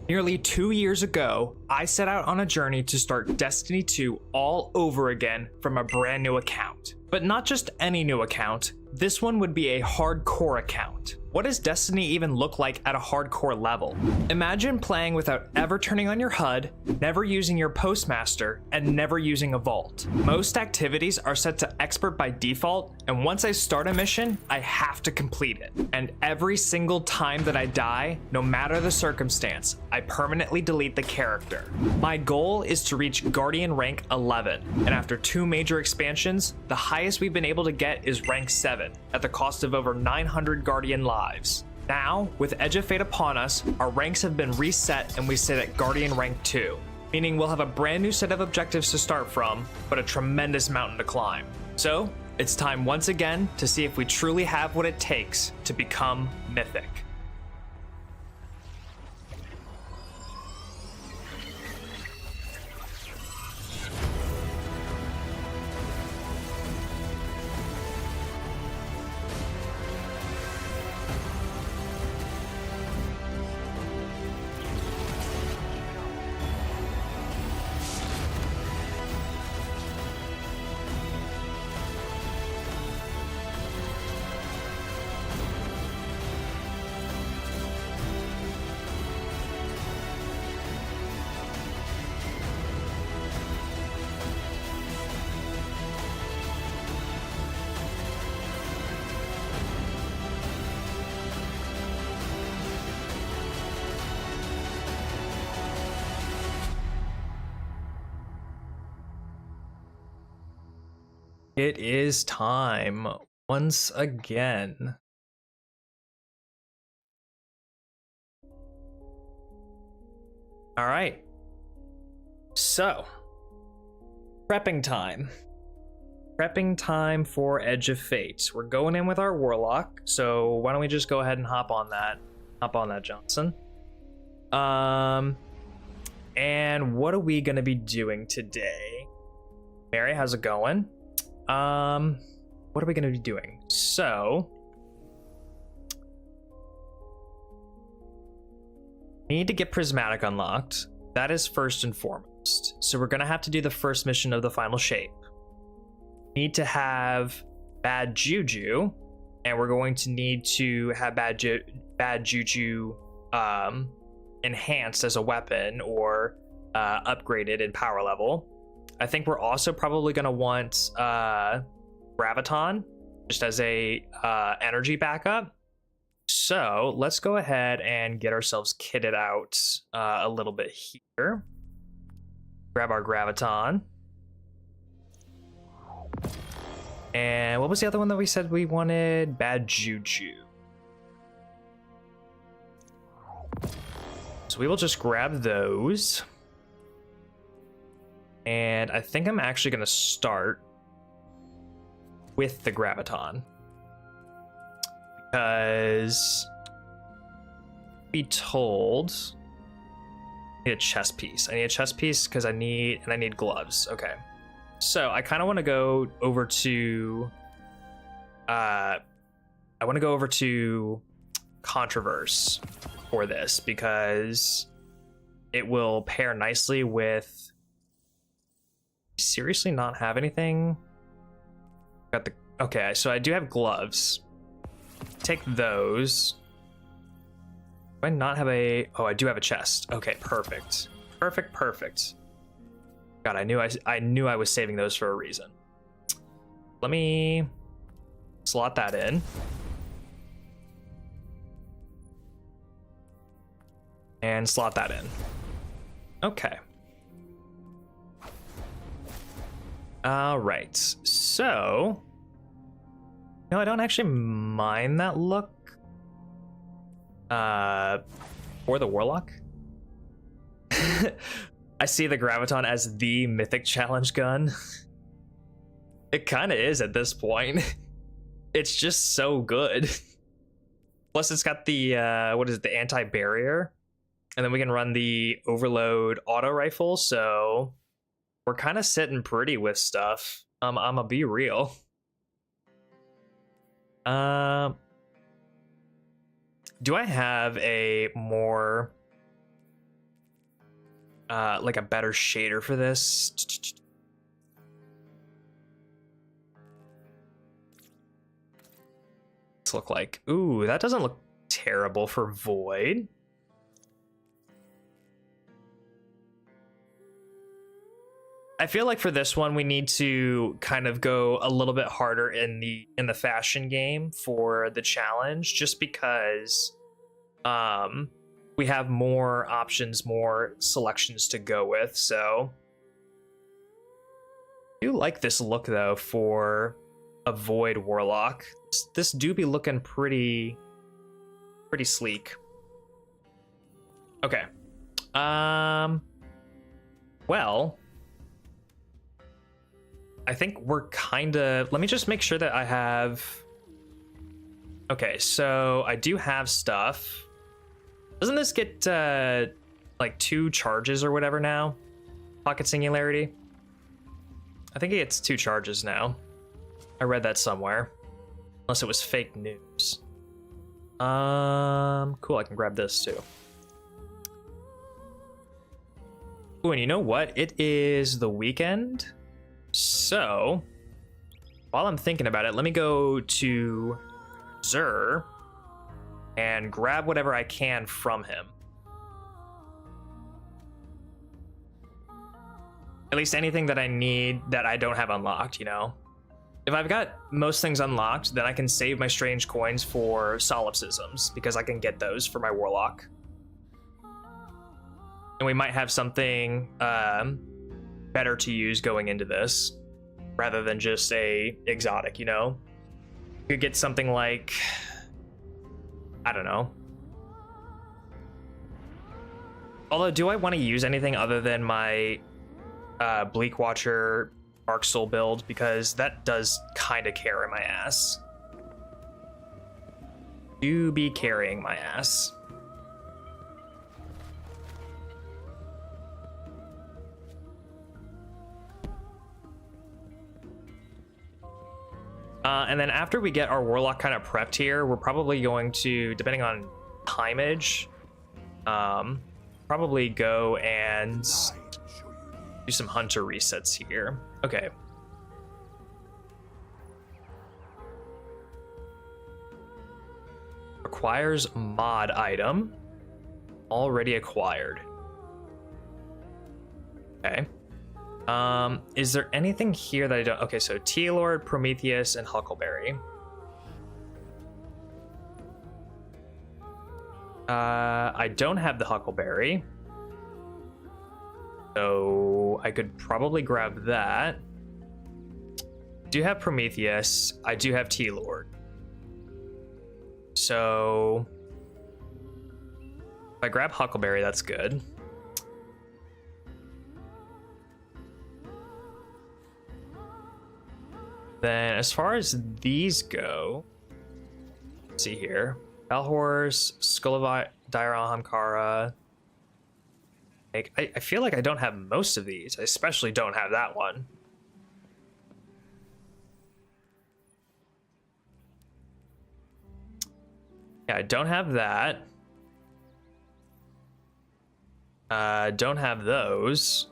Nearly 2 years ago, I set out on a journey to start Destiny 2 all over again from a brand new account. But not just any new account, this one would be a hardcore account. What does Destiny even look like at a hardcore level? Imagine playing without ever turning on your HUD, never using your postmaster, and never using a vault. Most activities are set to expert by default, and once I start a mission, I have to complete it. And every single time that I die, no matter the circumstance, I permanently delete the character. My goal is to reach Guardian rank 11, and after 2 major expansions, the highest we've been able to get is rank 7, at the cost of over 900 Guardian lives. Now, with Edge of Fate upon us, our ranks have been reset and we sit at Guardian rank 2, meaning we'll have a brand new set of objectives to start from, but a tremendous mountain to climb. So, it's time once again to see if we truly have what it takes to become Mythic. It is time once again. All right. So, prepping time. Prepping time for Edge of Fate. We're going in with our Warlock, so why don't we just go ahead and hop on that, Johnson. And what are we gonna be doing today? Mary, how's it going? What are we gonna be doing? So, need to get Prismatic unlocked. That is first and foremost. So we're gonna have to do the first mission of the final shape. Need to have Bad Juju, and we're going to need to have Bad Juju enhanced as a weapon or upgraded in power level. I think we're also probably going to want Graviton just as a energy backup. So let's go ahead and get ourselves kitted out a little bit here. Grab our Graviton. And what was the other one that we said we wanted? Bad Juju. So we will just grab those. And I think I'm actually going to start with the Graviton. Because be told I need a chest piece. I need a chest piece because I need gloves. Okay. So I kind of want to go over to Controverse for this because it will pair nicely with. Seriously not have anything? Got the okay, so I do have gloves. Take those. Do I not have a I do have a chest. Okay, perfect. Perfect. God, I knew I was saving those for a reason. Let me slot that in. And slot that in. Okay. All right, so no, I don't actually mind that look for the Warlock. I see the Graviton as the Mythic challenge gun. It kind of is at this point. It's just so good. Plus it's got the the anti-barrier, and then we can run the overload auto rifle, so we're kind of sitting pretty with stuff. I'ma be real. Do I have a more like a better shader for this. Let's look like, ooh, that doesn't look terrible for Void. I feel like for this one, we need to kind of go a little bit harder in the fashion game for the challenge, just because we have more options, more selections to go with. So I do like this look though for a Void Warlock. This do be looking pretty sleek. Okay. Well, I think we're kind of, let me just make sure that I have, okay, so I do have stuff. Doesn't this get like 2 charges or whatever now? Pocket Singularity? I think it gets 2 charges now. I read that somewhere. Unless it was fake news. Cool, I can grab this too. Ooh, and you know what? It is the weekend. So, while I'm thinking about it, let me go to Xur and grab whatever I can from him. At least anything that I need that I don't have unlocked, you know? If I've got most things unlocked, then I can save my strange coins for solipsisms, because I can get those for my Warlock. And we might have something better to use going into this, rather than just a exotic, you know? You could get something like, I don't know. Although, do I want to use anything other than my Bleak Watcher Arc Soul build, because that does kind of carry my ass. Do be carrying my ass. And then after we get our Warlock kind of prepped here, we're probably going to, depending on timeage, probably go and do some hunter resets here. Okay. Requires mod item. Already acquired. Okay. Is there anything here that I don't... Okay, so T-Lord, Prometheus, and Huckleberry. I don't have the Huckleberry. So I could probably grab that. Do have Prometheus. I do have T-Lord. So if I grab Huckleberry, that's good. Then as far as these go, let's see here. Balhorse, Skull of Hamkara. I feel like I don't have most of these. I especially don't have that one. Yeah, I don't have that. Don't have those.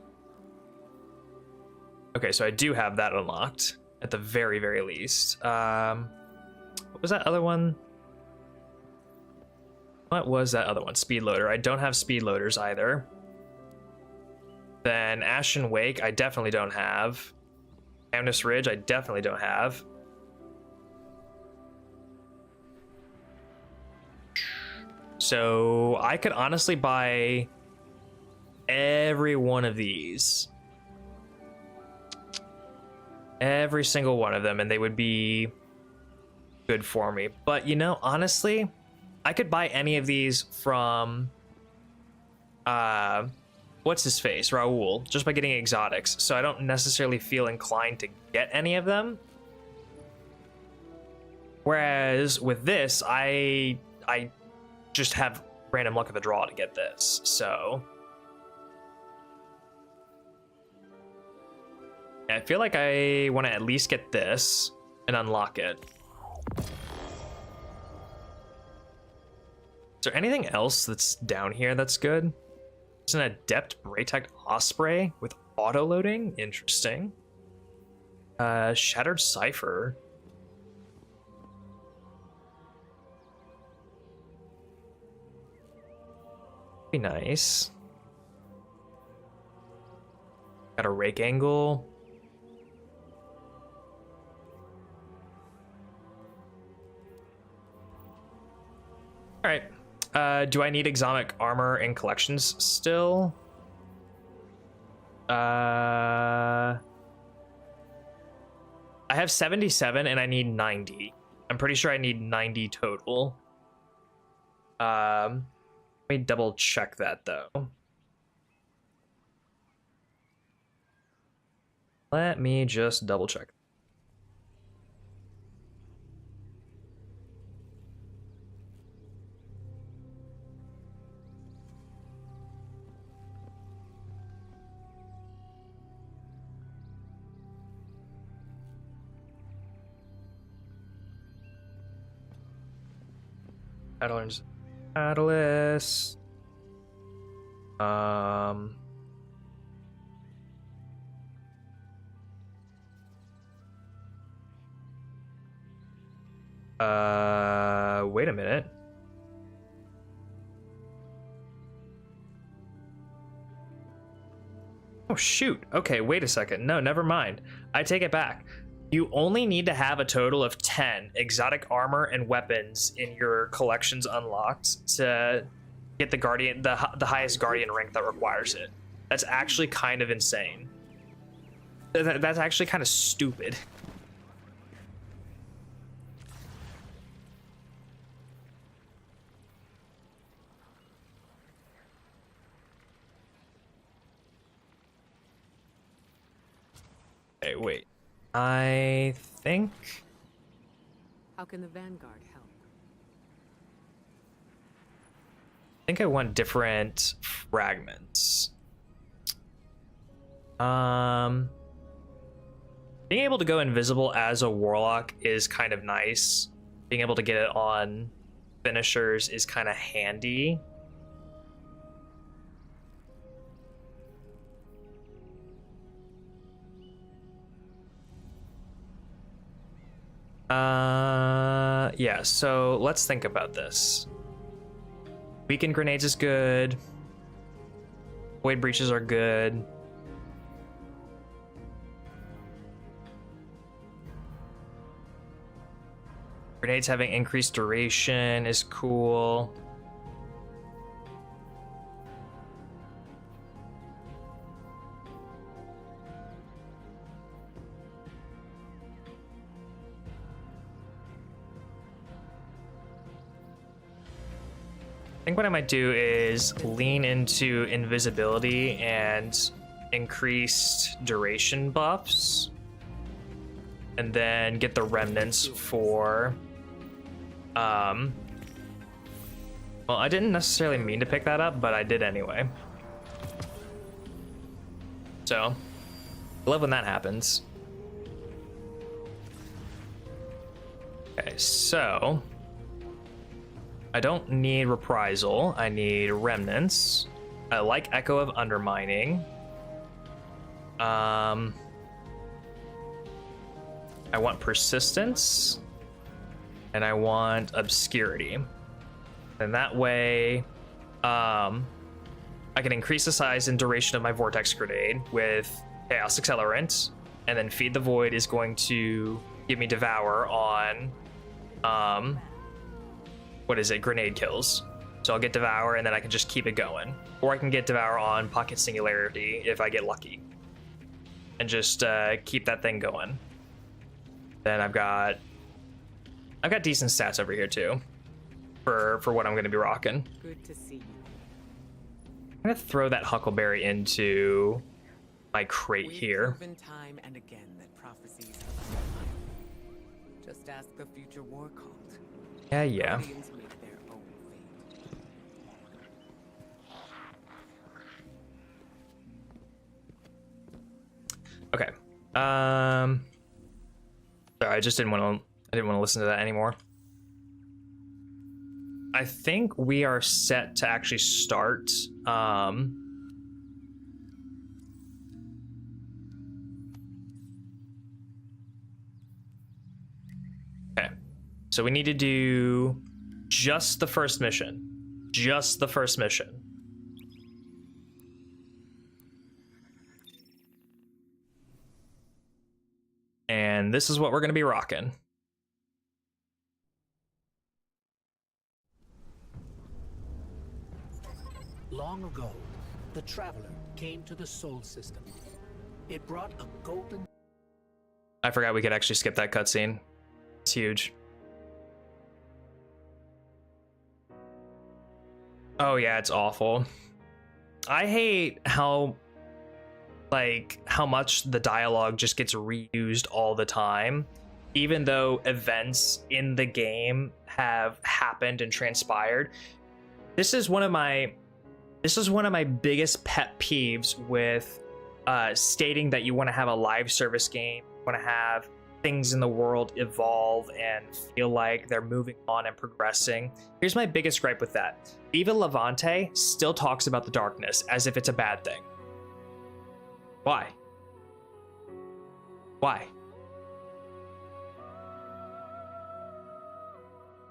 Okay, so I do have that unlocked at the very, very least. What was that other one? What was that other one? Speed loader. I don't have speed loaders either. Then Ashen Wake, I definitely don't have. Amnes Ridge, I definitely don't have. So I could honestly buy every one of these. Every single one of them, and they would be good for me. But, you know, honestly, I could buy any of these from... what's his face? Raul, just by getting exotics. So I don't necessarily feel inclined to get any of them. Whereas with this, I just have random luck of the draw to get this. So I feel like I want to at least get this and unlock it. Is there anything else that's down here that's good? It's an Adept Braytech Osprey with auto loading. Interesting. Shattered Cipher. Be nice. Got a rake angle. All right. Do I need exotic armor in collections still? I have 77 and I need 90. I'm pretty sure I need 90 total. Let me double check that though. Let me just double check. Catalyst. Wait a minute. Oh shoot. Okay, wait a second. No, never mind. I take it back. You only need to have a total of 10 exotic armor and weapons in your collections unlocked to get the guardian, the highest guardian rank that requires it. That's actually kind of insane. That's actually kind of stupid. Okay, wait. I think... How can the Vanguard help? I think I want different fragments. Being able to go invisible as a Warlock is kind of nice. Being able to get it on finishers is kind of handy. Yeah, so let's think about this. Weakened grenades is good. Void breaches are good. Grenades having increased duration is cool. I think what I might do is lean into invisibility and increased duration buffs, and then get the remnants for well, I didn't necessarily mean to pick that up, but I did anyway. So I love when that happens. Okay, so I don't need reprisal. I need remnants. I like Echo of Undermining. I want persistence, and I want obscurity. And that way, I can increase the size and duration of my vortex grenade with chaos accelerant, and then feed the void is going to give me devour on what is it, grenade kills. So I'll get devour and then I can just keep it going, or I can get devour on pocket singularity if I get lucky, and just keep that thing going. Then I've got decent stats over here too for what I'm going to be rocking. Good to see you. I'm going to throw that huckleberry into my crate here. We've proven time and again that prophecies are true. Just ask the future war cult. Yeah. Guardians make their own fate. Okay. Sorry, I just didn't want to listen to that anymore. I think we are set to actually start So we need to do just the first mission. Just the first mission. And this is what we're going to be rocking. Long ago, the Traveler came to the Soul System. It brought a golden... I forgot we could actually skip that cutscene. It's huge. Oh yeah, it's awful. I hate how much the dialogue just gets reused all the time, even though events in the game have happened and transpired. This is one of my biggest pet peeves with stating that you want to have a live service game, want to have things in the world evolve and feel like they're moving on and progressing. Here's my biggest gripe with that. Viva Levante still talks about the darkness as if it's a bad thing. Why? Why?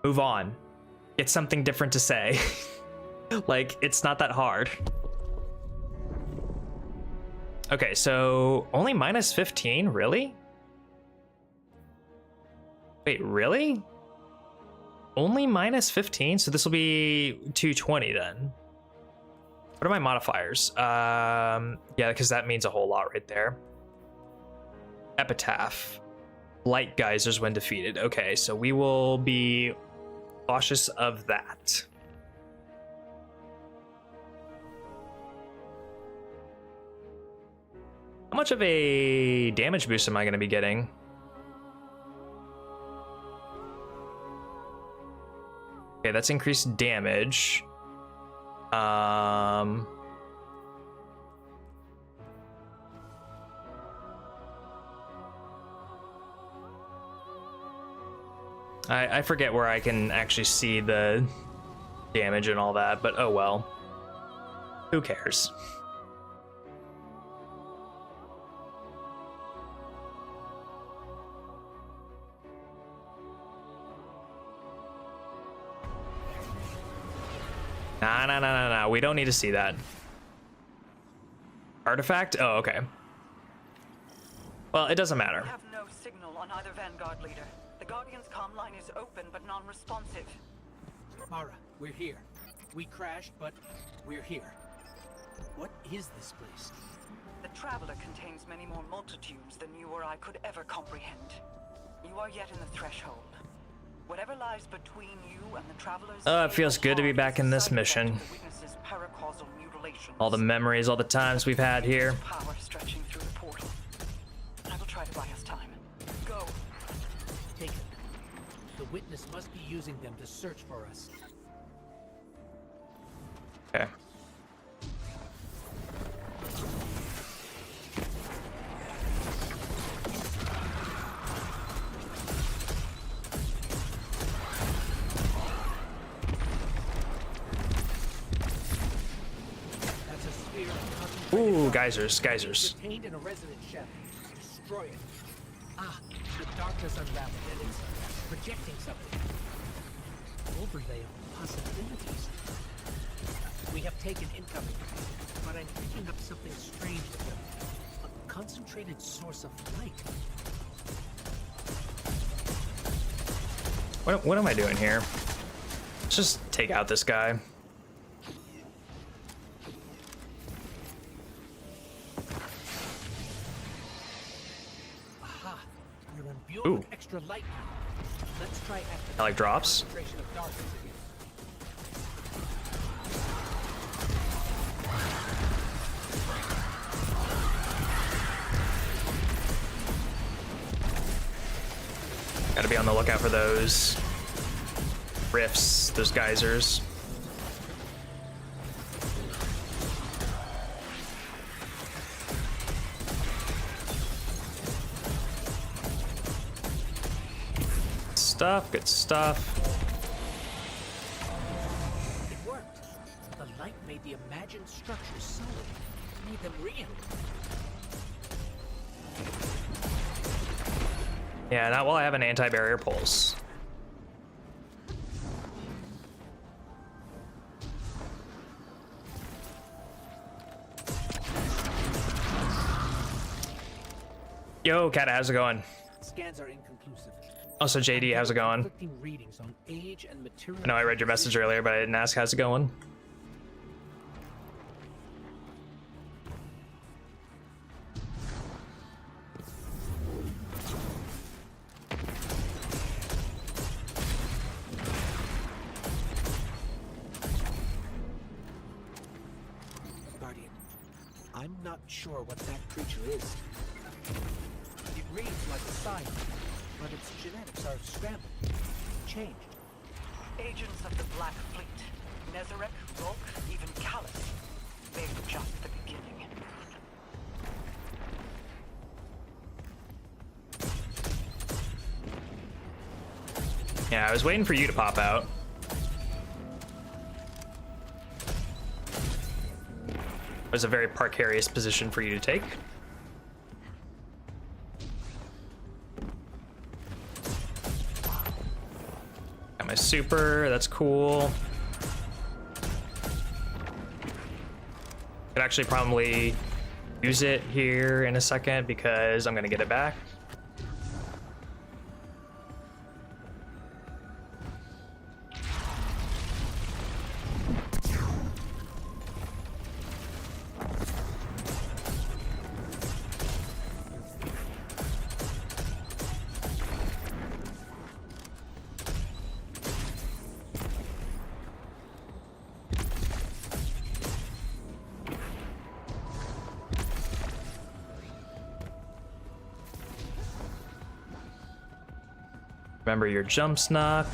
Move on. Get something different to say. Like, it's not that hard. Okay, so only minus 15? Really? Wait, really? Only minus 15? So this will be 220 then. What are my modifiers? Yeah, because that means a whole lot right there. Epitaph. Light geysers when defeated. Okay, so we will be cautious of that. How much of a damage boost am I going to be getting? Okay, that's increased damage. I forget where I can actually see the damage and all that, but oh well. Who cares? Nah. We don't need to see that. Artifact? Oh, okay. Well, it doesn't matter. We have no signal on either Vanguard leader. The Guardian's comm line is open but non-responsive. Mara, we're here. We crashed, but we're here. What is this place? The Traveler contains many more multitudes than you or I could ever comprehend. You are yet in the threshold. Whatever lies between you and the Traveler's... Oh, it feels good to be back in this mission. All the memories, all the times we've had here. Power stretching through the portal. I will try to buy us time. Go. Take it. The witness must be using them to search for us. Okay. Ooh, geysers. Contained in a resonant shell. Destroy it. Ah, the darkness unraveled and it's projecting something. Overlay of possibilities. We have taken incoming, but I'm picking up something strange with them. A concentrated source of light. What am I doing here? Let's just take out this guy. Ooh. Extra light. Let's try I like drops. Gotta be on the lookout for those rifts, those geysers. Good stuff. It worked. The light made the imagined structures solid, made them real. Yeah, not while I have an anti-barrier pulse. Yo, Kata, how's it going? Scans are inconclusive. Also, JD, how's it going? Conflicting readings on age and material. I know I read your message earlier, but I didn't ask how's it going. Guardian, I'm not sure what that creature is. It reads like a sign, but its genetics are scrambled, changed. Agents of the Black Fleet, Nezarec, Volk, even Callus. They're just the beginning. Yeah, I was waiting for you to pop out. It was a very precarious position for you to take. Got my super, that's cool. Could actually probably use it here in a second because I'm gonna get it back. Remember your jump snuck.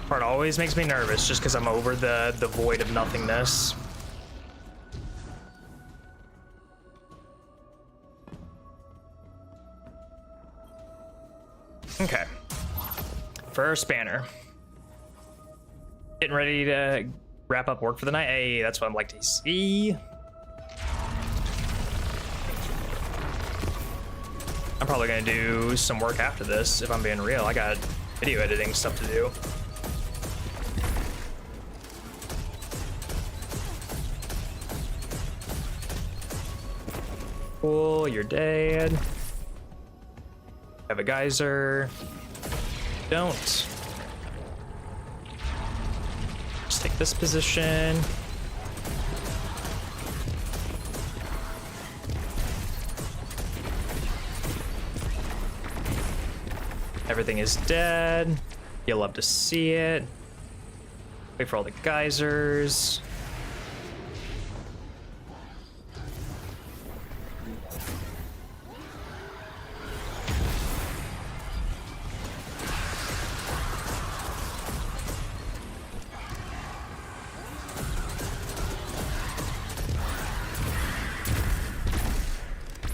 Part always makes me nervous just because I'm over the void of nothingness. Okay. First banner. Getting ready to wrap up work for the night. Hey, that's what I'd like to see. I'm probably gonna do some work after this, if I'm being real. I got video editing stuff to do. Cool, you're dead. Have a geyser. Don't. Just take this position. Everything is dead. You'll love to see it. Wait for all the geysers.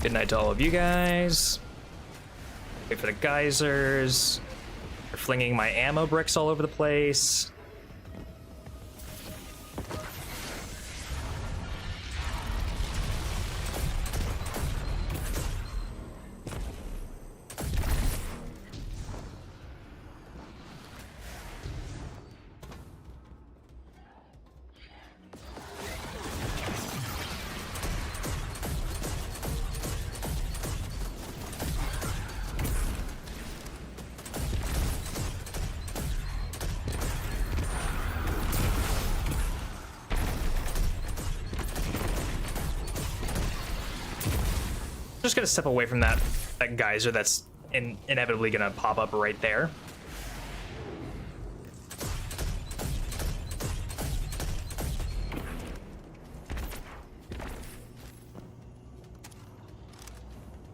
Good night to all of you guys. Wait for the geysers. They're flinging my ammo bricks all over the place. Just gonna step away from that geyser that's inevitably gonna pop up right there.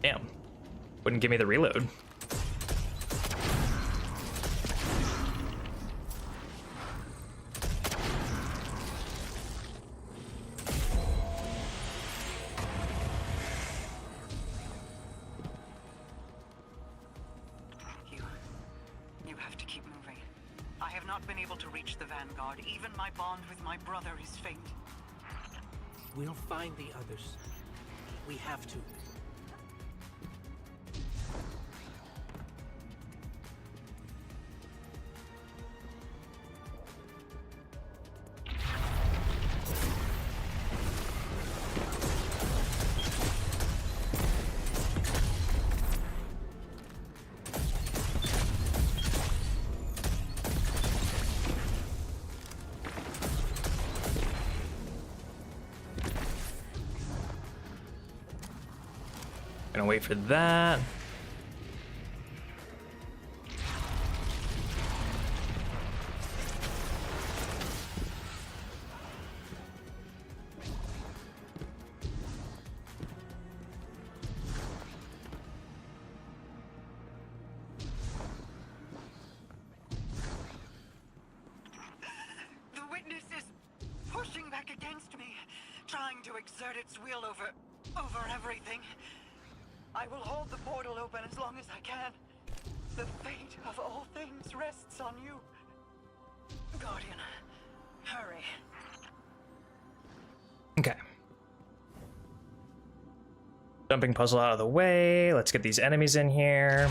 Damn, wouldn't give me the reload. not been able to reach the Vanguard. Even my bond with my brother is faint. We'll find the others. We have to. Gonna wait for that. The witness is pushing back against me, trying to exert its will over everything. I will hold the portal open as long as I can. The fate of all things rests on you. Guardian, hurry. Okay. Jumping puzzle out of the way. Let's get these enemies in here.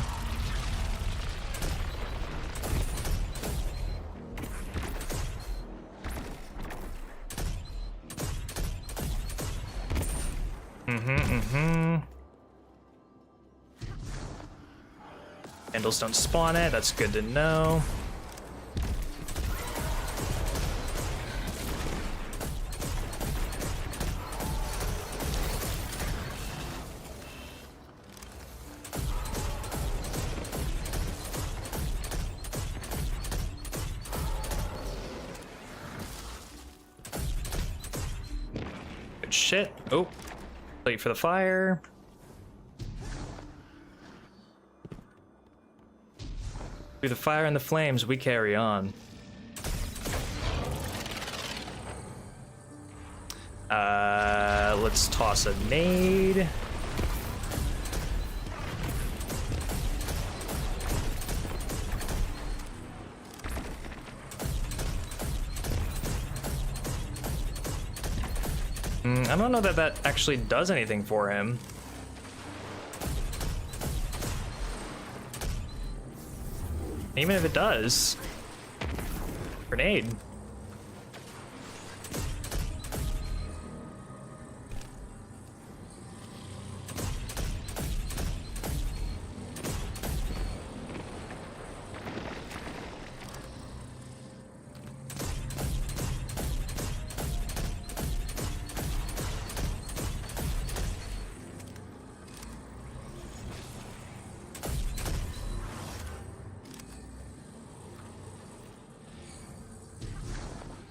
Handles don't spawn it, that's good to know. Good shit. Oh, wait for the fire. Through the fire and the flames, we carry on. Let's toss a nade. I don't know that that actually does anything for him. Even if it does. Grenade.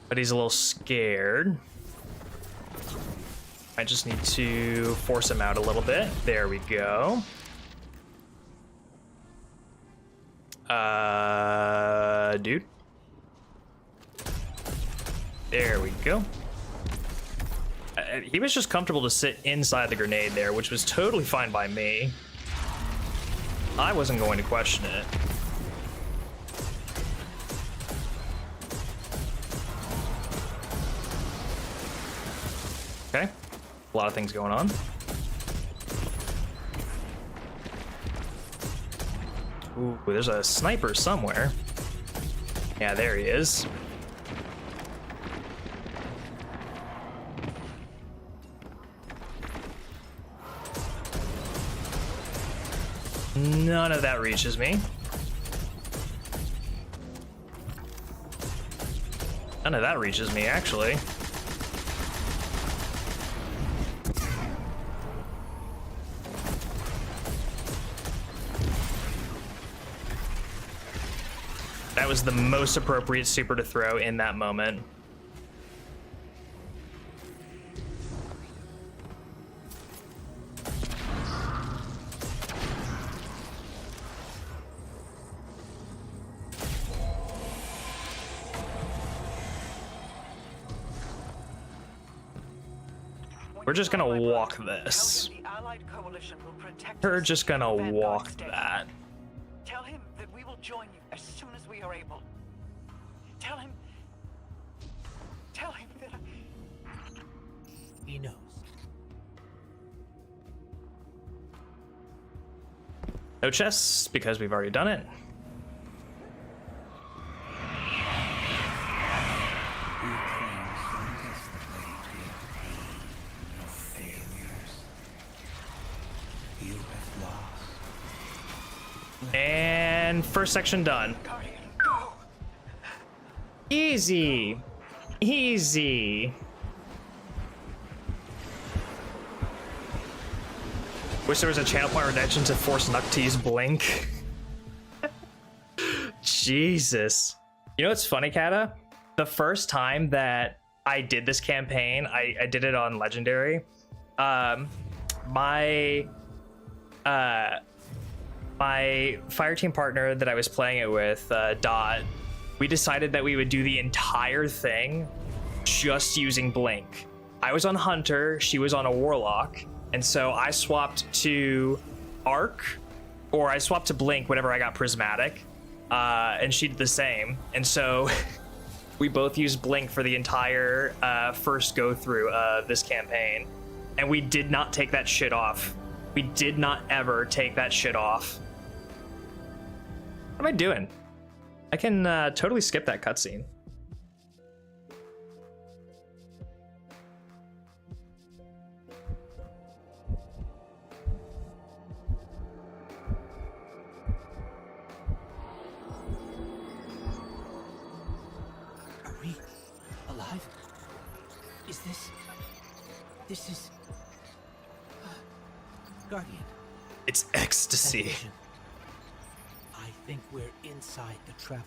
But he's a little scared. I just need to force him out a little bit. There we go. Dude. There we go. He was just comfortable to sit inside the grenade there, which was totally fine by me. I wasn't going to question it. Okay, a lot of things going on. Ooh, there's a sniper somewhere. Yeah, there he is. None of that reaches me. None of that reaches me, actually. That was the most appropriate super to throw in that moment. We're just gonna walk this. We're just gonna walk that. Tell him that we will join you as soon as we are able. Tell him that He knows. No chests, because we've already done it. And first section done. Guardian, go. Easy. Easy. Wish there was a channel point redemption to force Nuck to use Blink. Jesus. You know what's funny, Kata? The first time that I did this campaign, I did it on Legendary. My fireteam partner that I was playing it with, Dot, we decided that we would do the entire thing just using Blink. I was on Hunter, she was on a Warlock, and so I swapped to Arc, or I swapped to Blink whenever I got Prismatic, and she did the same. And so we both used Blink for the entire first go through of this campaign, and we did not take that shit off. We did not ever take that shit off. What am I doing? I can totally skip that cutscene. Are we alive? Is this... This is... Guardian. It's ecstasy. Vision. I think we're inside the Traveler.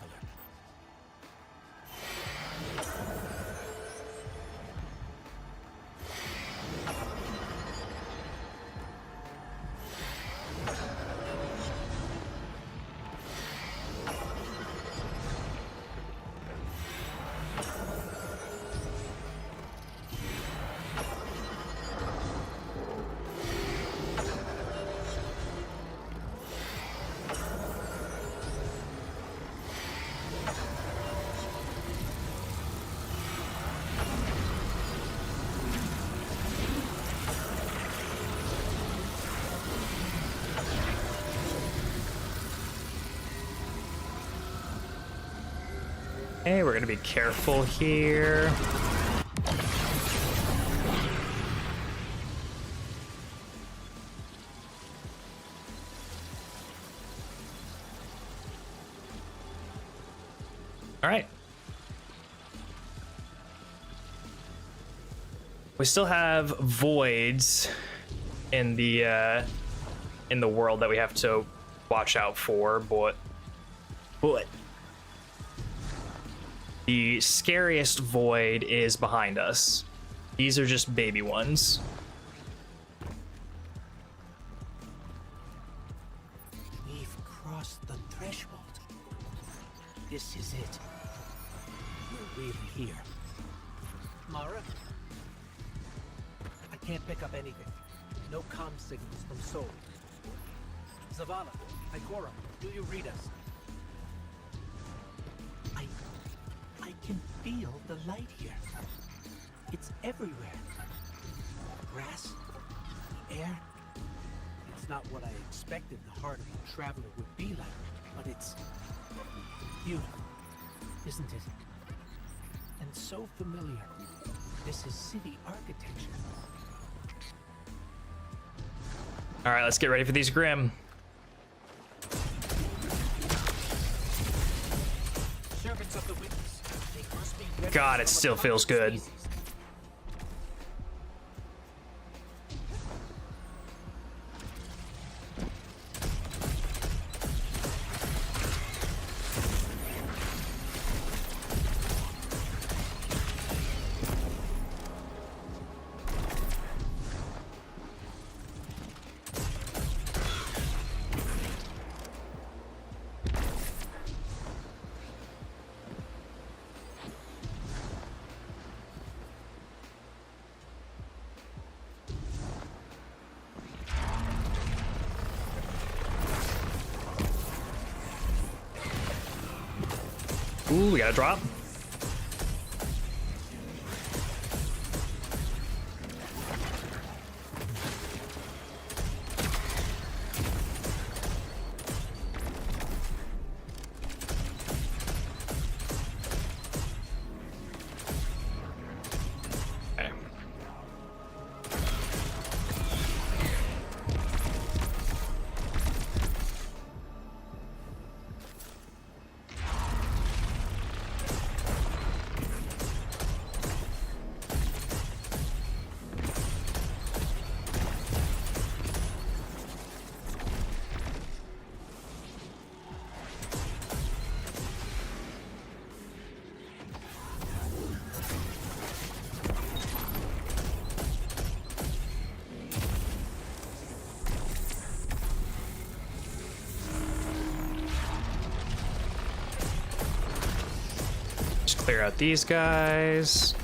Okay, we're gonna be careful here. All right. We still have voids in the world that we have to watch out for, but the scariest void is behind us. These are just baby ones. We've crossed the threshold. This is it. We're really here. Mara? I can't pick up anything. No comm signals from Seoul. Zavala, Ikora, do you read us? I can feel the light here. It's everywhere. The grass, the air. It's not what I expected the heart of a traveler would be like, but it's beautiful, isn't it? And so familiar. This is city architecture. All right, let's get ready for these Grim. Servants of the witness. They must be ready God, for it still feels autonomous good. species. Ooh, we got a drop. Clear out these guys.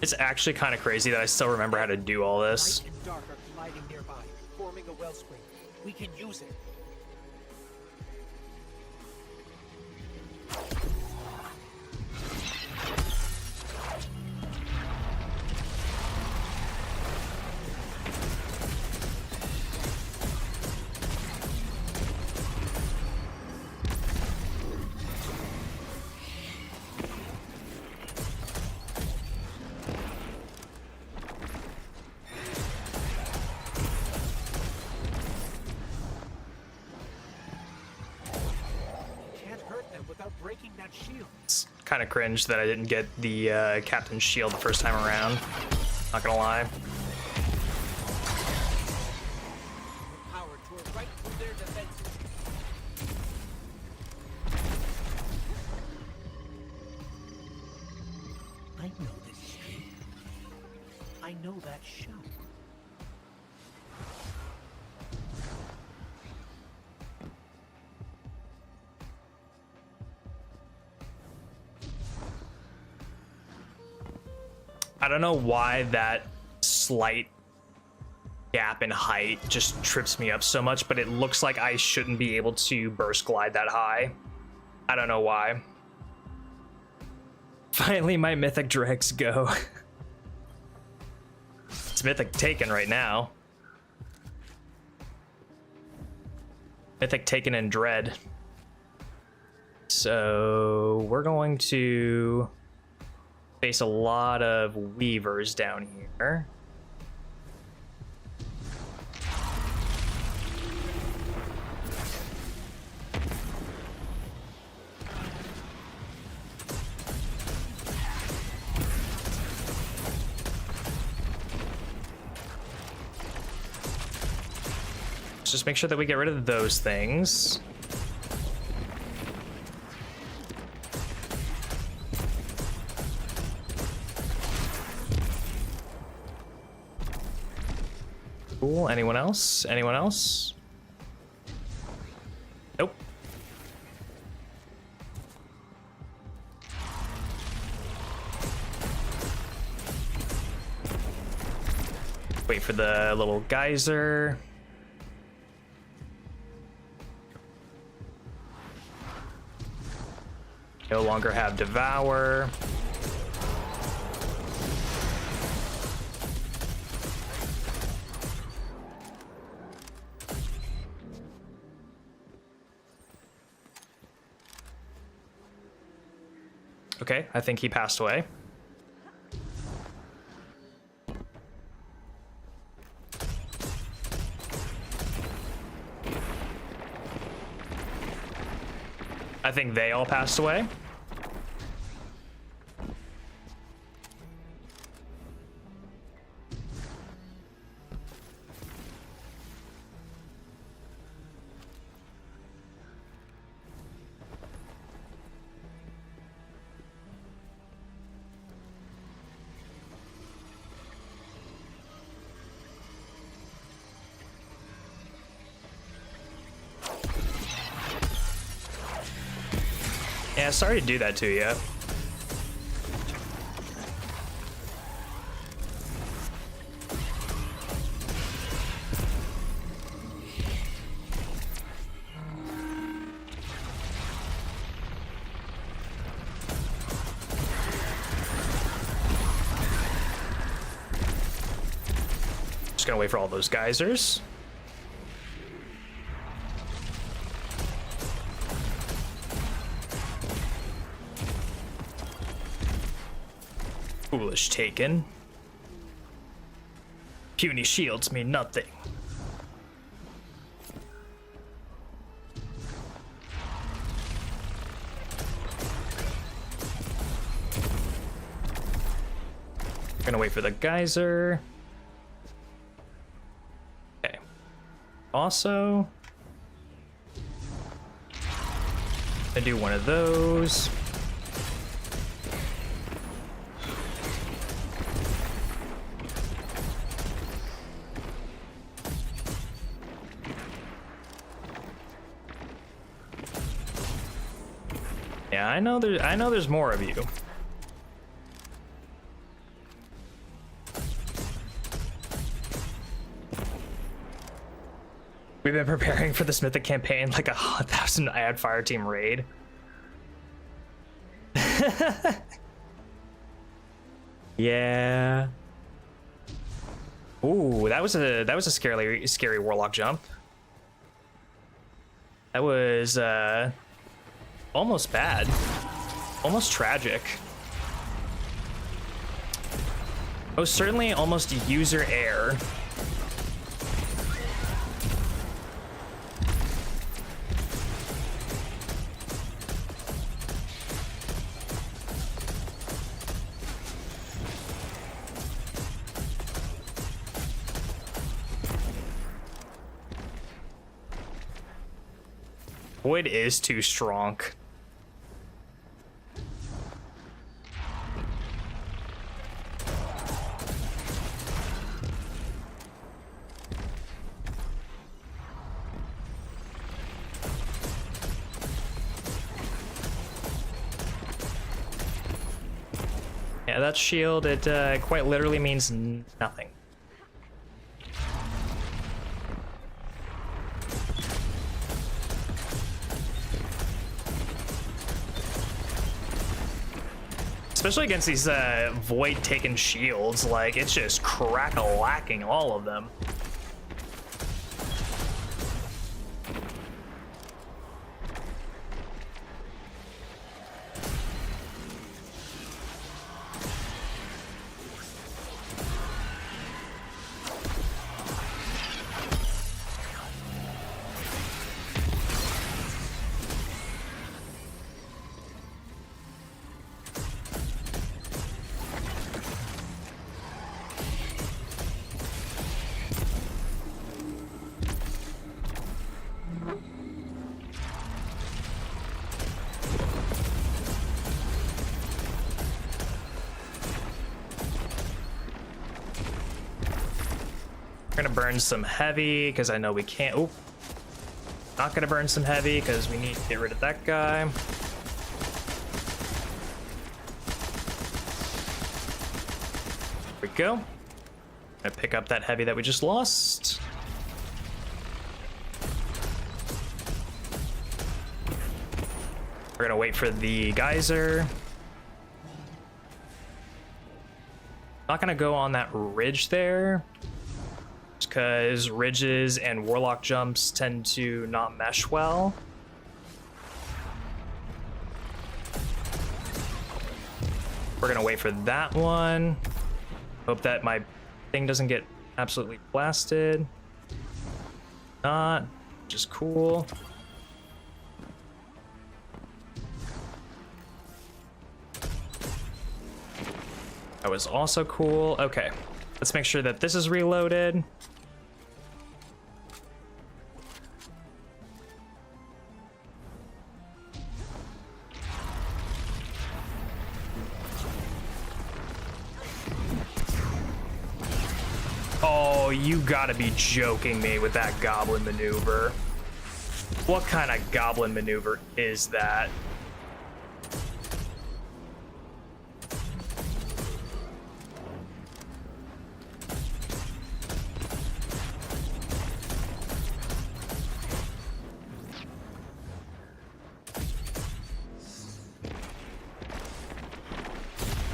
It's actually kind of crazy that I still remember how to do all this. Light and dark are colliding nearby, forming a wellspring. We can use it. Can't hurt them without breaking that shield. It's kind of cringe that I didn't get the Captain's Shield the first time around. Not gonna lie. Power tore right through their defenses. I know this street. I know that shop. I don't know why that slight gap in height just trips me up so much, but it looks like I shouldn't be able to burst glide that high. I don't know why. Finally, my Mythic dregs go. It's Mythic taken right now. Mythic taken in dread. So we're going to face a lot of weavers down here. Let's just make sure that we get rid of those things. Cool. Anyone else? Anyone else? Nope. Wait for the little geyser. No longer have Devour. Okay, I think he passed away. I think they all passed away. Yeah, sorry to do that to you. Just gonna wait for all those geysers. Foolish taken. Puny shields mean nothing. Gonna wait for the geyser. Okay. Also, I do one of those. Yeah, I know there's more of you. We've been preparing for this Mythic campaign like 1,000 ad fire team raid. Yeah. Ooh, that was a scary Warlock jump. That was almost bad. Almost tragic. Oh, certainly almost user error. Void is too strong. Yeah, that shield, it quite literally means nothing. Especially against these void-taken shields, like, it's just crack-a-lacking all of them. We're gonna burn some heavy because I know we can't. Oop. Not gonna burn some heavy because we need to get rid of that guy. There we go. Gonna pick up that heavy that we just lost. We're gonna wait for the geyser. Not gonna go on that ridge there, because ridges and Warlock jumps tend to not mesh well. We're gonna wait for that one. Hope that my thing doesn't get absolutely blasted. Not, just cool. That was also cool. Okay, let's make sure that this is reloaded. Oh, you gotta be joking me with that goblin maneuver. What kind of goblin maneuver is that?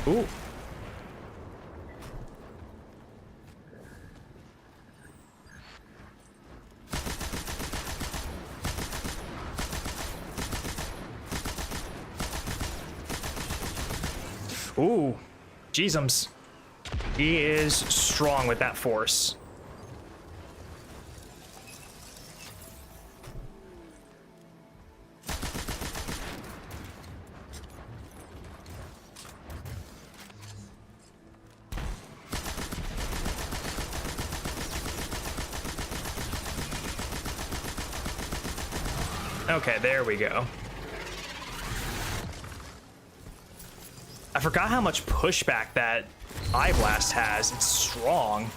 Ooh. Ooh, Jeezums. He is strong with that force. Okay, there we go. forgot how much pushback that Eye Blast has. It's strong.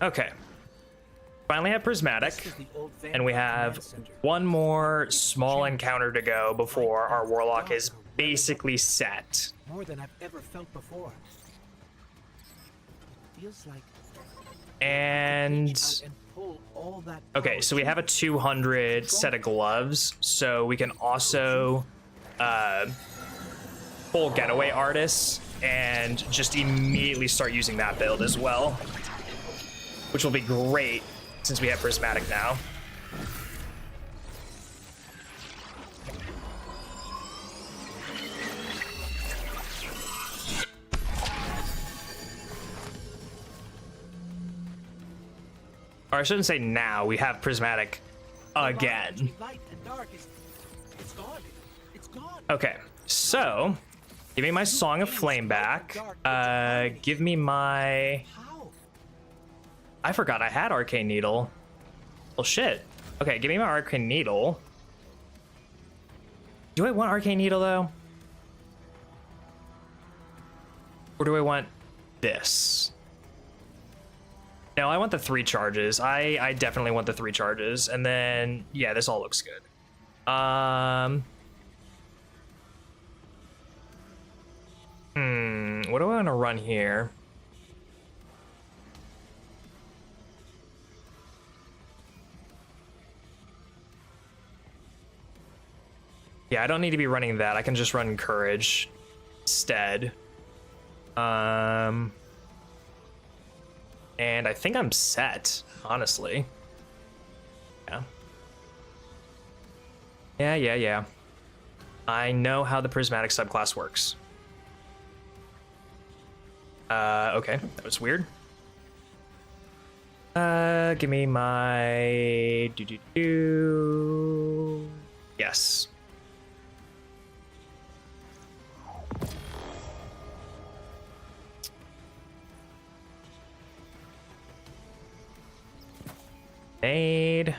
Okay. Finally have Prismatic, and we have one more small encounter to go before our Warlock is basically set. More than I've ever felt before. Feels like And pull all that okay, so we have a 200 set of gloves, so we can also pull Getaway Artists and just immediately start using that build as well, which will be great since we have Prismatic now. Or I shouldn't say now, we have Prismatic again. light and dark is it's gone. It's gone. Okay, so give me my Song of Flame back. Give me my... How? I forgot I had Arcane Needle. Well, shit. Okay, give me my Arcane Needle. Do I want Arcane Needle, though? Or do I want this? No, I want the 3 charges. I definitely want the 3 charges. And then, yeah, this all looks good. What do I want to run here? Yeah, I don't need to be running that. I can just run Courage instead. And I think I'm set, honestly. Yeah. I know how the Prismatic subclass works. Okay, that was weird. Give me my... Yes. Aid.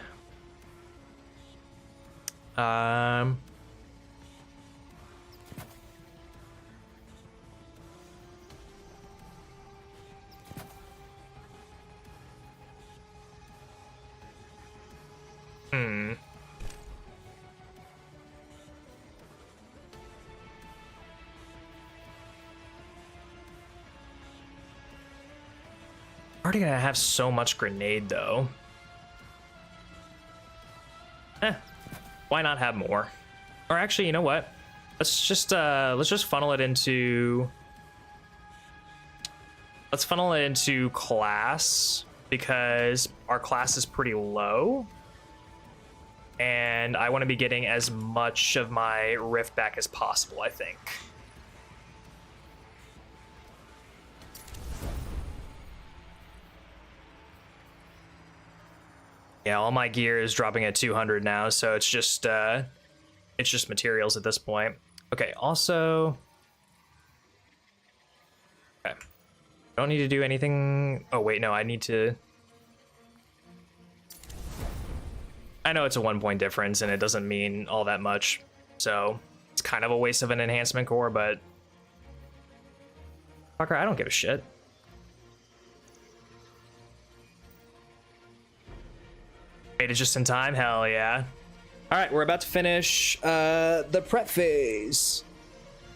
Already gonna have so much grenade though. Why not have more? Or actually, you know what? Let's just funnel it into... Let's funnel it into class, because our class is pretty low. And I want to be getting as much of my rift back as possible, I think. Yeah, all my gear is dropping at 200 now, so it's just materials at this point. Okay, also... Okay. Don't need to do anything... Oh, wait, no, I need to... I know it's a 1-point difference, and it doesn't mean all that much, so it's kind of a waste of an enhancement core, but... Fucker, I don't give a shit. Made it just in time? Hell yeah. All right, we're about to finish the prep phase.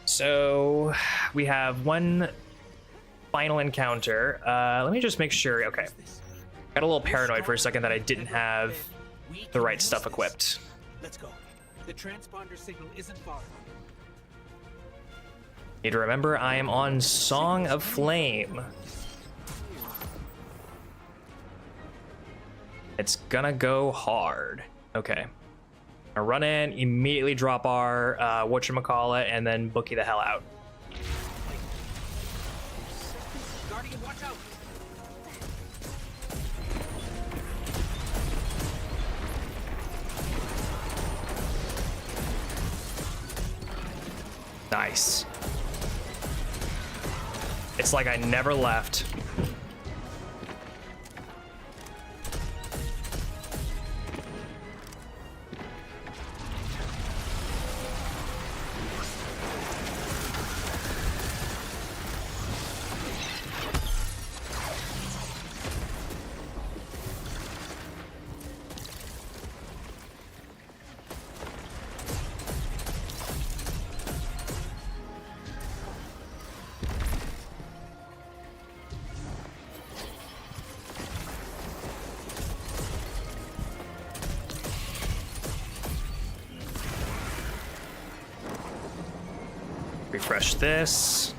So we have one final encounter. Let me just make sure. Okay. Got a little paranoid for a second that I didn't have the right stuff equipped. Let's go. The transponder signal isn't far. Need to remember I am on Song of Flame. It's gonna go hard. Okay. I run in, immediately drop our whatchamacallit, and then bookie the hell out. Guardian, watch out. Nice. It's like I never left. Refresh this.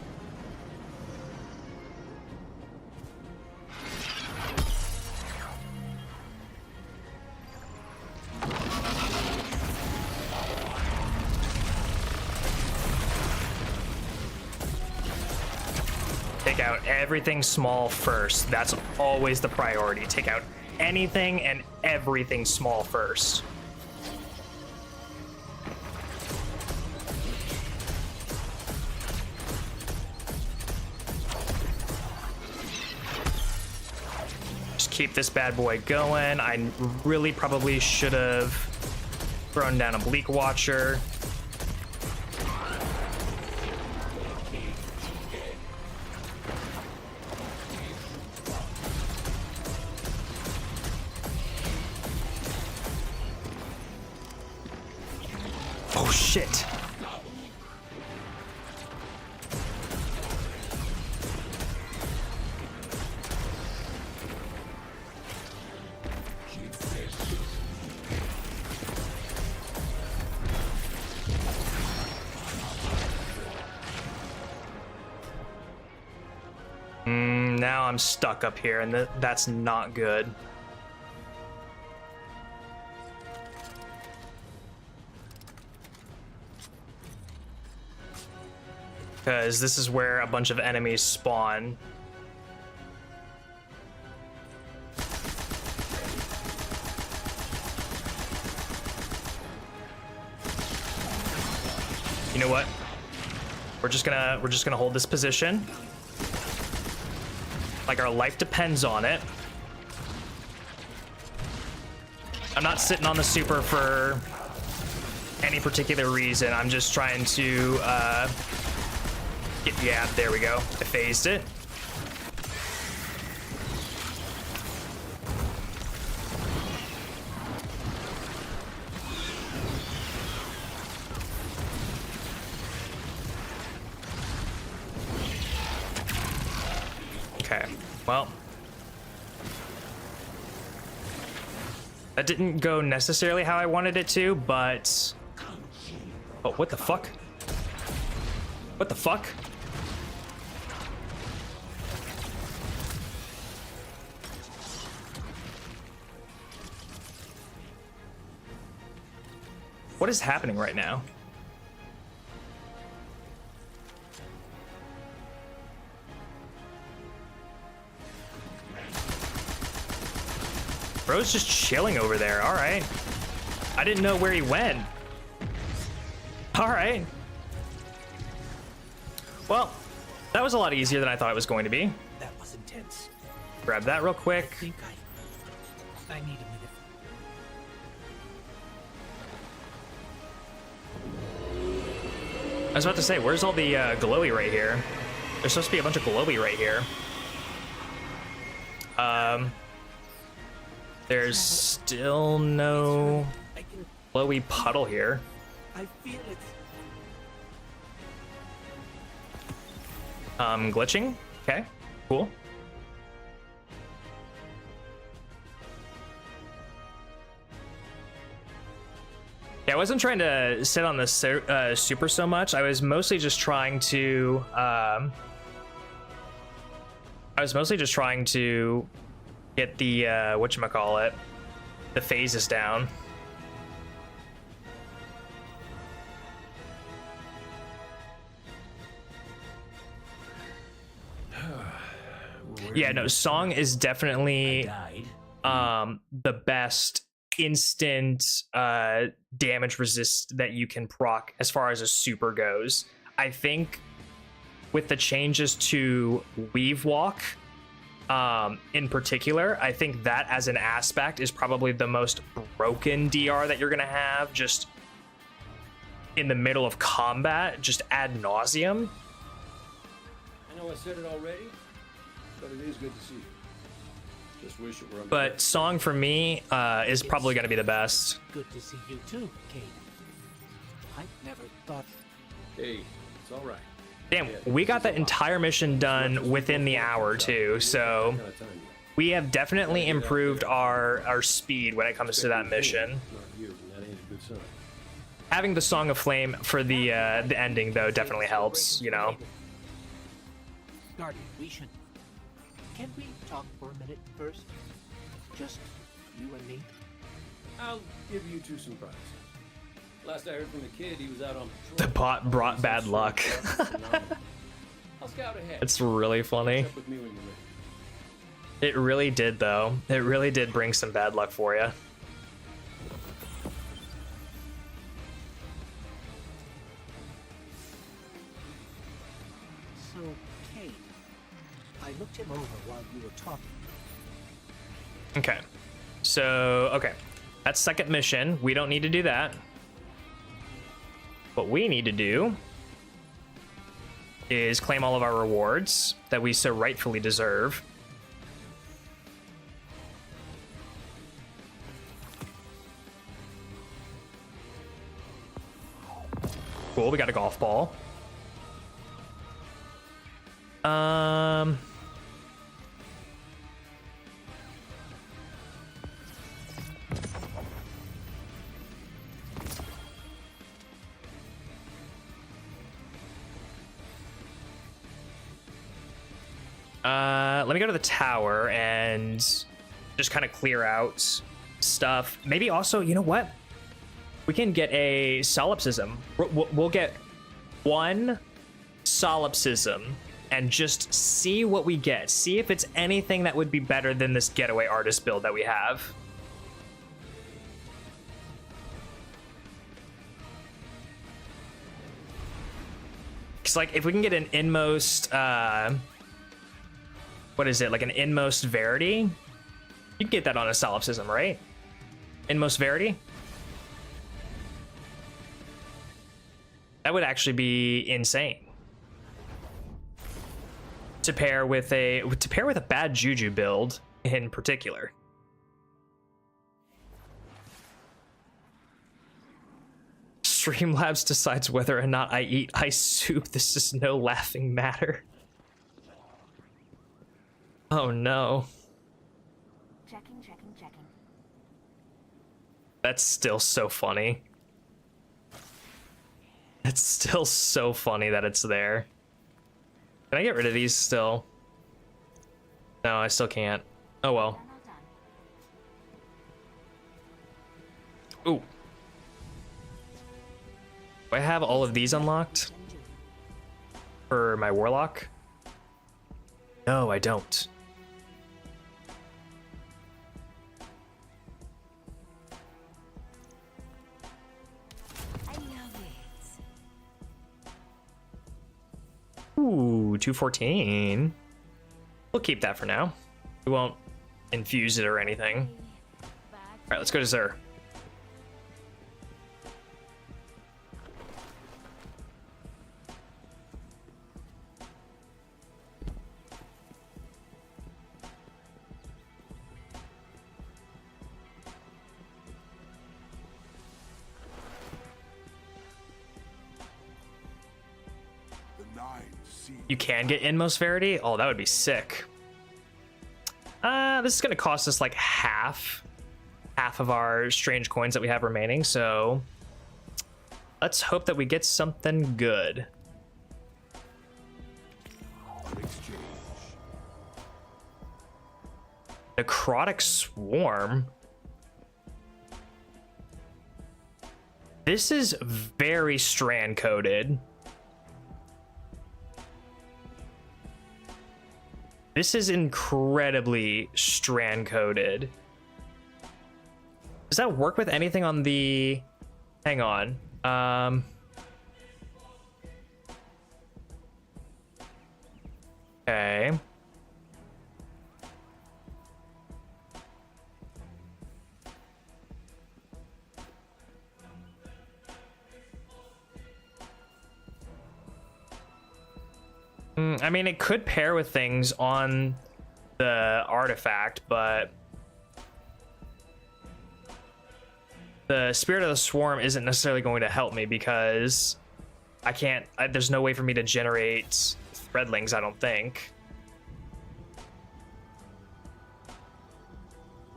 Take out everything small first. That's always the priority. Take out anything and everything small first. Keep this bad boy going. I really probably should have thrown down a Bleak Watcher. Oh shit. Now I'm stuck up here, and that's not good. Because this is where a bunch of enemies spawn. You know what? We're just gonna hold this position. Like our life depends on it. I'm not sitting on the super for any particular reason. I'm just trying to yeah, there we go. I phased it. Okay, well, that didn't go necessarily how I wanted it to, but oh, what the fuck? What the fuck? What is happening right now? Bro's just chilling over there. All right. I didn't know where he went. All right. Well, that was a lot easier than I thought it was going to be. That was intense. Grab that real quick. I think I need a minute. I was about to say, where's all the glowy right here? There's supposed to be a bunch of glowy right here. There's still no glowy puddle here. I feel it. Glitching? Okay, cool. Yeah, I wasn't trying to sit on the super so much. I was mostly just trying to get the whatchamacallit, the phases down. Yeah, no, Song is definitely the best instant damage resist that you can proc as far as a super goes. I think with the changes to Weave Walk, in particular, I think that as an aspect is probably the most broken DR that you're gonna have just in the middle of combat, just ad nauseum. I know I said it already, but it is good to see you. Just wish it were. But Song for me is probably gonna be the best. Good to see you too, Kate. I never thought. Hey, it's all right. Damn, we got that entire mission done within the hour too, so we have definitely improved our speed when it comes to that mission. Not you, and that ain't a good sign. Having the Song of Flame for the ending though definitely helps, you know. Guardian, we should. Can we talk for a minute first? Just you and me. I'll give you two some privacy. Last I heard from the kid, he was out on patrol. The bot brought bad luck. I'll scout ahead. It's really funny. Check with me when you're ready. It really did though. It really did bring some bad luck for you. So, Kate, I looked him over while you were talking. Okay. So, okay. That's second mission. We don't need to do that. What we need to do is claim all of our rewards that we so rightfully deserve. Cool, we got a golf ball. Let me go to the tower and just kind of clear out stuff. Maybe also, you know what? We can get a solipsism. We'll get one solipsism and just see what we get. See if it's anything that would be better than this getaway artist build that we have. Because, like, if we can get an inmost, what is it? Like an inmost verity? You can get that on a solipsism, right? Inmost verity? That would actually be insane. To pair with a bad juju build in particular. Streamlabs decides whether or not I eat ice soup. This is no laughing matter. Oh no. Checking. That's still so funny. It's still so funny that it's there. Can I get rid of these still? No, I still can't. Oh well. Ooh. Do I have all of these unlocked? For my Warlock? No, I don't. I love it. Ooh, 214. We'll keep that for now. We won't infuse it or anything. Alright, let's go to Zur. You can get Inmost Verity? Oh, that would be sick. This is gonna cost us like half of our strange coins that we have remaining, so let's hope that we get something good. Necrotic Swarm. This is very strand coded. This is incredibly strand coded. Does that work with anything on the... Hang on. I mean, it could pair with things on the artifact, but the Spirit of the Swarm isn't necessarily going to help me because I can't, there's no way for me to generate threadlings, I don't think.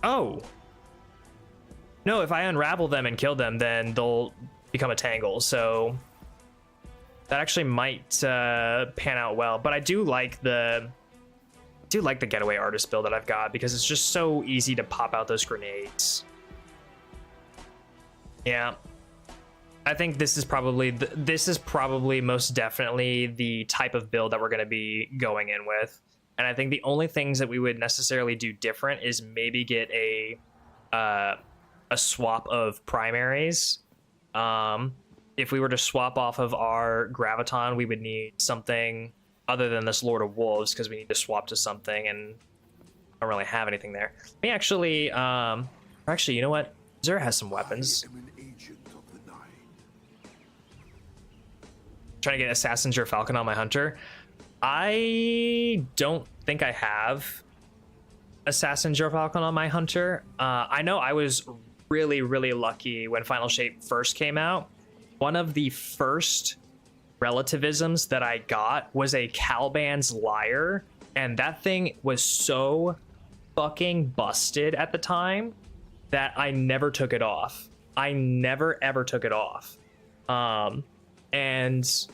Oh. No, if I unravel them and kill them, then they'll become a tangle, so that actually might pan out well. But I do like the getaway artist build that I've got because it's just so easy to pop out those grenades. Yeah, I think this is probably most definitely the type of build that we're going to be going in with. And I think the only things that we would necessarily do different is maybe get a swap of primaries. If we were to swap off of our Graviton, we would need something other than this Lord of Wolves because we need to swap to something, and I don't really have anything there. Let me actually, you know what? Zera has some weapons. I am an agent of the night. Trying to get Assassin's or Falcon on my Hunter. I don't think I have Assassin's or Falcon on my Hunter. I know I was really, really lucky when Final Shape first came out. One of the first relativisms that I got was a Caliban's Lyre, and that thing was so fucking busted at the time that I never took it off. I never ever took it off. And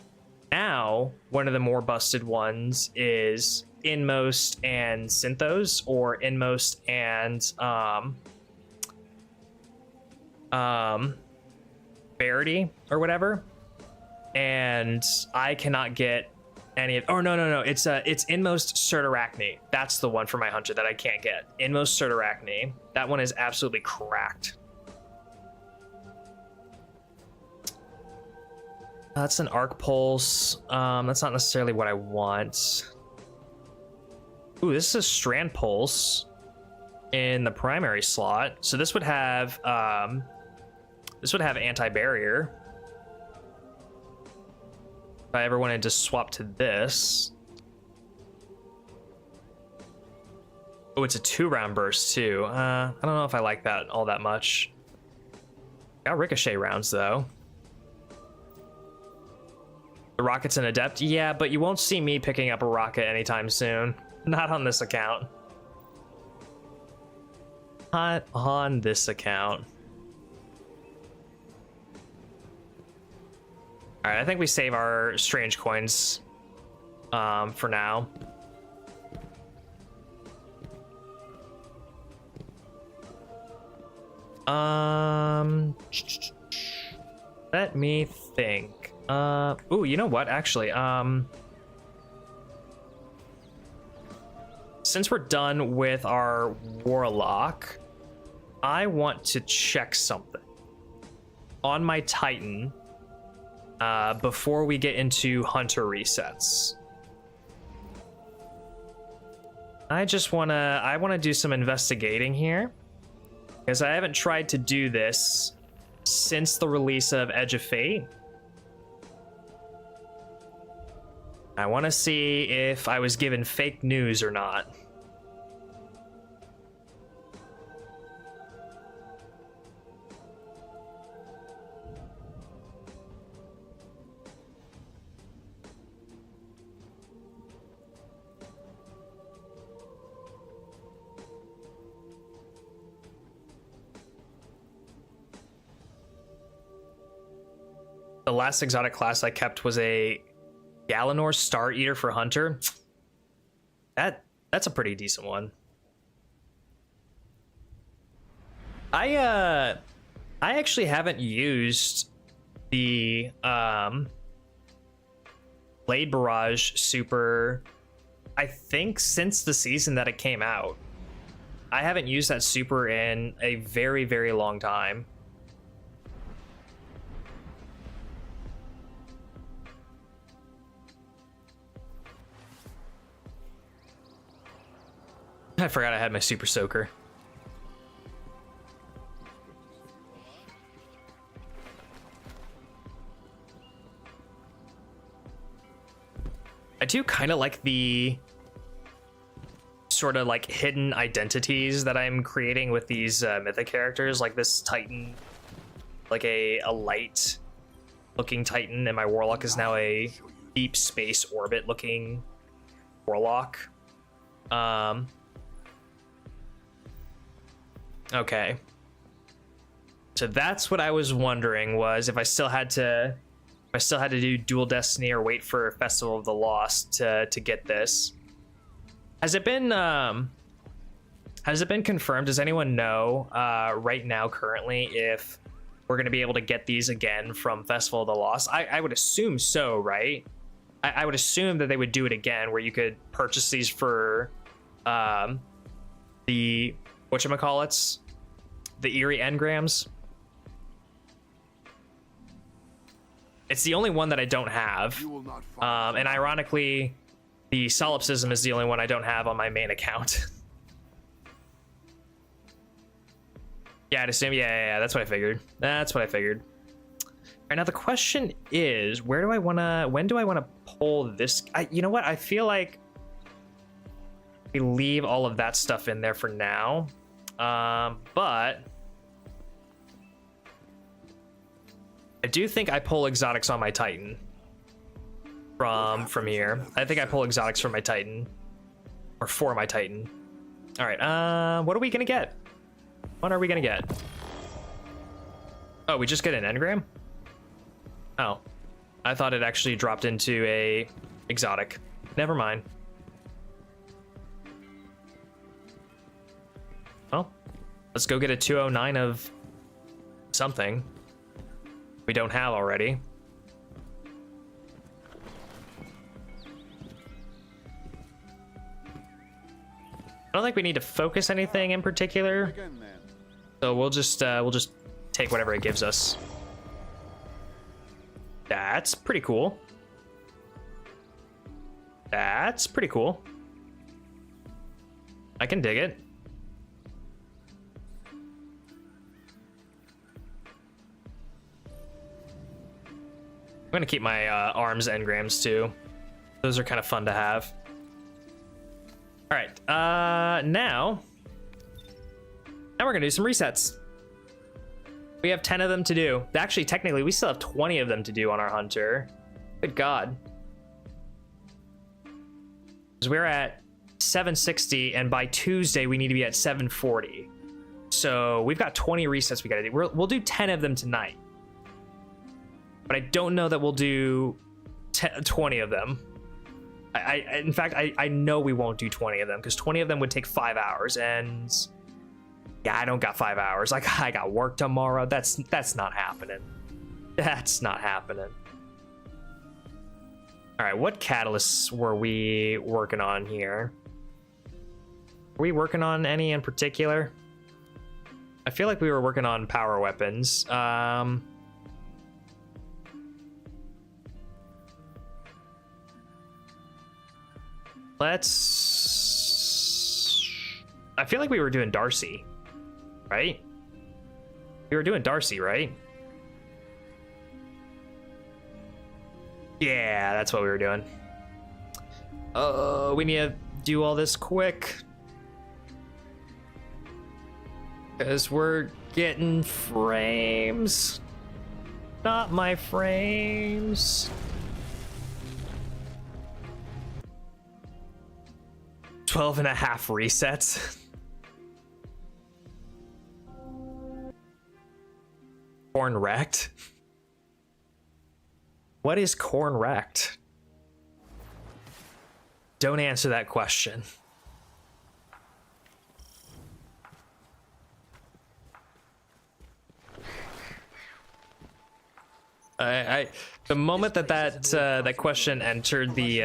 now one of the more busted ones is Inmost and Synthos, or Inmost and Verity or whatever. And I cannot get any of, oh no, it's Inmost Certarachne. That's the one for my Hunter that I can't get. Inmost Certarachne. That one is absolutely cracked. That's an Arc Pulse. That's not necessarily what I want. Ooh, this is a Strand Pulse in the primary slot. So this would have anti-barrier. If I ever wanted to swap to this. Oh, it's a 2-round burst too. I don't know if I like that all that much. Got ricochet rounds though. The rocket's an adept. Yeah, but you won't see me picking up a rocket anytime soon. Not on this account. Not on this account. All right, I think we save our strange coins for now. Let me think. Ooh, you know what? Actually, since we're done with our Warlock, I want to check something on my Titan before we get into Hunter resets. I wanna do some investigating here, because I haven't tried to do this since the release of Edge of Fate. I want to see if I was given fake news or not. The last exotic class I kept was a Galanor Star Eater for Hunter. That's a pretty decent one. I actually haven't used the Blade Barrage super, I think, since the season that it came out. I haven't used that super in a very, very long time. I forgot I had my super soaker. I do kind of like the sort of like hidden identities that I'm creating with these mythic characters, like this Titan, like a light looking Titan, and my Warlock is now a deep space orbit looking Warlock. Okay. So that's what I was wondering, was if I still had to do Dual Destiny or wait for Festival of the Lost to get this. Has it been confirmed? Does anyone know right now currently if we're going to be able to get these again from Festival of the Lost? I would assume so, right? I would assume that they would do it again, where you could purchase these for the whatchamacallits, the Eerie Engrams. It's the only one that I don't have, and ironically, the Solipsism is the only one I don't have on my main account. Yeah, I'd assume. Yeah, that's what I figured. That's what I figured. All right, now the question is, when do I want to pull this? You know what? I feel like we leave all of that stuff in there for now, but I do think I pull exotics on my Titan from here. I think I pull exotics from my Titan, or for my Titan. All right, what are we gonna get? What are we gonna get? Oh, we just get an engram? Oh, I thought it actually dropped into a exotic. Never mind. Well, let's go get a 209 of something we don't have already. I don't think we need to focus anything in particular, so we'll just take whatever it gives us. That's pretty cool. That's pretty cool. I can dig it. I'm gonna keep my arms engrams too. Those are kind of fun to have. All right, now we're gonna do some resets. We have 10 of them to do. Actually, technically, we still have 20 of them to do on our hunter. Good God. Because we're at 760, and by Tuesday, we need to be at 740. So we've got 20 resets we gotta do. We'll do 10 of them tonight. But I don't know that we'll do 20 of them. In fact, I know we won't do 20 of them, because 20 of them would take 5 hours, and yeah, I don't got 5 hours. Like, I got work tomorrow. That's not happening. That's not happening. All right, what catalysts were we working on here? Were we working on any in particular? I feel like we were working on power weapons. I feel like we were doing Darcy, right? We were doing Darcy, right? Yeah, that's what we were doing. We need to do all this quick, because we're getting frames. Not my frames. 12 and a half resets. Corn wrecked? What is corn wrecked? Don't answer that question. The moment that question entered the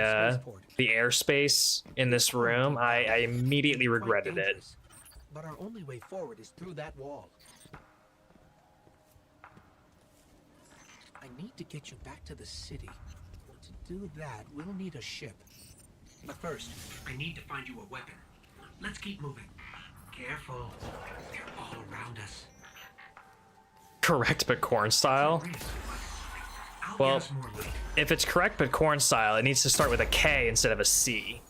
airspace in this room, I immediately regretted it. But our only way forward is through that wall. I need to get you back to the city. To do that, we'll need a ship. But first, I need to find you a weapon. Let's keep moving. Careful. They're all around us. Correct, but corn style. I'll Well, Yes, Warlock. if it's correct but corn style, it needs to start with a K instead of a C.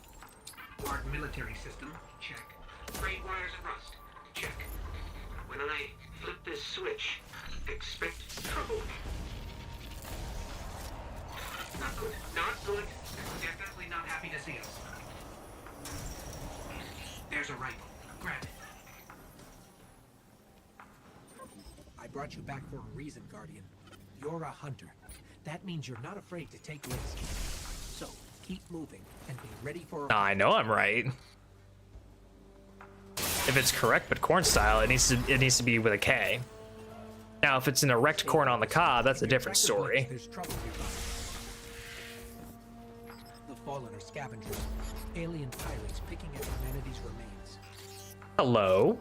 Art military system, check. Freight wires and rust, check. When I flip this switch, expect trouble. Not good, not good. Definitely not happy to see us. There's a rifle. Grab it. I brought you back for a reason, Guardian. You're a hunter. That means you're not afraid to take risks. So, keep moving and be ready for a... I know I'm right. If it's correct but corn style, it needs to be with a K. Now, if it's an erect corn on the cob, that's a different story. There's trouble nearby. The Fallen are scavengers. Alien pirates picking at humanity's remains. Hello.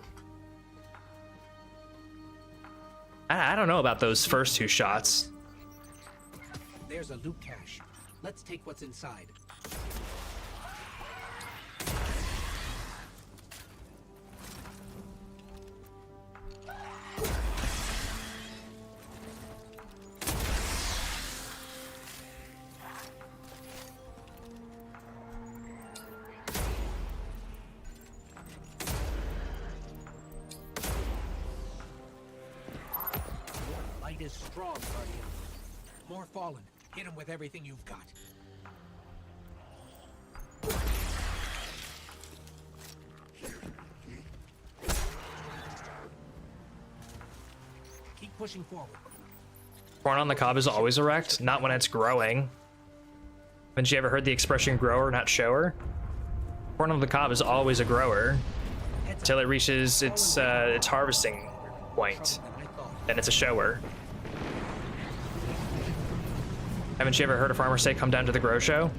I don't know about those first two shots. There's a loot cache. Let's take what's inside. Light is strong, Guardian. More Fallen. Hit him with everything you've got. Keep pushing forward. Corn on the cob is always erect, not when it's growing. Haven't you ever heard the expression grower, not shower? Corn on the cob is always a grower until it reaches its harvesting point. Then it's a shower. Haven't you ever heard a farmer say, come down to the grow show?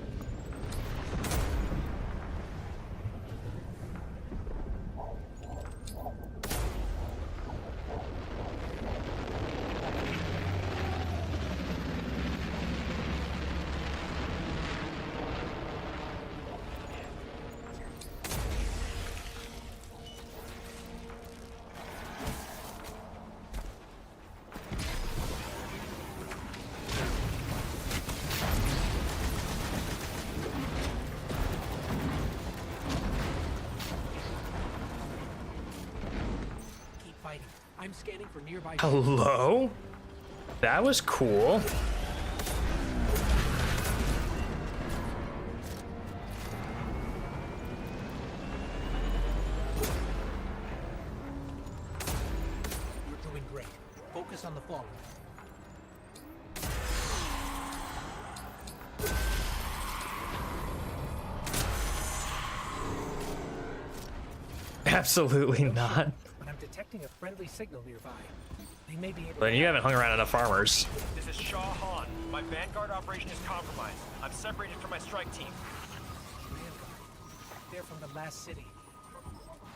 Keep fighting. I'm scanning for nearby. Hello? That was cool. You're doing great. Focus on the Fallen. Absolutely not. But I'm detecting a friendly signal nearby. They may be able But to... you haven't hung around enough farmers. This is Shaw Han. My Vanguard operation is compromised. I'm separated from my strike team. Vanguard. They're from the last city.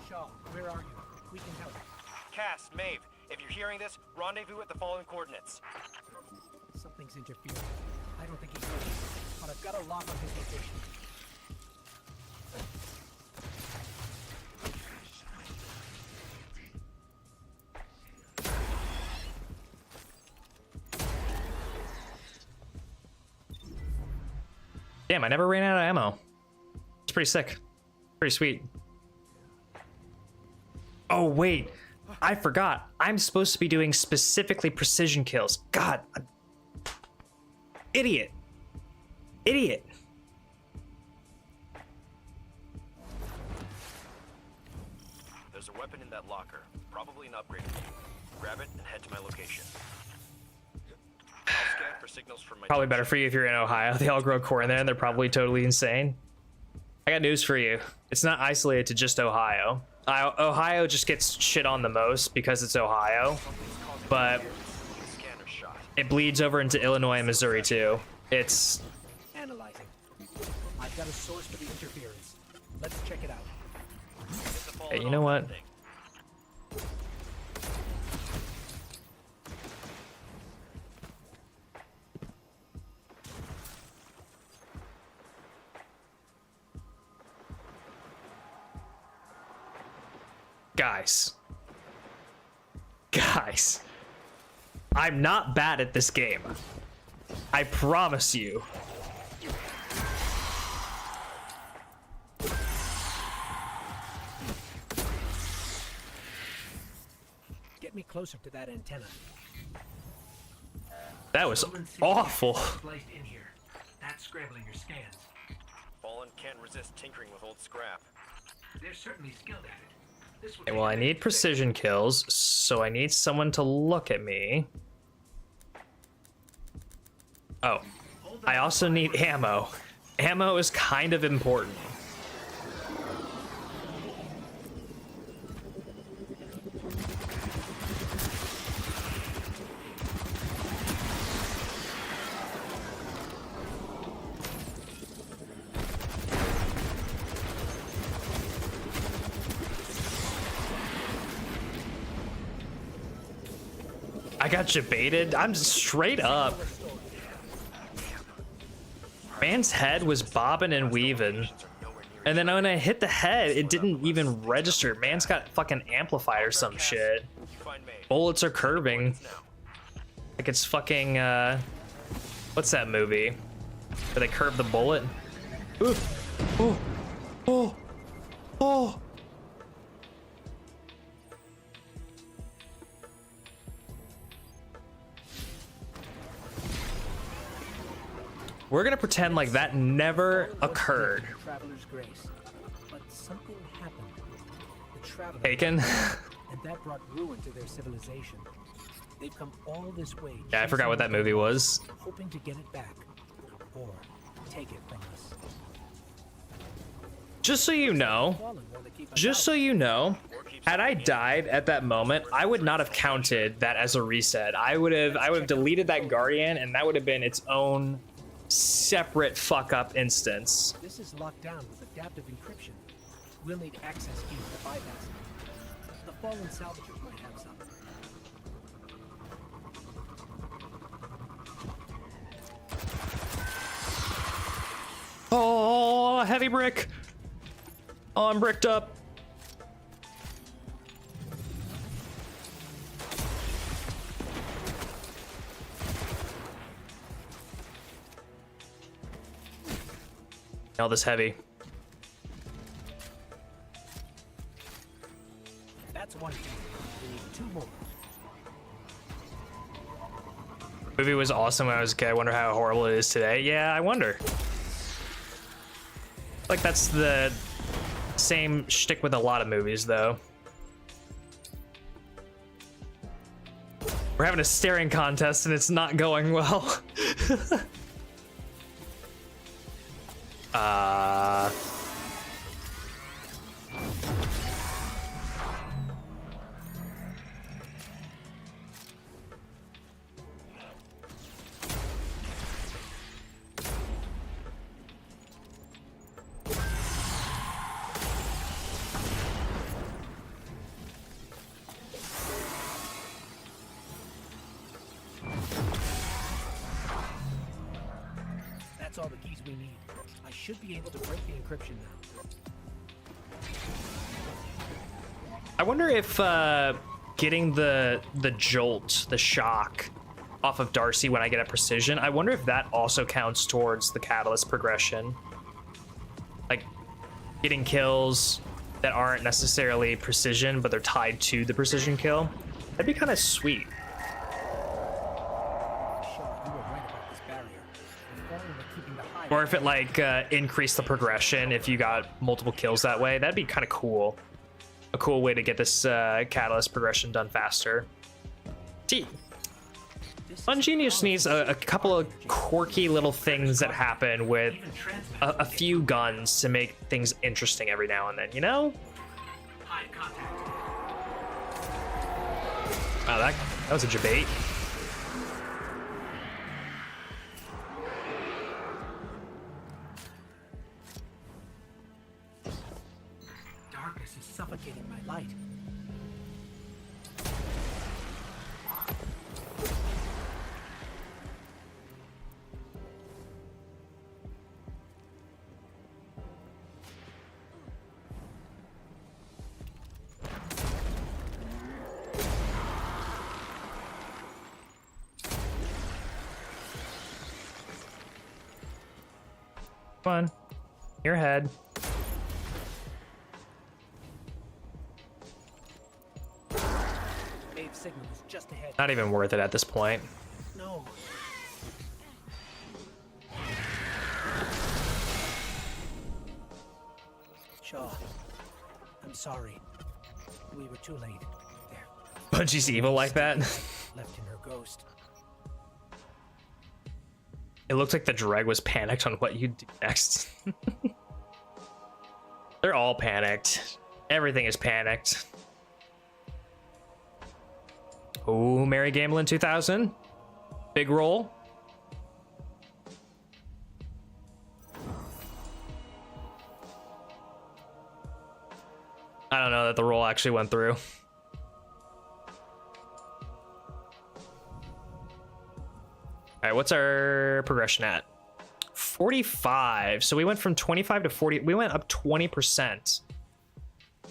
Shaw, where are you? We can help. Cass, Maeve, if you're hearing this, rendezvous at the following coordinates. Something's interfering. I don't think he's ready, but I've got a lock on his location. Damn, I never ran out of ammo. It's pretty sick. Pretty sweet. Oh, wait. I forgot. I'm supposed to be doing specifically precision kills. God. Idiot. Idiot. There's a weapon in that locker. Probably an upgrade. Grab it and head to my location. I'll scan for signals from my... Probably better for you if you're in Ohio. They all grow corn there and they're probably totally insane. I got news for you. It's not isolated to just Ohio. Ohio just gets shit on the most because it's Ohio. But Scanner shot. it bleeds over into Illinois and Missouri too. It's... Analyzing. I've got a source for the interference. Let's check it out. It's a fallen Hey, you know what? thing. Guys, I'm not bad at this game. I promise you. Get me closer to that antenna. That was awful. Spliced in here. That's scrambling your scans. Fallen can't resist tinkering with old scrap. They're certainly skilled at it. This will Okay, take well, a I bit need to precision kills, so I need someone to look at me. Oh, I also need ammo. Ammo is kind of important. I got jebaited. I'm straight up. Man's head was bobbing and weaving. And then when I hit the head, it didn't even register. Man's got fucking amplified or some shit. Bullets are curving. Like it's fucking, what's that movie? Where they curve the bullet? Ooh. Oh. Oh. Oh. We're gonna pretend like that never occurred. Traveler's grace. But something happened. The traveler Taken? and that brought ruin to their civilization. They've come all this way. Yeah, I forgot what that movie was. Hoping to get it back. Or take it from us. Just so you know, had I died at that moment, I would not have counted that as a reset. I would have deleted that Guardian, and that would have been its own separate fuck up instance. This is locked down with adaptive encryption. We'll need access keys to bypass it. The fallen salvagers might have some. Oh, heavy brick. Oh, I'm bricked up. All this heavy. That's one key. We need two more. Movie was awesome when I was a kid. I wonder how horrible it is today. Yeah, I wonder. Like that's the same shtick with a lot of movies, though. We're having a staring contest and it's not going well. That's all the keys we need. I should be able to break the encryption now. I wonder if getting the jolt, the shock off of Darcy when I get a precision, I wonder if that also counts towards the catalyst progression. Like getting kills that aren't necessarily precision, but they're tied to the precision kill. That'd be kind of sweet. Or if it like increased the progression if you got multiple kills that way. That'd be kind of cool. A cool way to get this catalyst progression done faster. Ungenius needs a couple of quirky little things that happen with a few guns to make things interesting every now and then, you know? Oh, that was a debate. Darkness is suffocating my light. Come on. Your head. Abe signal is just ahead. Not even worth it at this point. No. Shaw, I'm sorry. We were too late. There. Bungie's evil like that. Left in her ghost. It looked like the dreg was panicked on what you'd do next. They're all panicked. Everything is panicked. Oh, Mary Gamblin 2000. Big roll. I don't know that the roll actually went through. All right, what's our progression at? 45. So we went from 25 to 40. We went up 20%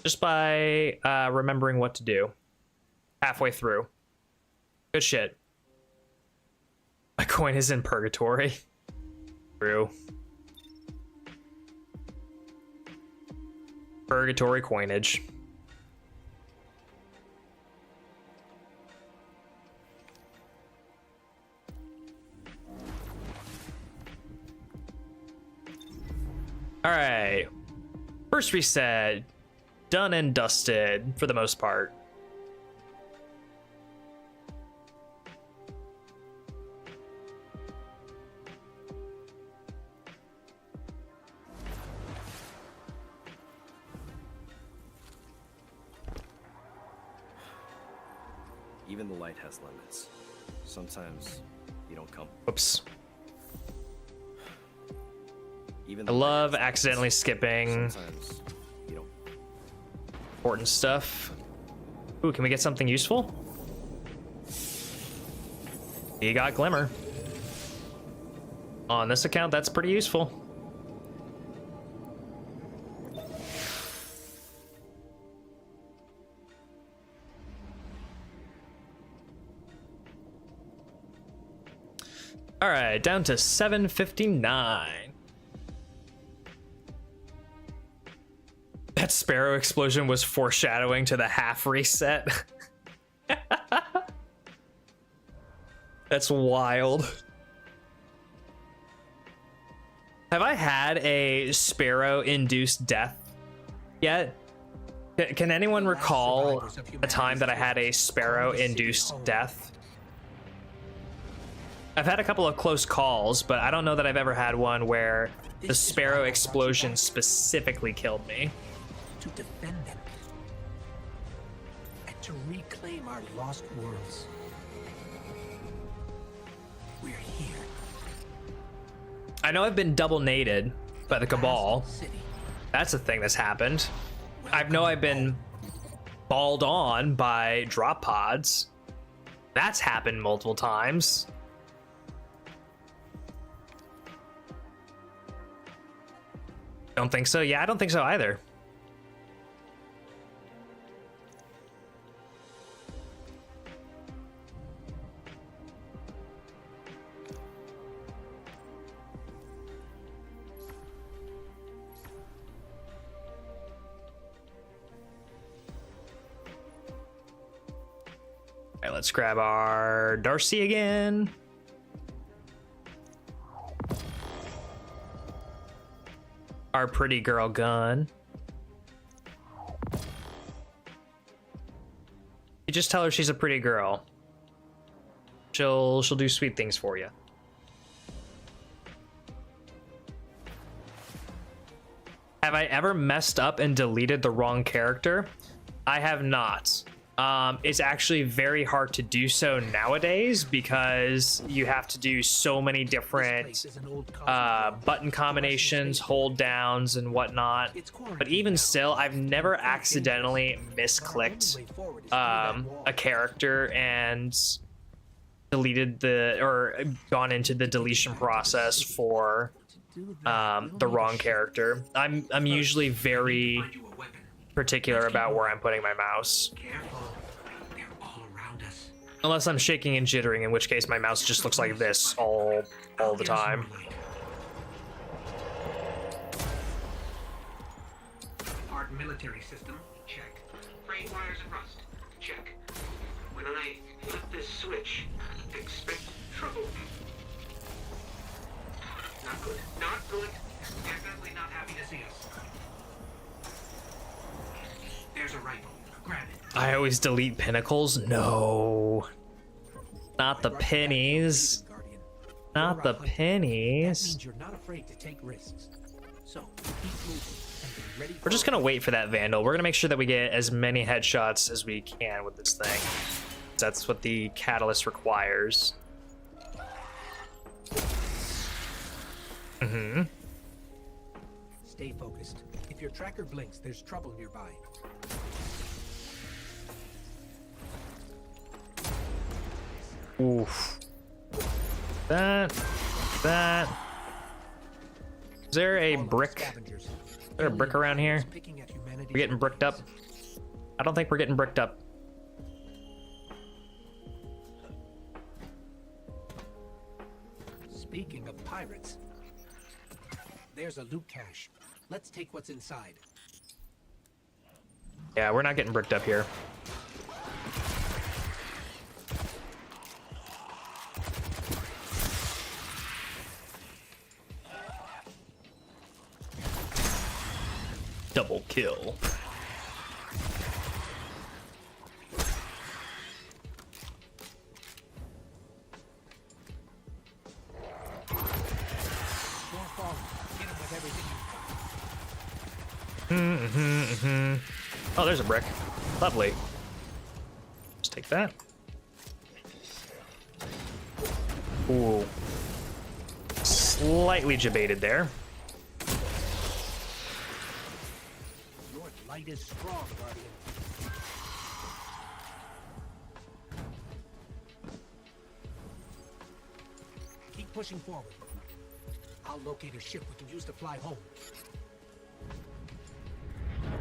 just by remembering what to do halfway through. Good shit. My coin is in purgatory. True. Purgatory coinage. All right. First reset. Done and dusted for the most part. Even the light has limits. Sometimes you don't come. Whoops. Even I the light love has accidentally limits. skipping Sometimes you don't. important stuff. Ooh, can we get something useful? You got Glimmer. On this account, that's pretty useful. All right, down to 759. That sparrow explosion was foreshadowing to the half reset. That's wild. Have I had a sparrow-induced death yet? Can anyone recall a time that I had a sparrow-induced death? I've had a couple of close calls, but I don't know that I've ever had one where the sparrow explosion specifically killed me. To defend them. And to reclaim our lost worlds. We're here. I know I've been double nated by the Cabal. City. That's a thing that's happened. I know I've been balled on by drop pods. That's happened multiple times. Don't think so? Yeah, I don't think so either. All right, let's grab our Darcy again. Our pretty girl gun. You just tell her she's a pretty girl. She'll do sweet things for you. Have I ever messed up and deleted the wrong character? I have not. It's actually very hard to do so nowadays because you have to do so many different button combinations, hold downs, and whatnot. But even still, I've never accidentally misclicked a character and deleted or gone into the deletion process for the wrong character. I'm usually very particular about where I'm putting my mouse. Careful. They're all around us. Unless I'm shaking and jittering, in which case my mouse just looks like this all the time. military system, check. Frayed wires and rust, check. When I flip this switch, expect trouble. Not good. Not good. Definitely not happy to see us. There's a rifle. Grab it. I always delete pinnacles. No. Not the pennies. Guardian. Not You're the a hunter. That pennies. means you're not afraid to take risks. So keep moving and be ready We're just gonna wait for that Vandal. We're gonna make sure that we get as many headshots as we can with this thing. That's what the catalyst requires. Mm-hmm. Stay focused. If your tracker blinks, there's trouble nearby. Oof. That. Is there a Follow brick? scavengers. Is there a brick around here? Picking at humanity's We getting bricked up? I don't think we're getting bricked up. Speaking of pirates, there's a loot cache. Let's take what's inside. Yeah, we're not getting bricked up here. Double kill. Don't fall. Hit him with everything you've got. Oh, there's a brick. Lovely. Let's take that. Ooh. Slightly debated there. Your light is strong, Guardian. Keep pushing forward. I'll locate a ship we can use to fly home.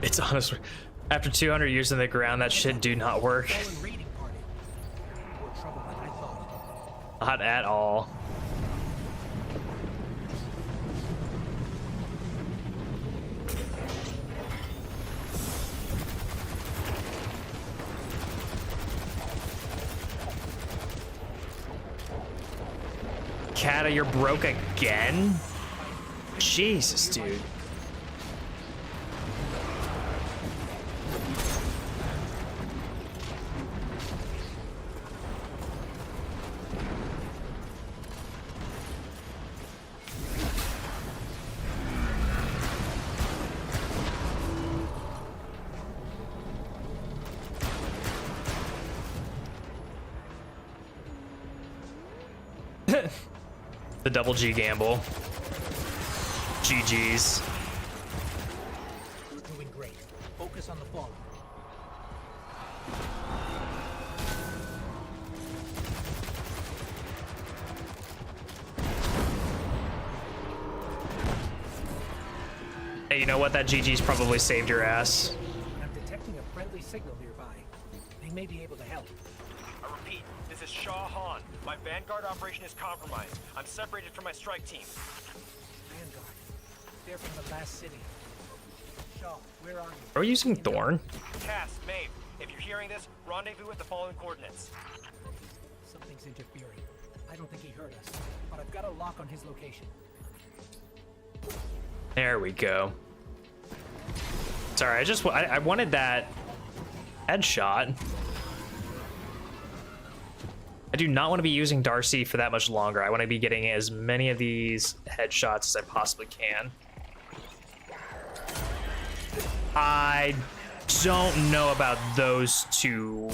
It's honest. After 200 years in the ground, that shit do not work. Fallen raiding party. More trouble than I thought. Not at all. Kata, you're broke again? Jesus, dude. The double G gamble. GG's. You're doing great. Focus on the fallen. Hey, you know what? That GG's probably saved your ass. I'm detecting a friendly signal nearby. They may be able to help. I repeat, this is Shah Han. My Vanguard operation is compromised. I'm separated from my strike team. Vanguard. They're from the last city. Shaw, where are you? Are we using Thorn? Cass, Maeve, if you're hearing this, rendezvous at the following coordinates. Something's interfering. I don't think he heard us, but I've got a lock on his location. There we go. Sorry, I wanted that headshot. I do not want to be using Darcy for that much longer. I want to be getting as many of these headshots as I possibly can. I don't know about those two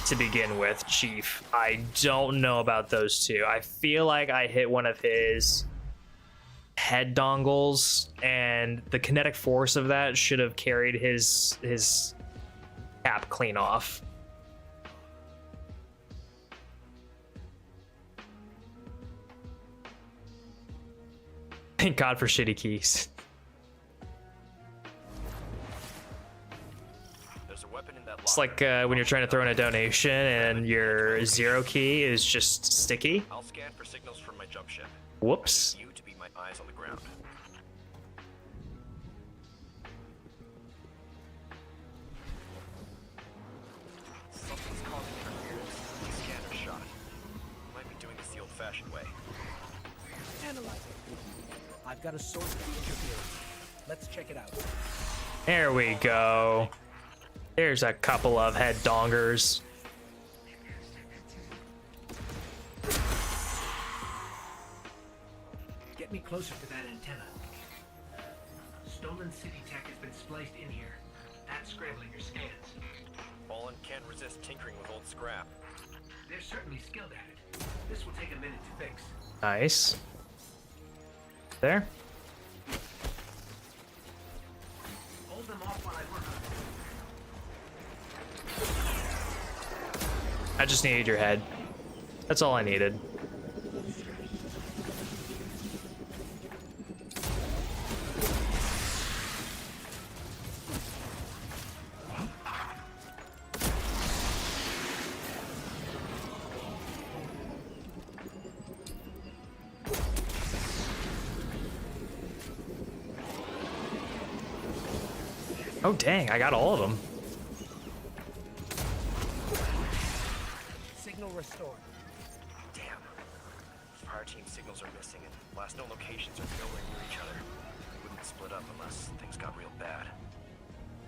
to begin with, Chief. I don't know about those two. I feel like I hit one of his head dongles, and the kinetic force of that should have carried his cap clean off. Thank God for shitty keys. There's a weapon in that It's locker. like when you're trying to throw in a donation and your 0 key is just sticky. I'll scan for signals from my jump ship. Whoops. You to be my eyes on the ground. I've got a source of the interference. Let's check it out. There we go. There's a couple of head dongers. Get me closer to that antenna. Stolen city tech has been spliced in here. That's scrambling your scans. Fallen can't resist tinkering with old scrap. They're certainly skilled at it. This will take a minute to fix. Nice. There. Hold them off while I work on it. I just needed your head. That's all I needed. Oh dang, I got all of them. Signal restored. Damn. Fire team signals are missing and last known locations are nowhere near each other. We wouldn't split up unless things got real bad.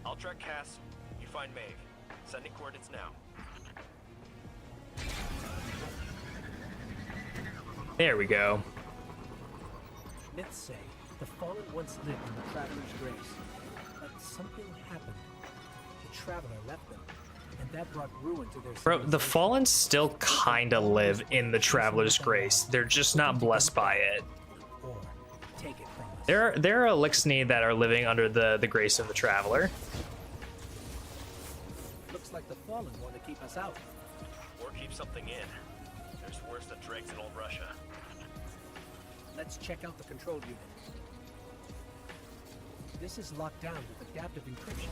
I'll track Cass. You find Maeve. Sending coordinates now. There we go. Myths say the Fallen once lived in the Traveler's Grace, but something happened. The Traveler left them, and that brought ruin to their Bro, the Fallen still kinda live in the Traveler's Grace. They're just not blessed by it. Or take it from us. There are Elixni that are living under the grace of the Traveler. Looks like the Fallen want to keep us out. Or keep something in. There's worse than dregs in old Russia. Let's check out the control unit. This is locked down with adaptive encryption.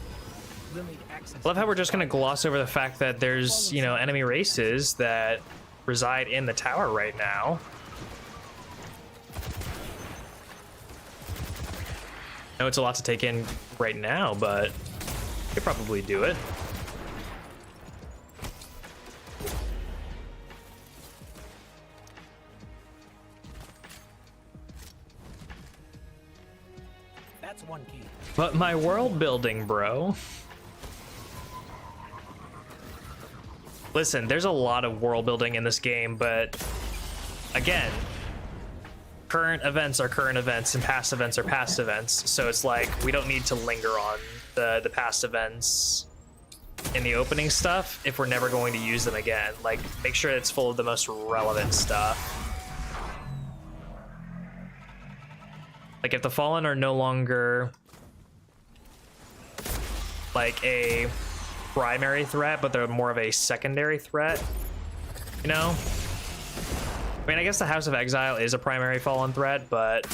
We'll need access. I love how we're just gonna gloss over the fact that there's, you know, enemy races that reside in the tower right now. I know it's a lot to take in right now, but you could probably do it. That's one key. But my world building, bro. Listen, there's a lot of world building in this game, but again, current events are current events and past events are past events. So it's like we don't need to linger on the past events in the opening stuff if we're never going to use them again. Like, make sure it's full of the most relevant stuff. Like, if the Fallen are no longer like a primary threat, but they're more of a secondary threat, you know? I mean, I guess the House of Exile is a primary Fallen threat, but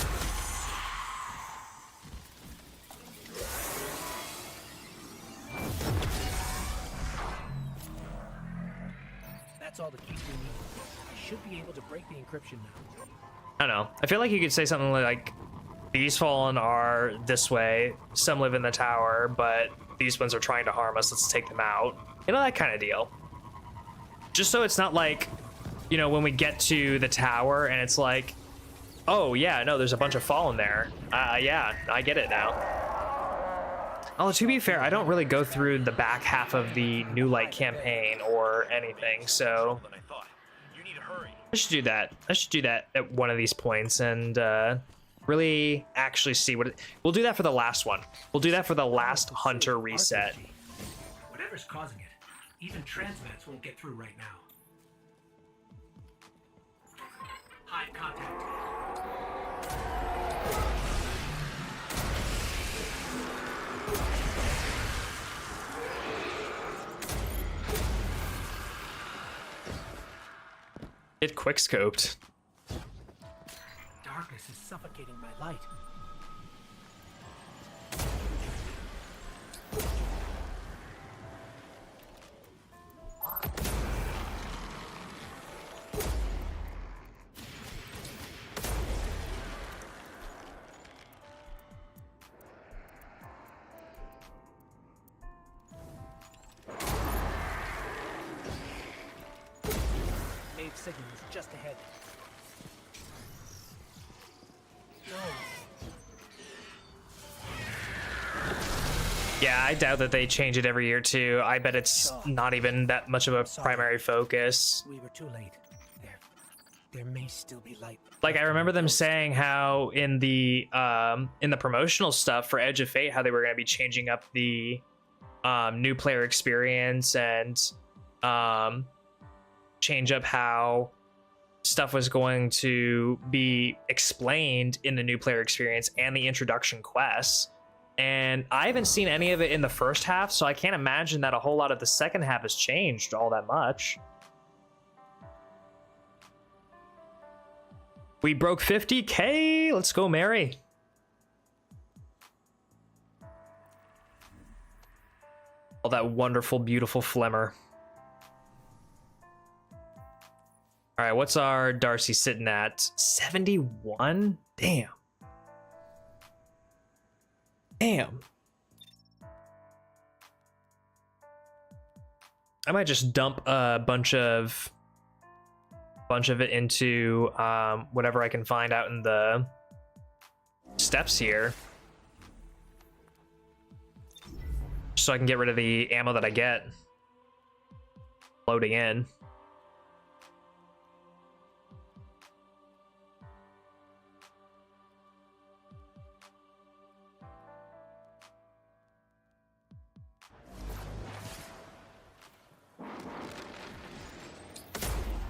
That's all the keys we need. I should be able to break the encryption now. I don't know. I feel like you could say something like, these Fallen are this way, some live in the tower, but these ones are trying to harm us, let's take them out. You know, that kind of deal. Just so it's not like, you know, when we get to the tower and it's like, oh yeah, no, there's a bunch of Fallen there. Yeah, I get it now. Although, to be fair, I don't really go through the back half of the New Light campaign or anything, so Than I thought. You need to hurry. I should do that. I should do that at one of these points and really actually see what we'll do that for the last one. We'll do that for the last Hunter reset. Whatever's causing it, even transmats won't get through right now. Hide contact. It quickscoped. Darkness is suffocating my light. Maeve signal is just ahead. No, Yeah, I doubt that they change it every year too. I bet it's not even that much of a primary focus. We were too late. There may still be light. Like I remember them saying how in the promotional stuff for Edge of Fate, how they were going to be changing up the new player experience and change up how stuff was going to be explained in the new player experience and the introduction quests. And I haven't seen any of it in the first half, so I can't imagine that a whole lot of the second half has changed all that much. We broke 50K. Let's go, Mary. All that wonderful, beautiful Flemmer. All right, what's our Darcy sitting at? 71? Damn. Damn. I might just dump a bunch of it into whatever I can find out in the steps here, so I can get rid of the ammo that I get loading in.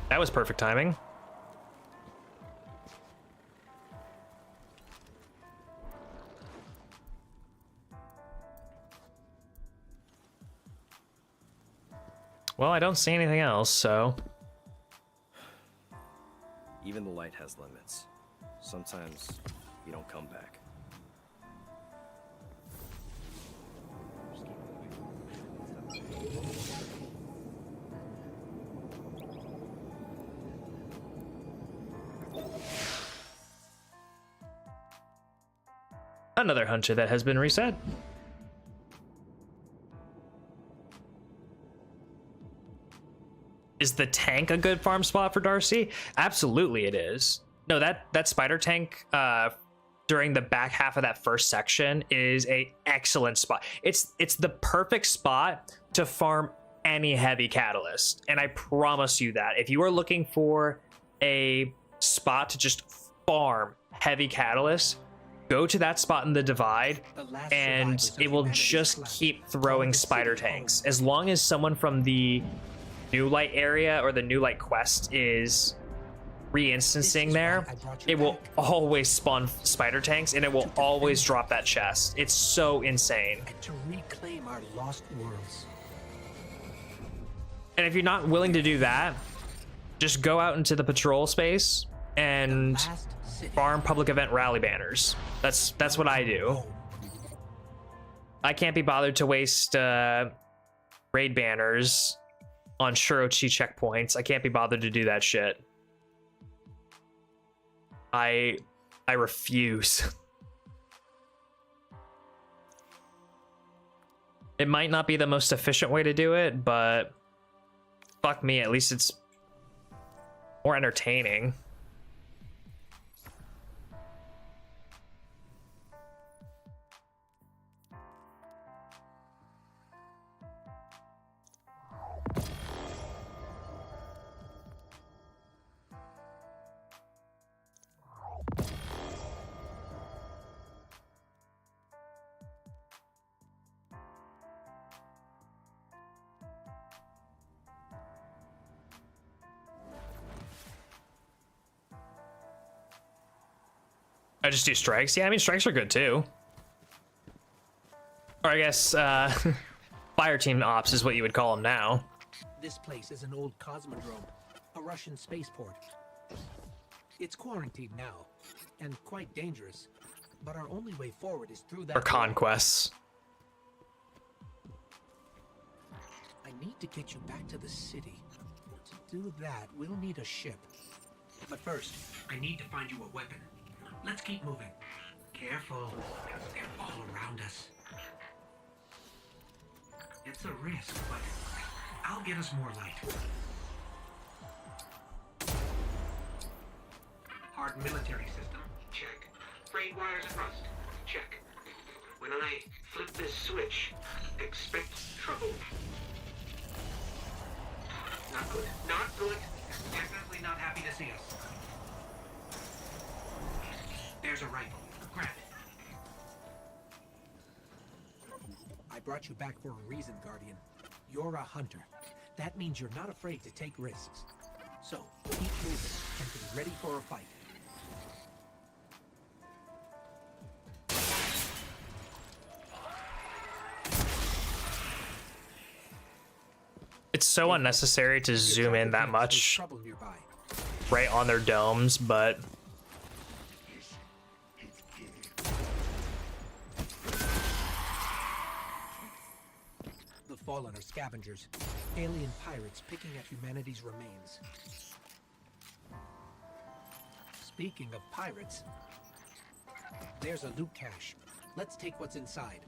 That was perfect timing. Well, I don't see anything else, so... Even the light has limits. Sometimes you don't come back. Another hunter that has been reset. Is the tank a good farm spot for Darcy? Absolutely it is. No, that spider tank during the back half of that first section is a excellent spot. It's the perfect spot to farm any heavy catalyst. And I promise you that if you are looking for a spot to just farm heavy catalyst, go to that spot in the divide and it will just keep throwing spider tanks. As long as someone from the New Light area or the New Light quest is re-instancing there, it will always spawn spider tanks and it will always drop that chest. It's so insane. And to reclaim our lost worlds. And if you're not willing to do that, just go out into the patrol space and farm public event rally banners. That's what I do. I can't be bothered to waste raid banners on Shirochi checkpoints. I can't be bothered to do that shit. I refuse. It might not be the most efficient way to do it, but fuck me, at least it's more entertaining. I just do strikes. Yeah, I mean, strikes are good too. Or I guess fire team ops is what you would call them now. This place is an old cosmodrome, a Russian spaceport. It's quarantined now, and quite dangerous. But our only way forward is through that. Or conquests. I need to get you back to the city. To do that, we'll need a ship. But first, I need to find you a weapon. Let's keep moving. Careful, they're all around us. It's a risk, but I'll get us more light. Hard military system, check. Frayed wires and rust, check. When I flip this switch, expect trouble. Not good. Not good. Definitely not happy to see us. There's a rifle. Grab it. I brought you back for a reason, Guardian. You're a hunter. That means you're not afraid to take risks. So, keep moving and be ready for a fight. It's so unnecessary to zoom in that much Trouble nearby. right on their domes, but The Fallen are scavengers, alien pirates picking at humanity's remains. Speaking of pirates, there's a loot cache. Let's take what's inside.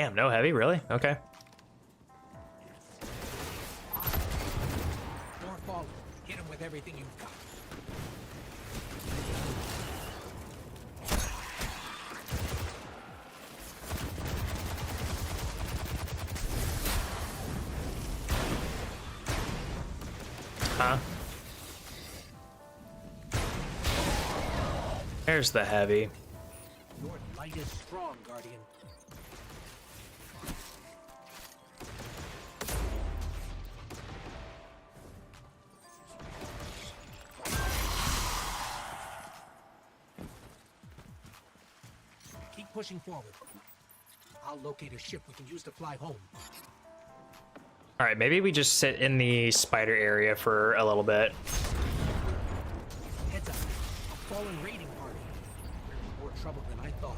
damn, no heavy, really? Okay. More Fallen. Hit him with everything you've got. Huh? There's the heavy. Your light is strong, Guardian. Keep pushing forward. I'll locate a ship we can use to fly home. All right, maybe we just sit in the spider area for a little bit. Heads up. A Fallen raiding party. We're in more trouble than I thought.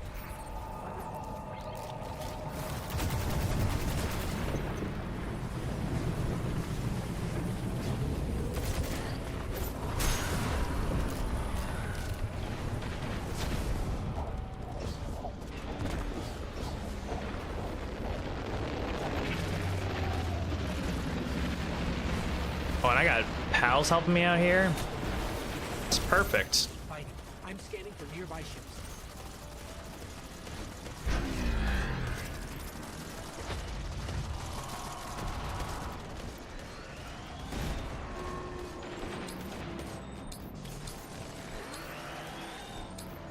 Oh, and I got pals helping me out here. It's perfect. Fighting. I'm scanning for nearby ships.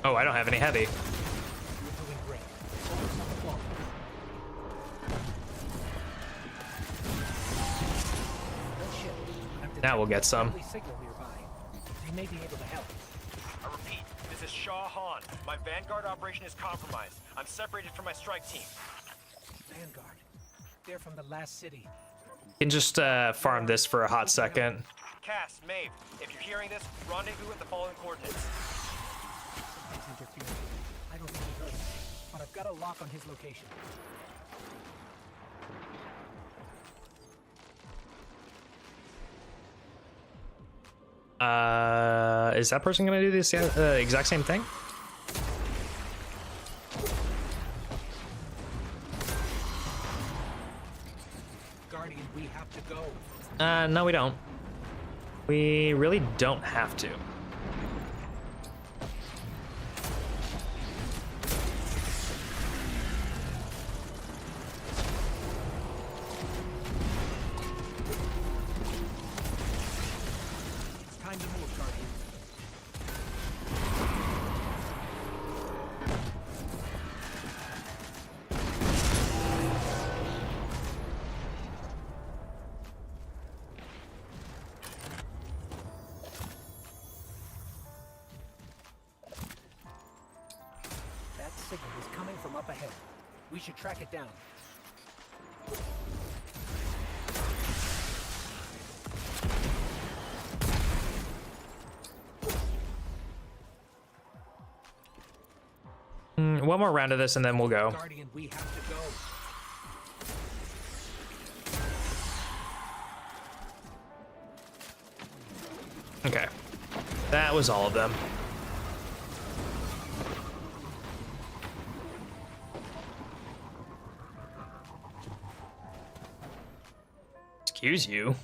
Oh, I don't have any heavy. You're doing great. Focus on the Fallen. No ship. I'm Now we'll get some. detecting a signal nearby. They may be able to help. I repeat, this is Shah Han. My Vanguard operation is compromised. I'm separated from my strike team. Vanguard. They're from the last city. You can just farm this for a hot second. Cass, Maeve, if you're hearing this, rendezvous at the following coordinates. Something's interfering. I don't think he heard us, but I've got a lock on his location. Is that person gonna do this exact same thing? Guardian, we have to go. No, we don't. We really don't have to. It's time to move, Guardian. That signal is coming from up ahead. We should track it down. One more round of this and then we'll go. Guardian, we have to go. That was all of them. Excuse you.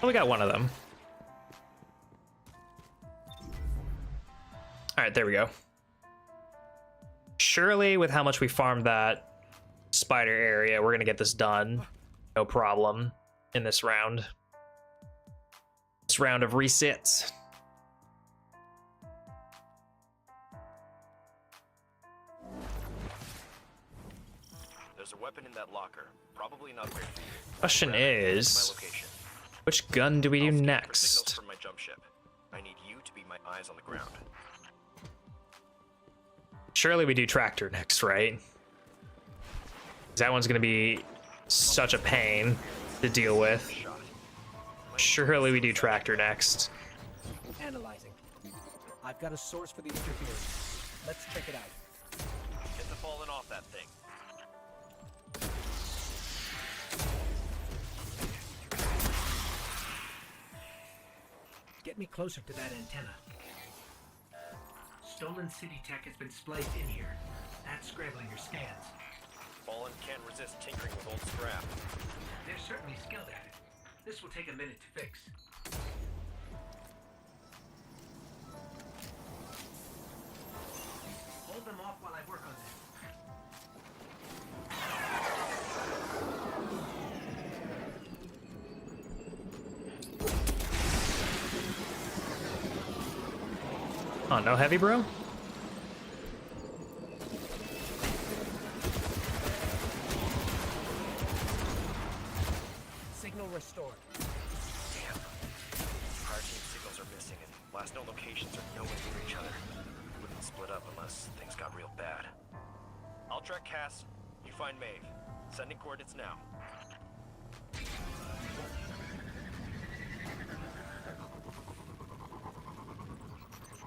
Oh, we got one of them. All right, there we go. Surely, with how much we farmed that spider area, we're gonna get this done. No problem in this round. This round of resets. There's a weapon in that locker. Probably not great for you. Question is, My location. which gun do we do I'll scan for next? signals from my jump ship. I need you to be my eyes on the ground. Surely we do tractor next, right? That one's gonna be such a pain to deal with. Surely we do tractor next. Analyzing. I've got a source for the interference. Let's check it out. Get the falling off that thing. Get me closer to that antenna. Stolen city tech has been spliced in here. That's scrambling your scans. Fallen can't resist tinkering with old scrap. They're certainly skilled at it. This will take a minute to fix. Hold them off while I work on this. Oh, no heavy, bro? Signal restored. Damn. Our team signals are missing and last known locations are nowhere near each other. Wouldn't split up unless things got real bad. I'll track Cass. You find Maeve. Sending coordinates now.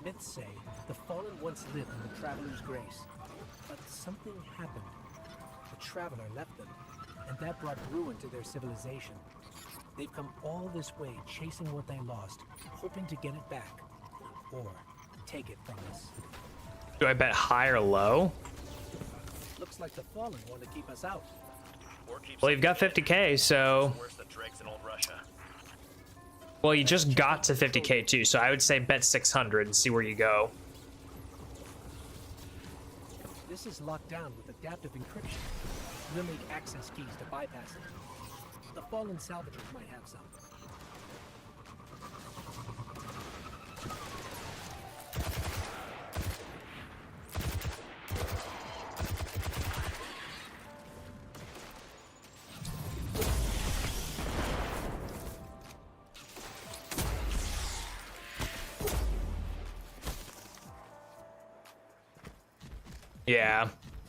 Myths say the Fallen once lived in the Traveler's Grace, but something happened. The Traveler left them, and that brought ruin to their civilization. They've come all this way chasing what they lost, hoping to get it back, or take it from us. Do I bet high or low? Looks like the Fallen want to keep us out. Or keep Well, you've got 50k, so... worse than dregs in old Russia. Well, you just got to 50k too, so I would say bet 600 and see where you go. This is locked down with adaptive encryption. We'll need access keys to bypass it. The Fallen salvagers might have some. Yeah,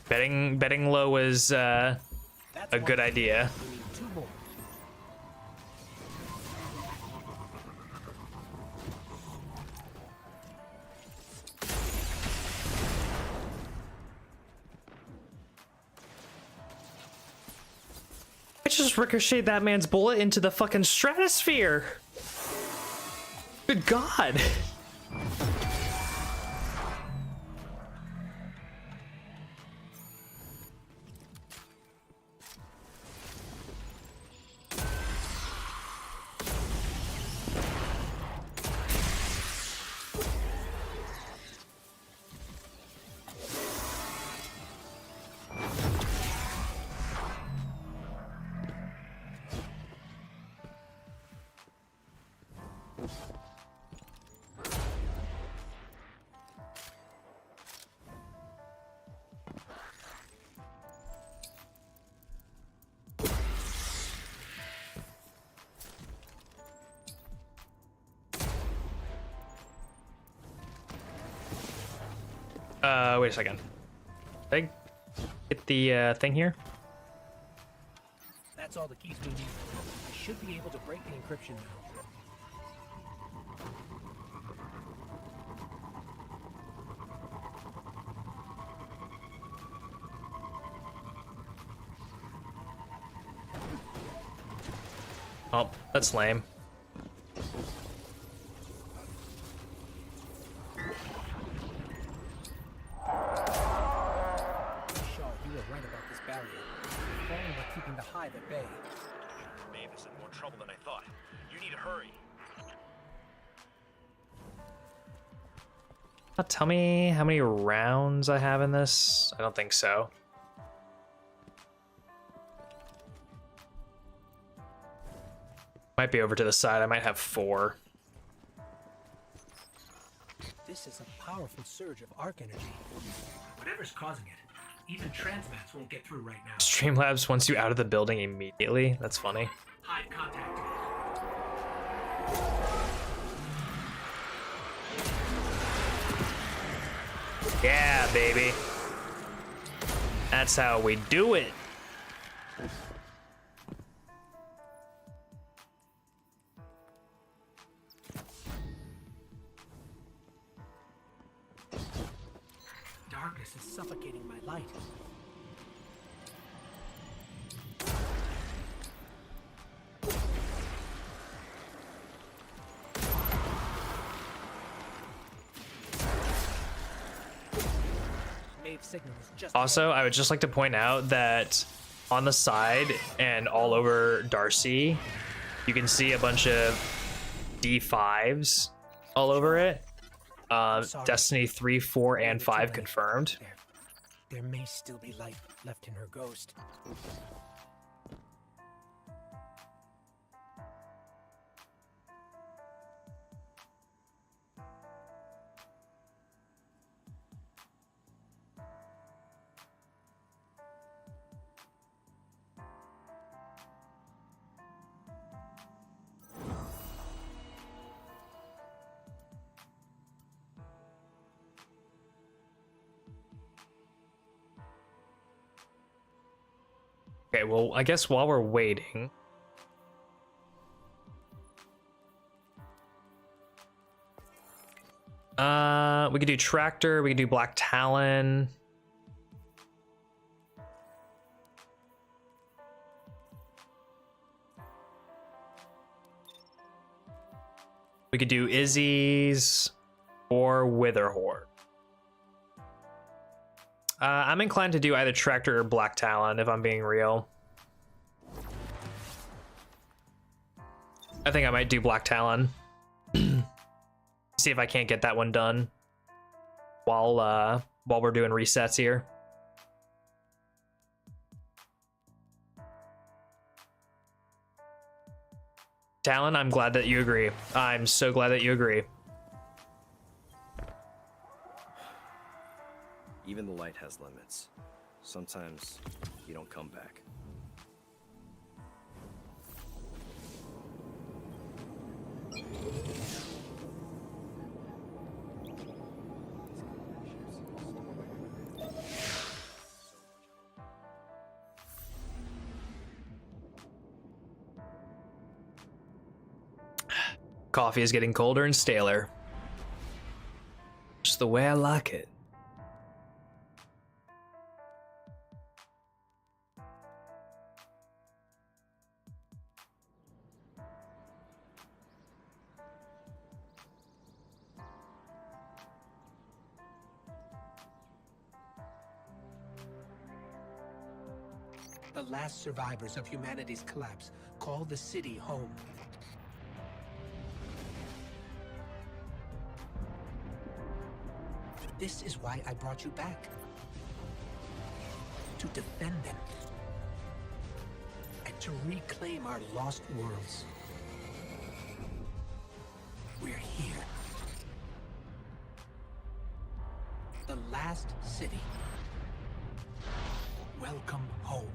betting low was a good idea. We need 2 more. I just ricocheted that man's bullet into the fucking stratosphere. Good God. Wait a second. Did I get the thing here? That's all the keys we need. I should be able to break the encryption now. Oh, that's lame. Shaw, you were right about this barrier. It's only by keeping the hive at bay. Maeve is in more trouble than I thought. You need to hurry. Tell me how many rounds I have in this. I don't think so. Might be over to the side. I might have 4. This is a powerful surge of arc energy. Whatever's causing it, even transmats won't get through right now. Streamlabs wants you out of the building immediately. That's funny. Hive contacted. Yeah, baby. That's how we do it. Darkness is suffocating my light. Maeve signal is just Also, I would just like to point out that on the side and all over Darcy, you can see a bunch of D5s all over it. Destiny 3, 4, and 5 confirmed. There may still be light left in her ghost. Okay, well, I guess while we're waiting, we could do Tractor, we could do Black Talon. We could do Izzy's or Witherhorde. I'm inclined to do either Tractor or Black Talon, if I'm being real. I think I might do Black Talon. See if I can't get that one done while we're doing resets here. Talon, I'm glad that you agree. I'm so glad that you agree. Even the light has limits. Sometimes you don't come back. Coffee is getting colder and staler. Just the way I like it. The last survivors of humanity's collapse call the city home. This is why I brought you back. To defend them. And to reclaim our lost worlds. We're here. The last city. Welcome home.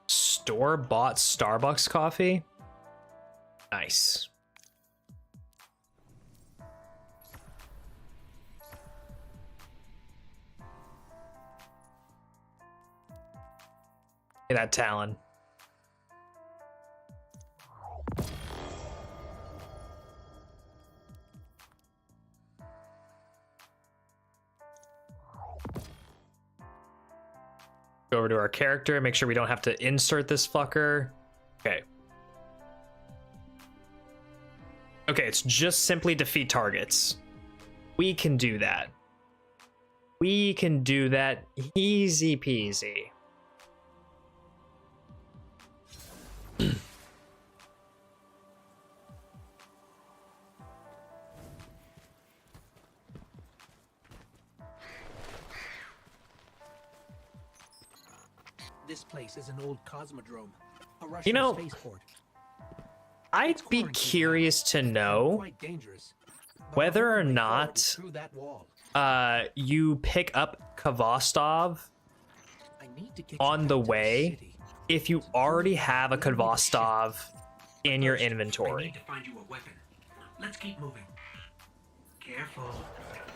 Store-bought Starbucks coffee? Nice. Hey, that Talon. Go over to our character, make sure we don't have to insert this fucker. Okay. Okay, it's just simply defeat targets. We can do that. We can do that easy peasy. This place is an old cosmodrome, a Russian spaceport. I'd be curious to know Quite dangerous. But whether or only way forward not is through that wall. you pick up Kvostov I need to get on you the back to way city. if you already have a Kvostov in your I need inventory. to find you a weapon. Let's keep moving. Careful.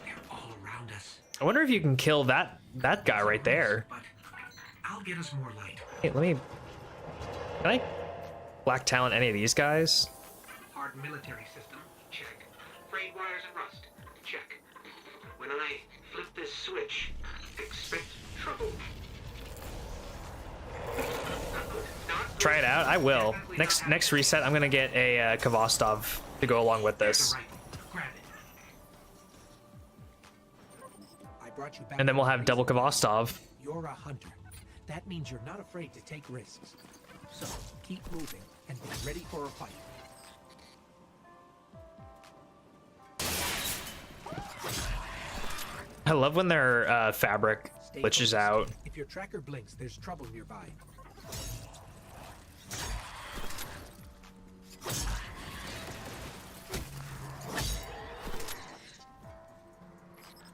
They're all around us. I wonder if you can kill that guy right there. But I'll get us more light. Hey, let me... Can I black talent any of these guys? Hard military system, check. Frayed wires and rust, check. When I flip this switch, expect trouble. Not good. Not Try good. it out. I will. Definitely Next not reset, I'm gonna get a Kvostov to go along with There's this, a rifle. Grab it. I brought you back and then we'll to have the double base. Kvostov. You're a hunter. That means you're not afraid to take risks. So keep moving and be ready for a fight. I love when their fabric Stay glitches focused. out. If your tracker blinks, there's trouble nearby.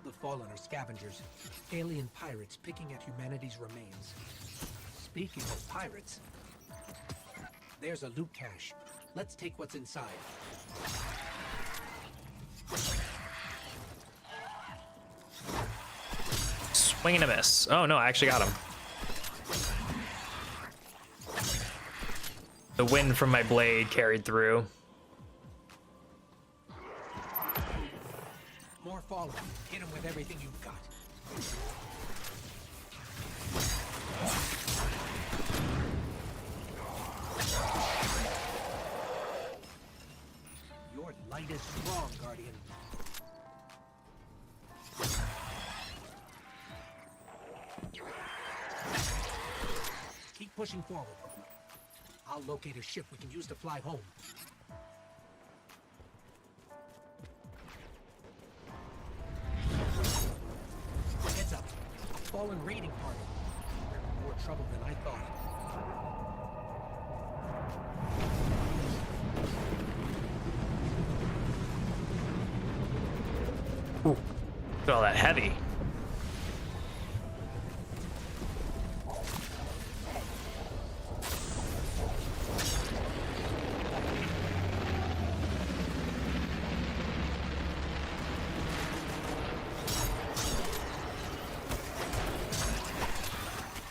The Fallen are scavengers, alien pirates picking at humanity's remains. Speaking of pirates, there's a loot cache. Let's take what's inside. Swing and a miss. Oh no, I actually got him. The wind from my blade carried through. More Fallen. Hit them with everything you've got. Your light is strong, Guardian. Keep pushing forward. I'll locate a ship we can use to fly home. Heads up. A fallen raiding party. They're in more trouble than I thought. Look at all that heavy.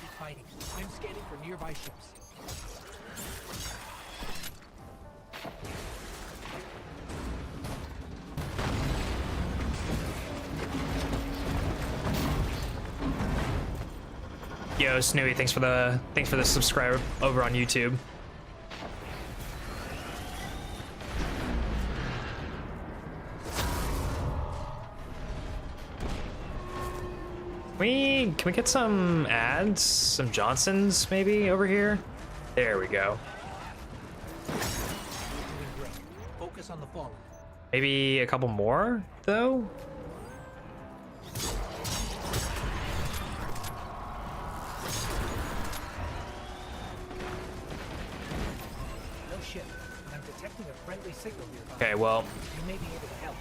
Keep fighting. I'm scanning for nearby ships. Yo, Snooey, thanks for the subscribe over on YouTube. Can we get some ads? Some Johnsons maybe over here? There we go. You're doing great. Focus on the fallen. Maybe a couple more though? No ship, but I'm detecting a friendly signal nearby. Okay, well, You may be able to help.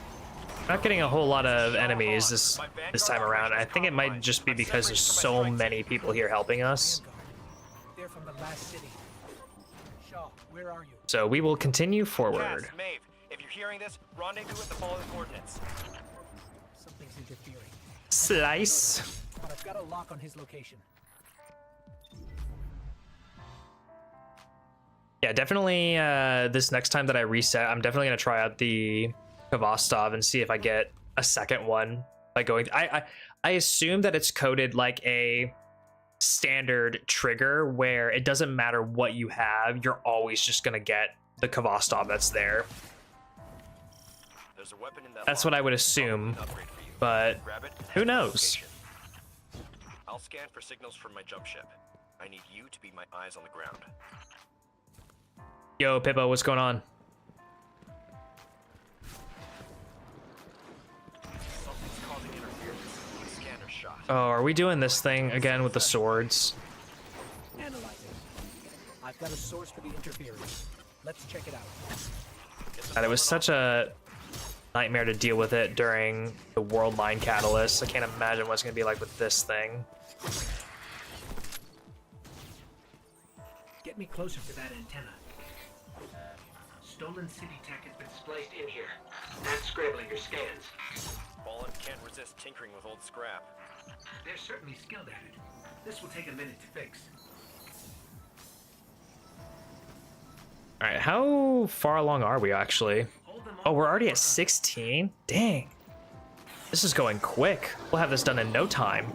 not getting a whole lot of enemies this time around. I think it might just be because there's so many people here helping us. Vanguard. They're from the last city. Shaw, where are you? So we will continue Cass, forward. Maeve, if you're hearing this, rendezvous at the following coordinates. Something's interfering. Slice. But I've got a lock on his location. Yeah, definitely this next time that I reset, I'm definitely going to try out the Kvostov and see if I get a second one by going... I assume that it's coded like a standard trigger where it doesn't matter what you have, you're always just gonna get the Kvostov that's there. There's a weapon in that That's locker. what I would assume, but Grab it and who head to the knows? location. I'll scan for signals from my jump ship. I need you to be my eyes on the ground. Yo, Pippo, what's going on? Something's causing interference. Scanner shot. Oh, are we doing this thing again with the swords? Analyzing. I've got a source for the interference. Let's check it out. God, it was such a nightmare to deal with it during the World Line Catalyst. I can't imagine what it's gonna be like with this thing. Get me closer to that antenna. Stolen city tech has been spliced in here. That's scrambling your scans. Fallen can't resist tinkering with old scrap. They're certainly skilled at it. This will take a minute to fix. All right, how far along are we actually? Oh, we're already at 16? Dang. This is going quick. We'll have this done in no time.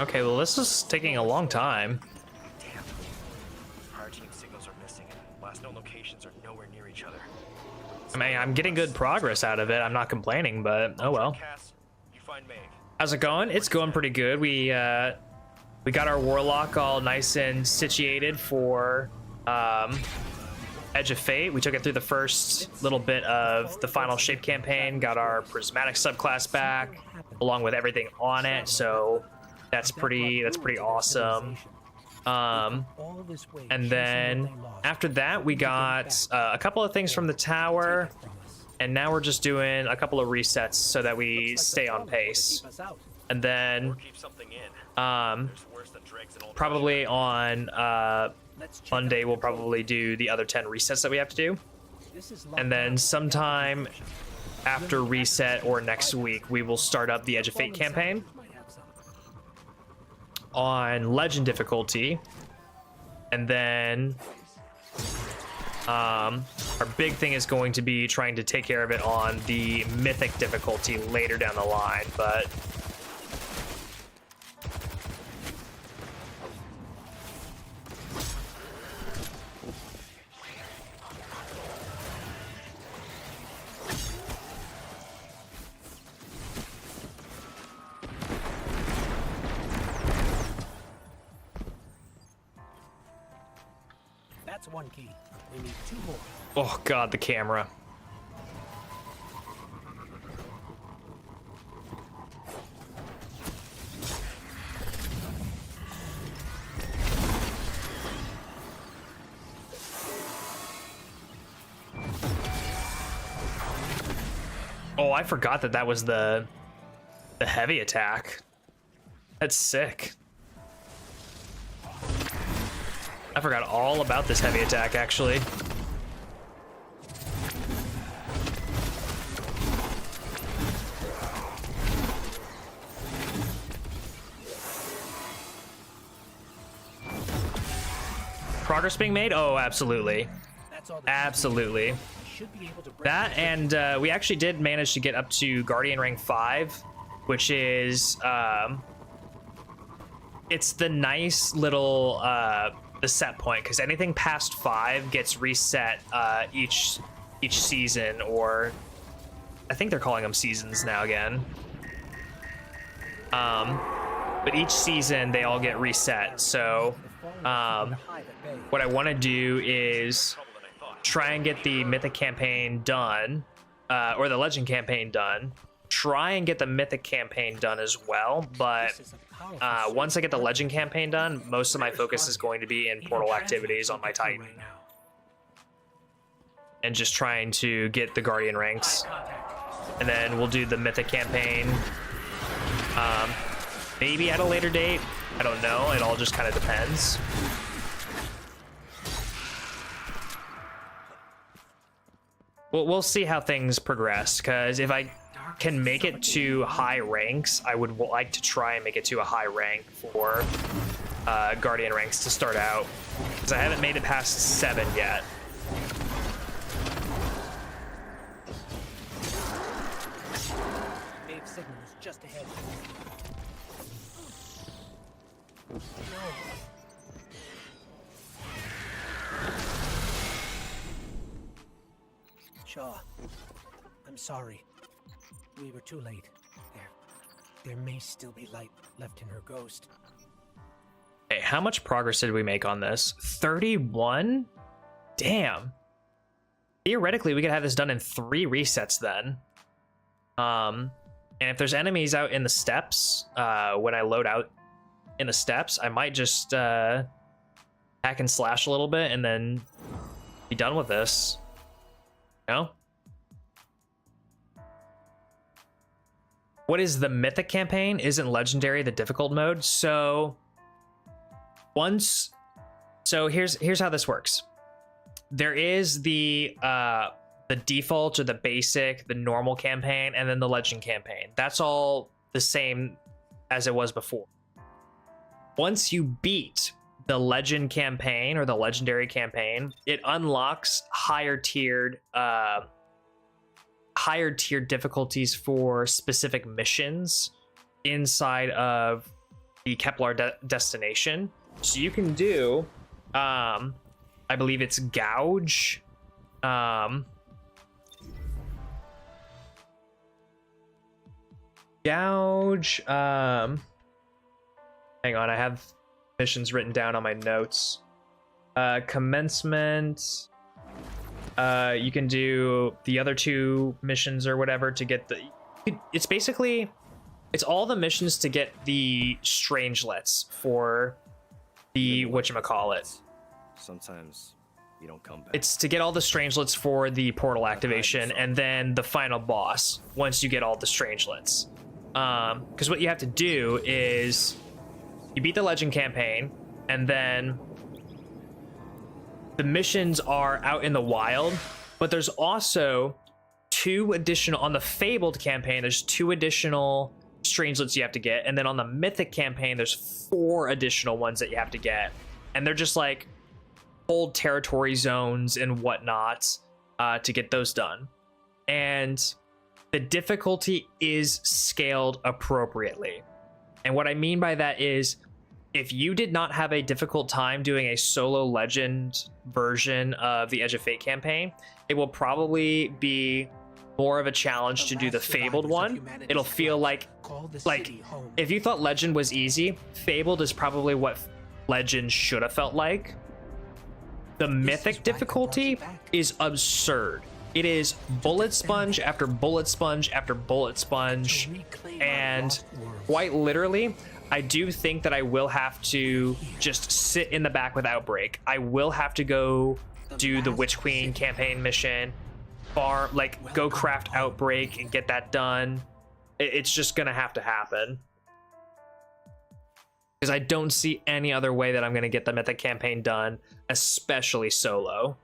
Okay, well, this is taking a long time. Damn. Fire team signals are missing and last known locations are nowhere near each other. I mean, I'm getting good progress out of it. I'm not complaining, but oh well. Cass, you find Maeve. How's it going? It's going pretty good. We got our Warlock all nice and situated for Edge of Fate. We took it through the first little bit of the final shape campaign, got our prismatic subclass back, along with everything on it, so that's pretty awesome. And then after that, we got a couple of things from the tower, and now we're just doing a couple of resets so that we stay on pace. And then probably on Monday we'll probably do the other 10 resets that we have to do. And then sometime after reset or next week, we will start up the Edge of Fate campaign on legend difficulty. And then our big thing is going to be trying to take care of it on the mythic difficulty later down the line, but That's one key. We need 2 more. oh god, the camera. Oh, I forgot that was the heavy attack. That's sick. I forgot all about this heavy attack, actually. Progress being made? Oh, absolutely. Absolutely. That, and we actually did manage to get up to Guardian rank 5, which is, it's the nice little, the set point, because anything past 5 gets reset each season, or I think they're calling them seasons now again. But each season they all get reset. So what I want to do is try and get the mythic campaign done, or the legend campaign done, try and get the Mythic campaign done as well, but once I get the Legend campaign done, most of my focus is going to be in portal activities on my Titan. Right now. And just trying to get the Guardian ranks. And then we'll do the Mythic campaign. Maybe at a later date. I don't know. It all just kind of depends. We'll see how things progress, because if I can make it to high ranks, I would like to try and make it to a high rank for Guardian ranks to start out, because I haven't made it past 7 yet. Big signal is just ahead. Shaw, I'm sorry. We were too late. There may still be light left in her ghost. Hey, how much progress did we make on this? 31? Damn. Theoretically, we could have this done in 3 resets then. And if there's enemies out in the steppes, when I load out in the steppes, I might just hack and slash a little bit and then be done with this. You know? What is the Mythic campaign? Isn't Legendary the difficult mode? So here's how this works. There is the default or the basic, the normal campaign, and then the Legend campaign. That's all the same as it was before. Once you beat the Legend campaign or the Legendary campaign, it unlocks higher tiered difficulties for specific missions inside of the Kepler destination. So you can do, I believe it's Gouge. Gouge. Hang on, I have missions written down on my notes. Commencement. You can do the other 2 missions or whatever to get the. It's basically, it's all the missions to get the Strangelets for the whatchamacallit. Sometimes you don't come back. It's to get all the Strangelets for the portal activation, and then the final boss once you get all the Strangelets. Because what you have to do is you beat the Legend campaign, and then the missions are out in the wild, but there's also 2 additional on the Fabled campaign. There's 2 additional Strangelets you have to get, and then on the Mythic campaign there's 4 additional ones that you have to get, and they're just like old territory zones and whatnot to get those done. And the difficulty is scaled appropriately. And what I mean by that is, if you did not have a difficult time doing a solo Legend version of the Edge of Fate campaign, it will probably be more of a challenge to do the Fabled one. It'll feel like if you thought Legend was easy, Fabled is probably what Legend should have felt like. The Mythic difficulty is absurd. It is bullet sponge after bullet sponge after bullet sponge, and quite literally, I do think that I will have to just sit in the back with Outbreak. I will have to go do the Witch Queen campaign mission, go craft Outbreak and get that done. It's just gonna have to happen, because I don't see any other way that I'm gonna get the Mythic campaign done, especially solo.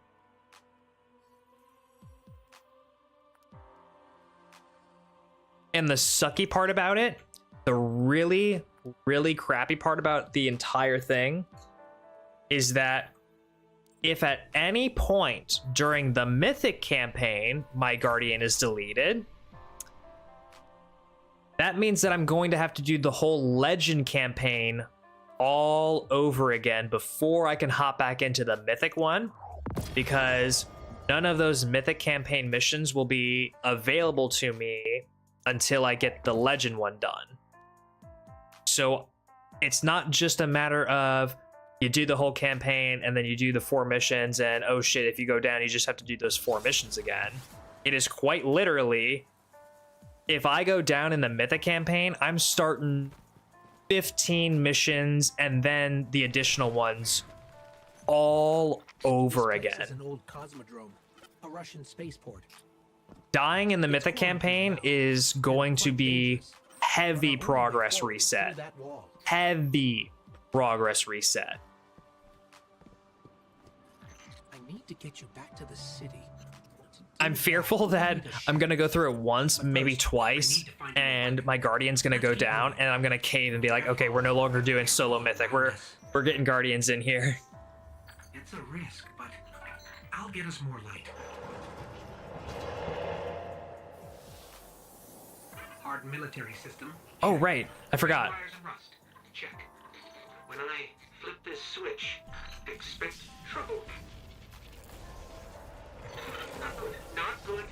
And the sucky part about it, the really, really crappy part about the entire thing, is that if at any point during the Mythic campaign my Guardian is deleted, that means that I'm going to have to do the whole Legend campaign all over again before I can hop back into the Mythic one, because none of those Mythic campaign missions will be available to me until I get the Legend one done. So it's not just a matter of you do the whole campaign and then you do the 4 missions, and oh shit, if you go down you just have to do those 4 missions again. It is quite literally if I go down in the Mythic campaign, I'm starting 15 missions and then the additional ones all over This place again. is an old cosmodrome, a Russian spaceport. Dying in the Mythic campaign is going to be heavy progress reset. That wall. Heavy progress reset. I need to get you back to the city. I'm fearful that I'm gonna go through it once, maybe twice, and my Guardian's gonna go down, and I'm gonna cave and be like, okay, we're no longer doing solo Mythic. We're getting Guardians in here. It's a risk, but I'll get us more light. Hard military system. Oh right, I forgot. Wires and rust. Check. When I flip this switch, expect trouble. Not good. Not good.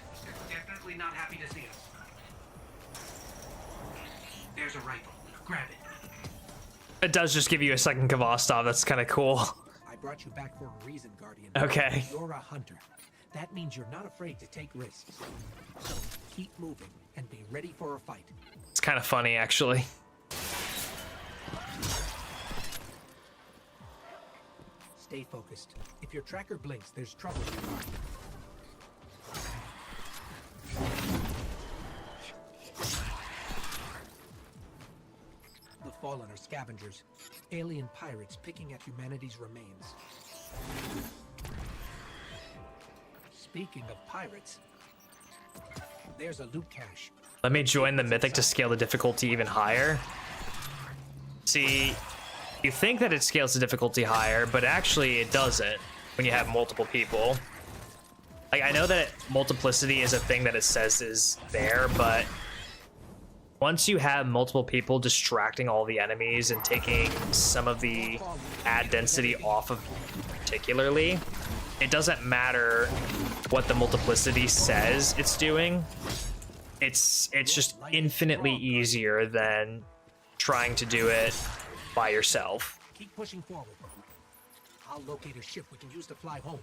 Definitely not happy to see us. There's a rifle. Grab it. It does just give you a second Kvostov. That's kind of cool. I brought you back for a reason, Guardian. Okay. You're a hunter. That means you're not afraid to take risks. So keep moving and be ready for a fight. It's kind of funny, actually. Stay focused. If your tracker blinks, there's trouble nearby. The Fallen are scavengers, alien pirates picking at humanity's remains. Speaking of pirates, there's a loot cache. Let me join the Mythic to scale the difficulty even higher. See, you think that it scales the difficulty higher, but actually it doesn't when you have multiple people. Like, I know that multiplicity is a thing that it says is there, but once you have multiple people distracting all the enemies and taking some of the ad density off of particularly, it doesn't matter what the multiplicity says it's doing. It's just infinitely easier than trying to do it by yourself. Keep pushing forward. I'll locate a ship we can use to fly home.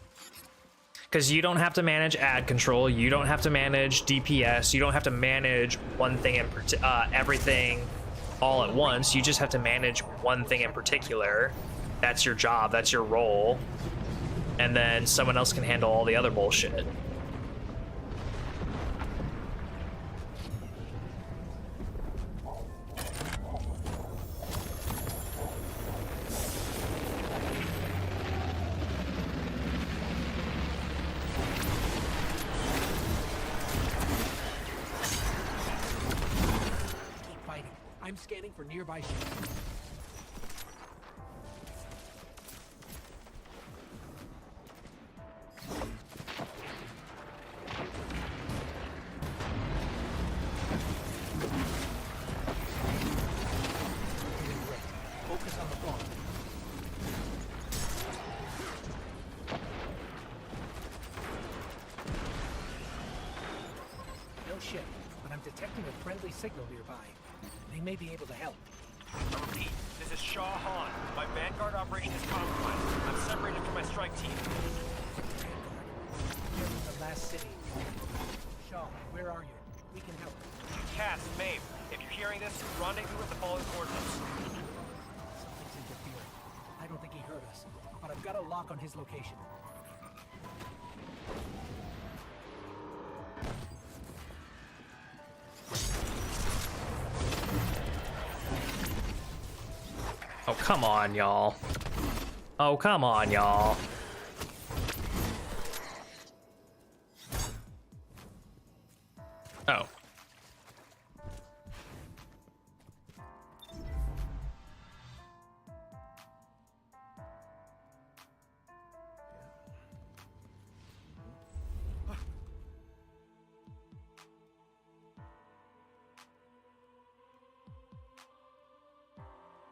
Because you don't have to manage ad control, you don't have to manage DPS, you don't have to manage one thing in everything all at once. You just have to manage one thing in particular. That's your job, that's your role. And then someone else can handle all the other bullshit. Keep fighting. I'm scanning for nearby ships. Focus on the ball. No ship, but I'm detecting a friendly signal nearby. They may be able to help. I repeat, this is Shaw Han. My Vanguard operation is compromised. I'm separated from my strike team. You're in the last city. Shaw, where are you? We can help. Cass, Maeve, if you're hearing this, rendezvous with the following coordinates. Something's interfering. I don't think he heard us, but I've got a lock on his location. Oh, come on, y'all. Oh, come on, y'all. Oh.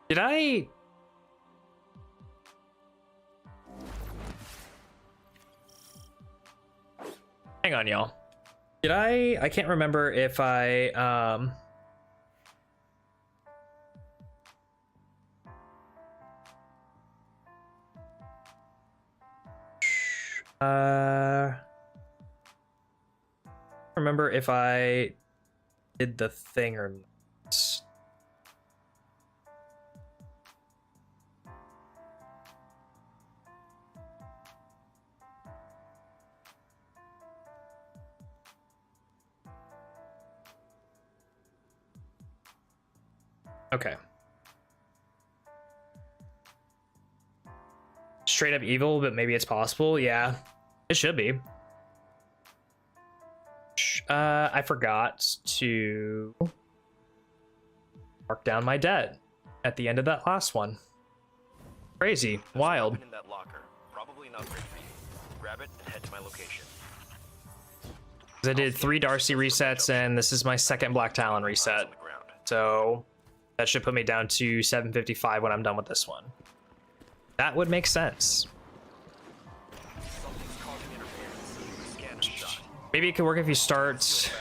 Did I? Hang on, y'all. Did I can't remember if I remember if I did the thing or not. Okay. Straight up evil, but maybe it's possible. Yeah, it should be. I forgot to mark down my debt at the end of that last one. Crazy, wild. In that locker. Probably not great for you. Grab it and head to my location. I did 3 Darcy resets, and this is my second Black Talon reset. So that should put me down to 755 when I'm done with this one. That would make sense. Maybe it could work if you start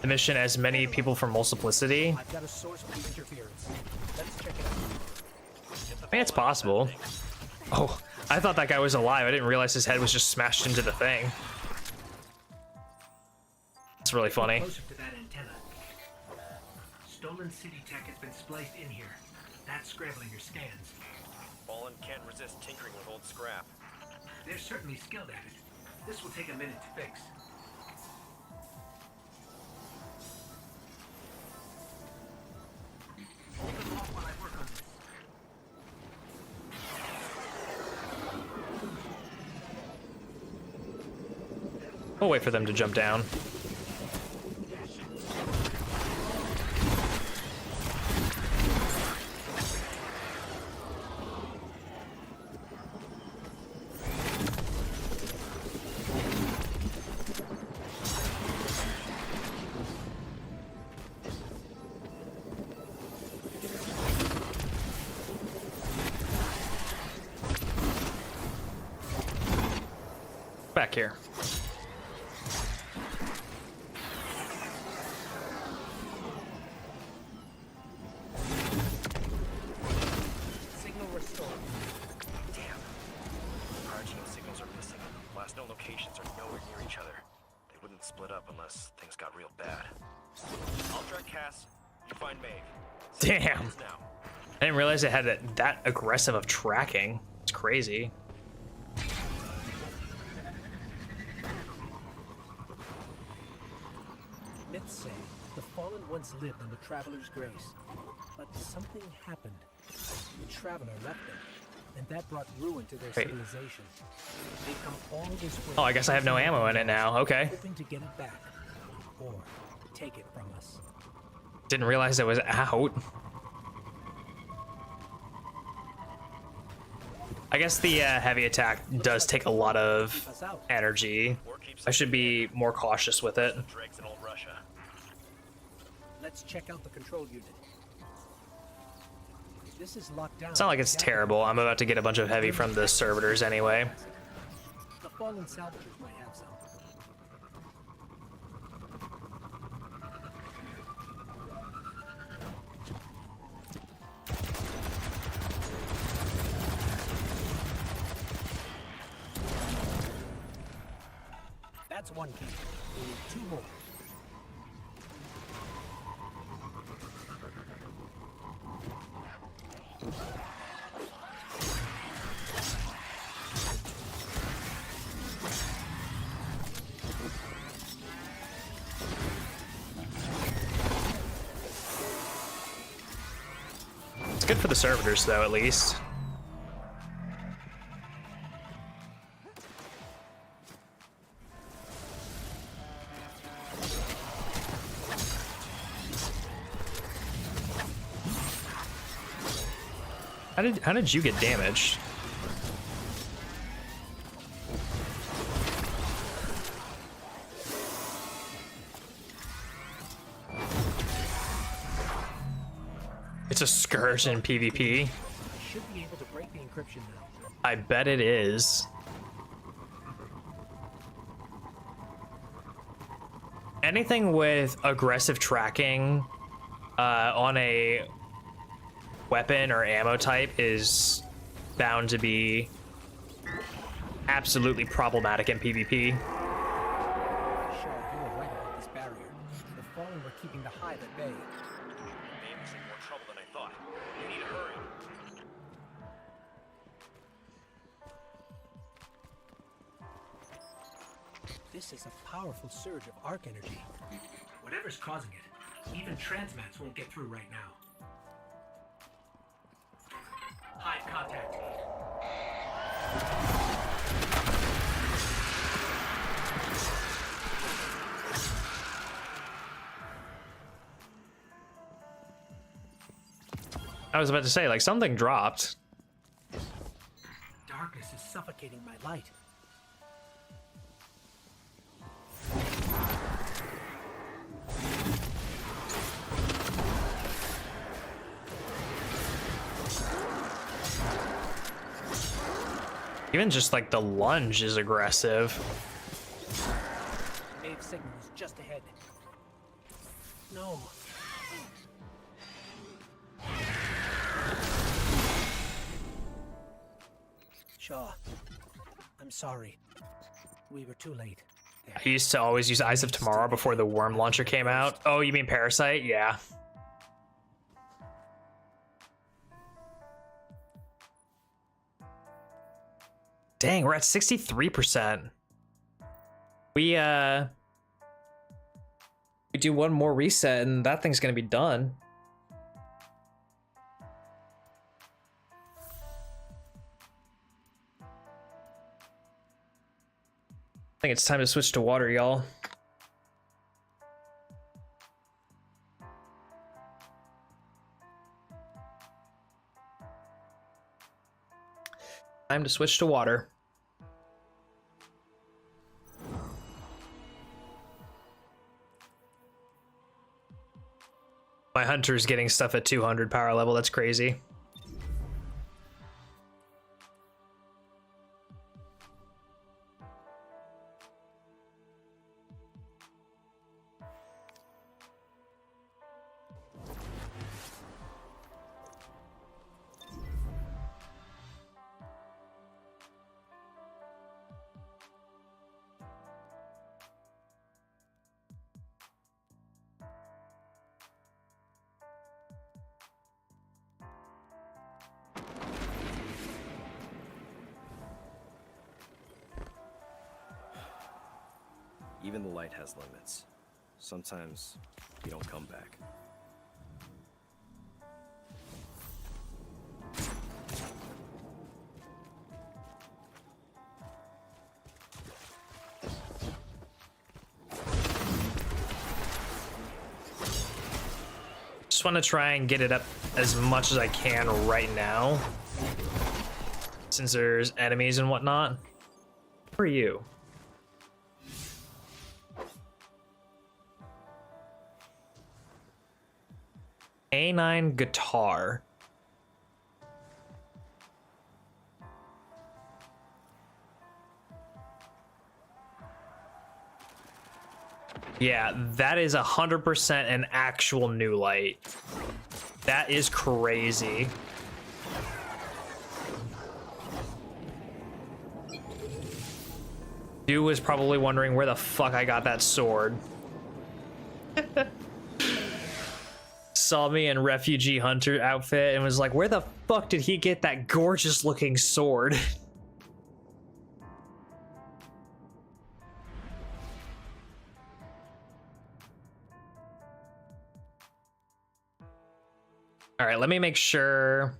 the mission as many people from Multiplicity. I've got a source for the interference. Let's check it out. I mean, it's possible. Oh, I thought that guy was alive. I didn't realize his head was just smashed into the thing. It's really funny. Closer to that antenna. Stolen city tech has been spliced in here. That's scrambling your scans. Fallen can't resist tinkering with old scrap. They're certainly skilled at it. This will take a minute to fix. Hold them off while I work on this. We'll wait for them to jump down. Back here. Signal restored. Damn. Our team signals are missing. Last known locations are nowhere near each other. They wouldn't split up unless things got real bad. I'll track Cass. You find Maeve. Damn. Now. I didn't realize it had that aggressive of tracking. It's crazy. Myths say the fallen once lived in the Traveler's Grace, but something happened. The Traveler left them, and that brought ruin to their Wait. civilization. They've come all this way. Oh, I guess I have no ammo in it now. Okay. Hoping to get it back, or take it from us. Didn't realize it was out. I guess the heavy attack does take a lot of energy. I should be more cautious with it. Dregs in old Russia. Let's check out the control unit. This is locked down. It's not like it's terrible. I'm about to get a bunch of heavy from the servitors anyway. The fallen salvagers might have some. That's one key. We need 2 more. It's good for the servitors, though, at least. How did you get damaged? It's a scourge in PvP. Should be able to break the encryption now. I bet it is. Anything with aggressive tracking on a weapon or ammo type is bound to be absolutely problematic in PvP. Shaw, you were right about this barrier. The fallen were keeping the Hive at bay. Baby's in more trouble than I thought. We need to hurry. This is a powerful surge of arc energy. Whatever's causing it, even transmats won't get through right now. Hive contact. I was about to say, like, something dropped. Darkness is suffocating my light. Even just like the lunge is aggressive. Wave signal is just ahead. No. Shaw, I'm sorry. We were too late. I used to always use Eyes of Tomorrow before the worm launcher came out. Oh, you mean Parasite? Yeah. Dang, we're at 63%. We do one more reset and that thing's gonna be done. I think it's time to switch to water, y'all. Time to switch to water. My hunter's getting stuff at 200 power level. That's crazy. Even the light has limits. Sometimes you don't come back. Just want to try and get it up as much as I can right now, since there's enemies and whatnot. Who are you? A9 guitar. Yeah, that is 100% an actual new light. That is crazy. Dude was probably wondering where the fuck I got that sword. Saw me in refugee hunter outfit and was like, where the fuck did he get that gorgeous looking sword? All right, let me make sure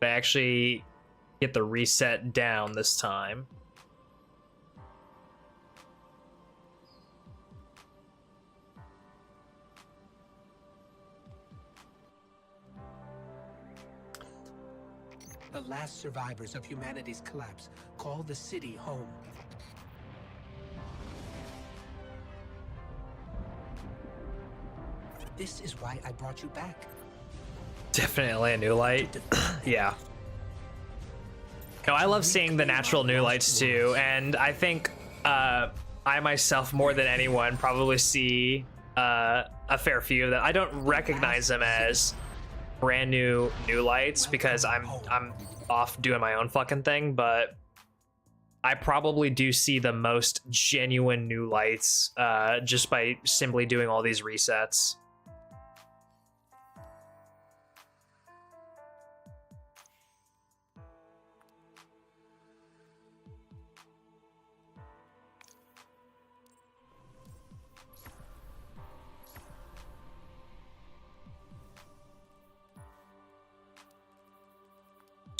I actually get the reset down this time. The last survivors of humanity's collapse call the city home. This is why I brought you back. Definitely a new light. Yeah. No, I love seeing the natural new lights too, and I think I myself, more than anyone, probably see a fair few of them. I don't recognize them as brand new lights because I'm off doing my own fucking thing, but I probably do see the most genuine new lights just by simply doing all these resets.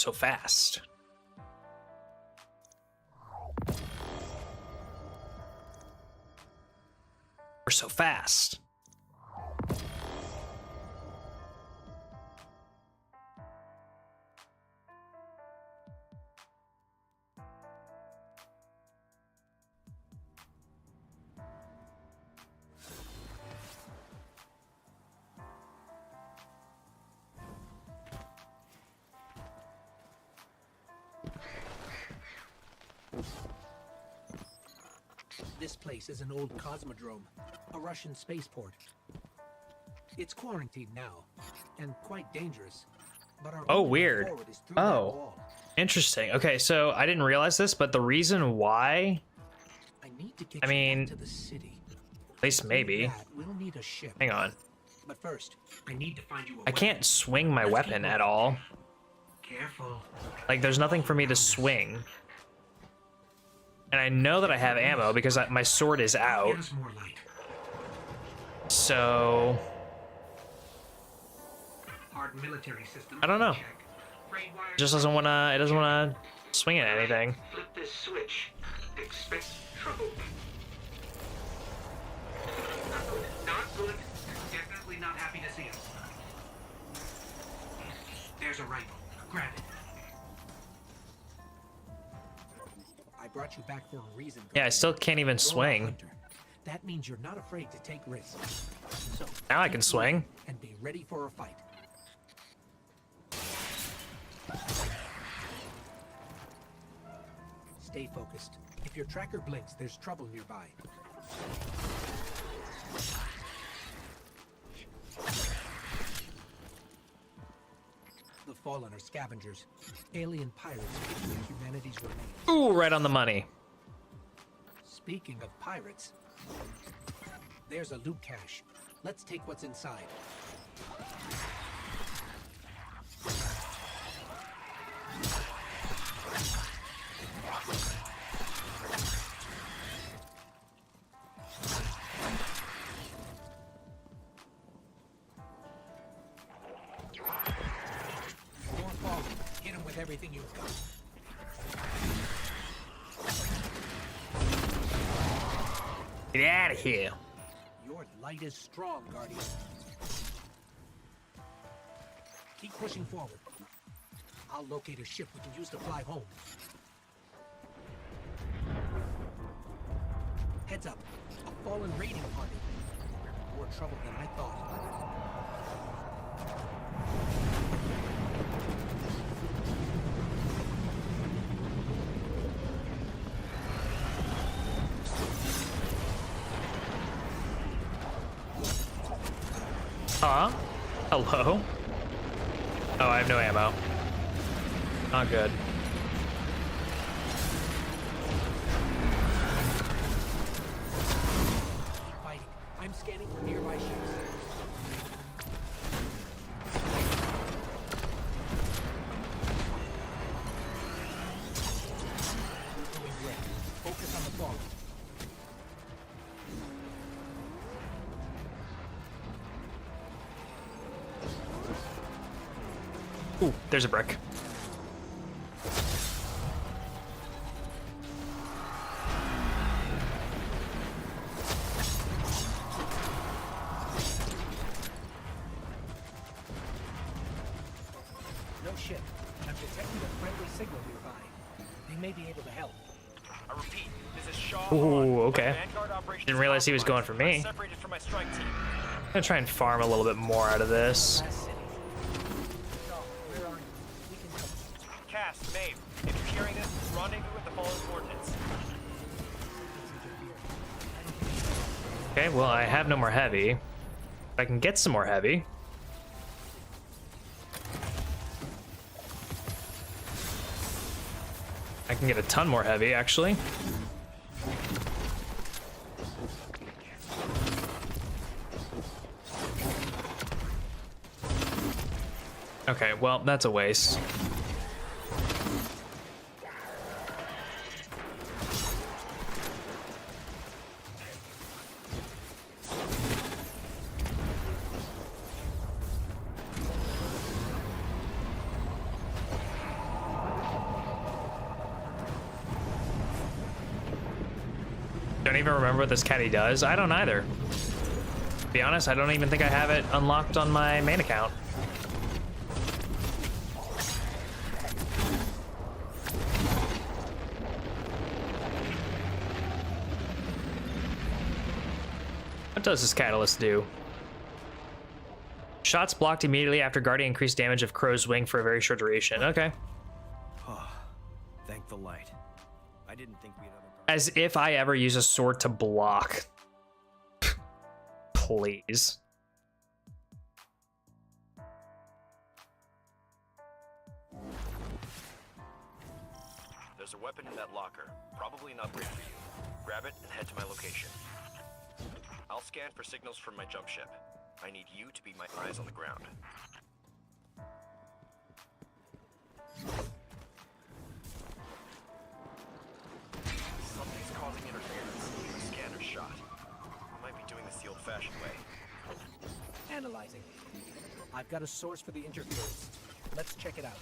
So fast. We're so fast. This place is an old cosmodrome, a Russian spaceport. It's quarantined now, and quite dangerous. But our Oh, only way weird. forward is through that Oh, wall. interesting. Okay, so I didn't realize this, but the reason why, I need to get I mean, you back to the city. at least maybe. To do that, we'll need a ship. Hang on. But first, I need to find you a I can't swing my weapon at all. Careful. Like, there's nothing for me to swing. And I know that I have ammo because my sword is out. Get us more light. So, Hard military system. I don't know. Check. Frayed wires It just doesn't wanna, it doesn't wanna swing at anything. Flip this switch. Expect trouble. Not good. Not good. Definitely not happy to see us. There's a rifle. Grab it. I brought you back for a reason. Yeah, I still can't even You're a swing. hunter. That means you're not afraid to take risks. So Now I can swing. and be ready for a fight. Stay focused. If your tracker blinks, there's trouble nearby. The Fallen are scavengers, alien pirates picking at humanity's remains. Ooh, right on the money. Speaking of pirates, there's a loot cache. Let's take what's inside. More falling. Hit him with everything you've got. Get out of here. Your light is strong, Guardian. Keep pushing forward. I'll locate a ship we can use to fly home. Heads up. A fallen raiding party. More trouble than I thought. Huh? Hello? Oh, I have no ammo. Not good. Keep fighting. I'm scanning for nearby ships. We're doing great. Focus on the fallen. Ooh, there's a brick. No ship. I'm detecting a friendly signal nearby. They may be able to help. I repeat, this is Shaw. Ooh, okay. My Vanguard operation Didn't is realize he was going for compromised. me. I'm separated from my strike team. I'm gonna try and farm a little bit more out of this. Last city. Shaw, where are you? We can help. Cass, Maeve, if you're hearing this, rendezvous with the following coordinates. Okay, well, I have no more heavy. If I can get some more heavy. I can get a ton more heavy, actually. Okay, well, that's a waste. Don't even remember what this caddy does. I don't either. To be honest, I don't even think I have it unlocked on my main account. What does this catalyst do? Shots blocked immediately after guarding increased damage of Crow's Wing for a very short duration. Okay. Thank the light. I didn't think we'd ever... As if I ever use a sword to block. Please. There's a weapon in that locker. Probably an upgrade for you. Grab it and head to my location. I'll scan for signals from my jump ship. I need you to be my eyes on the ground. Something's causing interference. The scanner's shot. I might be doing this the old-fashioned way. Analyzing. I've got a source for the interference. Let's check it out.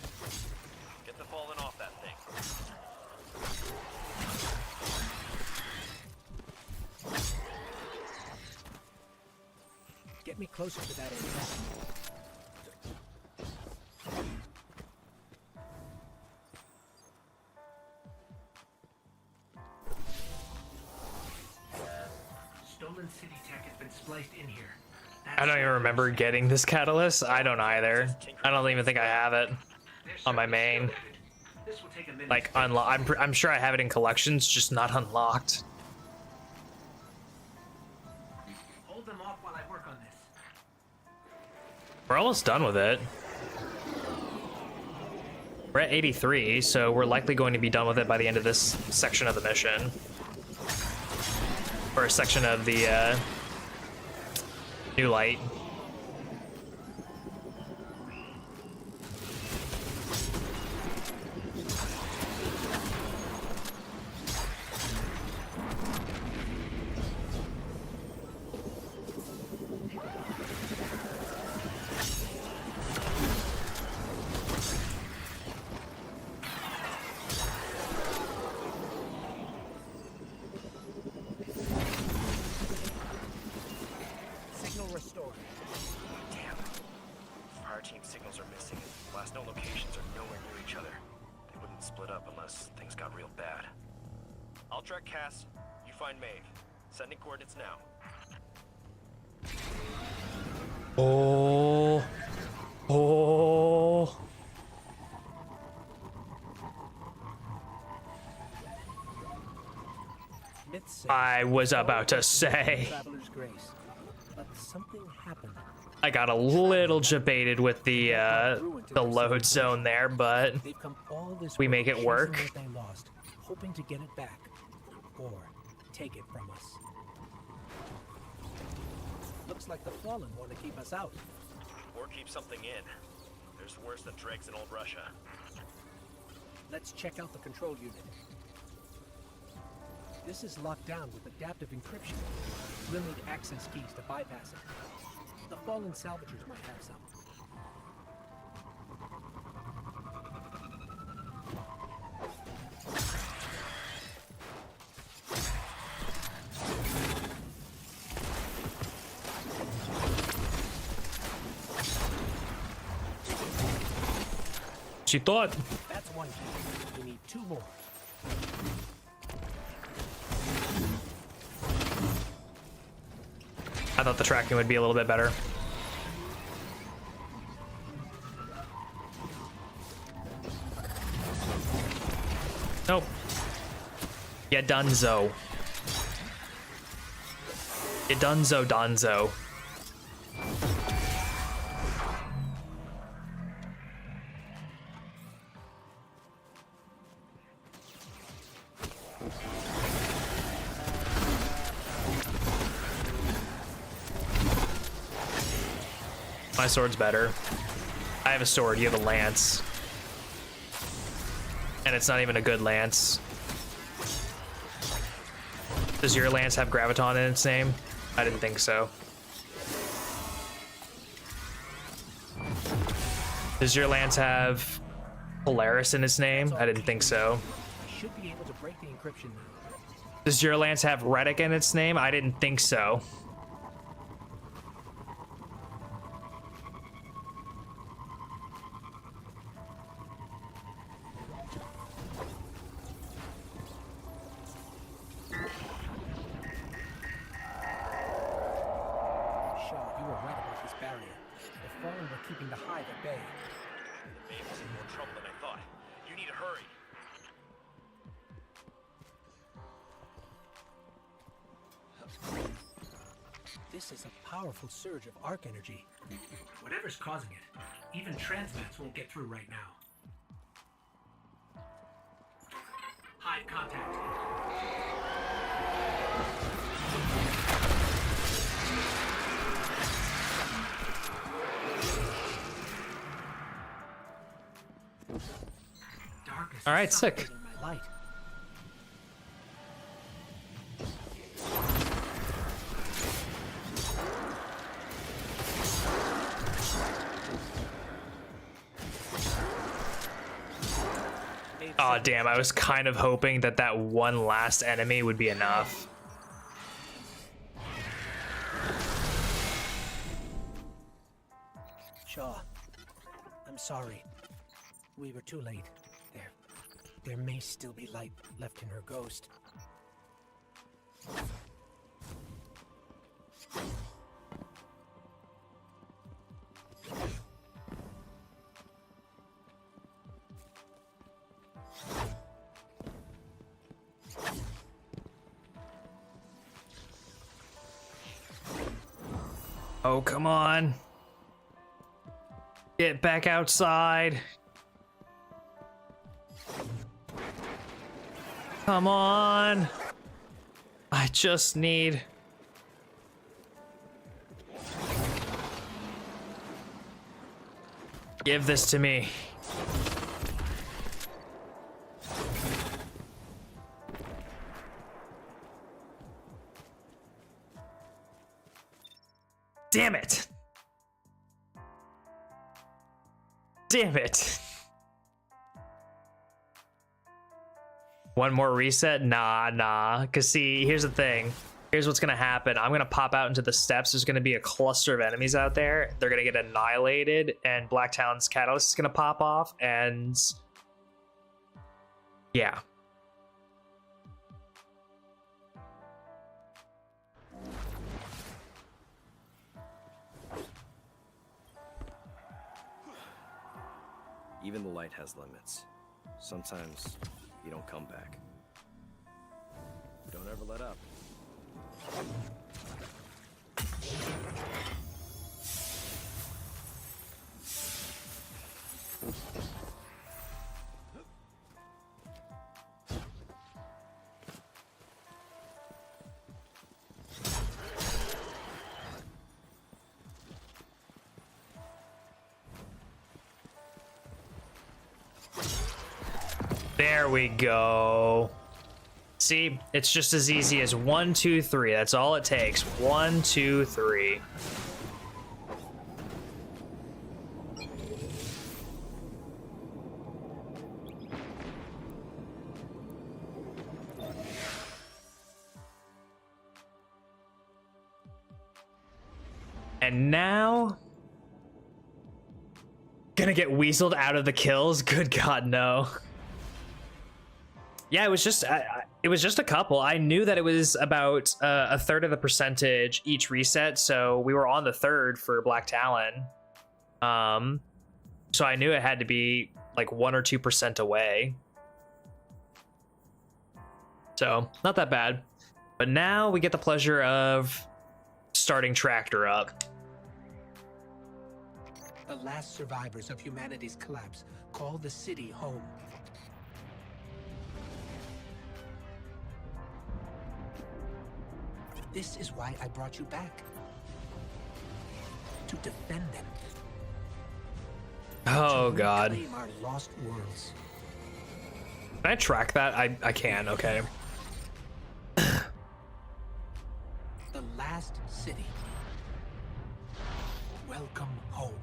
Get the fallen off that thing. Get me closer to that antenna. Stolen city tech has been spliced in here. I don't even remember getting this catalyst. I don't either. I don't even think I have it on my main. This will take a minute. Like, I'm sure I have it in collections, just not unlocked. Hold them off while I work on this. We're almost done with it. We're at 83, so we're likely going to be done with it by the end of this section of the mission. Or a section of the new light. Restored. Damn. Fire team signals are missing. Last known locations are nowhere near each other. They wouldn't split up unless things got real bad. I'll track Cass. You find Maeve. Sending coordinates now. Oh. Oh. Myths say I was about to say. Traveler's grace. But something happened. I got a little jebaited with the load zone there, but They've come all this we way make it chasing work. what they lost, hoping to get it back, or take it from us. Looks like the Fallen want to keep us out. Or keep something in. There's worse than dregs in old Russia. Let's check out the control unit. This is locked down with adaptive encryption. We'll need access keys to bypass it. The Fallen salvagers might have some. she thought. That's one key. We need two more. I thought the tracking would be a little bit better. Nope. Yeah, Dunzo. Yeah, Dunzo. My sword's better. I have a sword, you have a lance. And it's not even a good lance. Does your lance have graviton in its name? I didn't think so. Does your lance have Polaris in its name? I didn't think so. I should be able to break the encryption now. Does your lance have Reddick in its name? I didn't think so. Shaw, you were right about this barrier. The Fallen were keeping the Hive at bay. Maven's in more trouble than I thought. You need to hurry. This is a powerful surge of arc energy. Whatever's causing it, even transmats won't get through right now. Hive contact. Darkness. All right, sick. My light. Oh damn, I was kind of hoping that that one last enemy would be enough. Shaw, I'm sorry. We were too late. There may still be light left in her ghost. Oh, come on. Get back outside. Come on. I just need... Give this to me. Damn it. Damn it. One more reset? Nah. Cause see, here's the thing. Here's what's gonna happen. I'm gonna pop out into the steps. There's gonna be a cluster of enemies out there. They're gonna get annihilated, and Blacktown's catalyst is gonna pop off, and yeah. Even the light has limits. Sometimes you don't come back. Don't ever let up. There we go. See, it's just as easy as 1, 2, 3. That's all it takes. 1, 2, 3. And now, gonna get weaseled out of the kills? Good God, no. Yeah, it was just a couple. I knew that it was about a third of the percentage each reset, so we were on the third for Black Talon. So I knew it had to be like 1 or 2% away. So not that bad. But now we get the pleasure of starting Tractor up. The last survivors of humanity's collapse call the city home. This is why I brought you back. To defend them. Oh, God. Reclaim our lost worlds. Can I track that? I can, okay. The last city. Welcome home.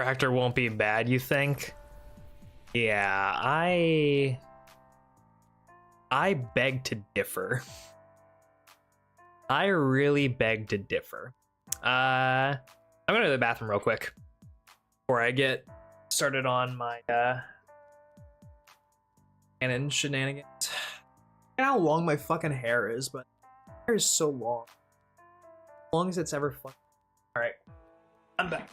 Fractor won't be bad, you think? Yeah, I beg to differ. I really beg to differ. I'm gonna go to the bathroom real quick before I get started on my canon shenanigans. I don't know how long my fucking hair is, but my hair is so long. As long as it's ever fun. Alright. I'm back.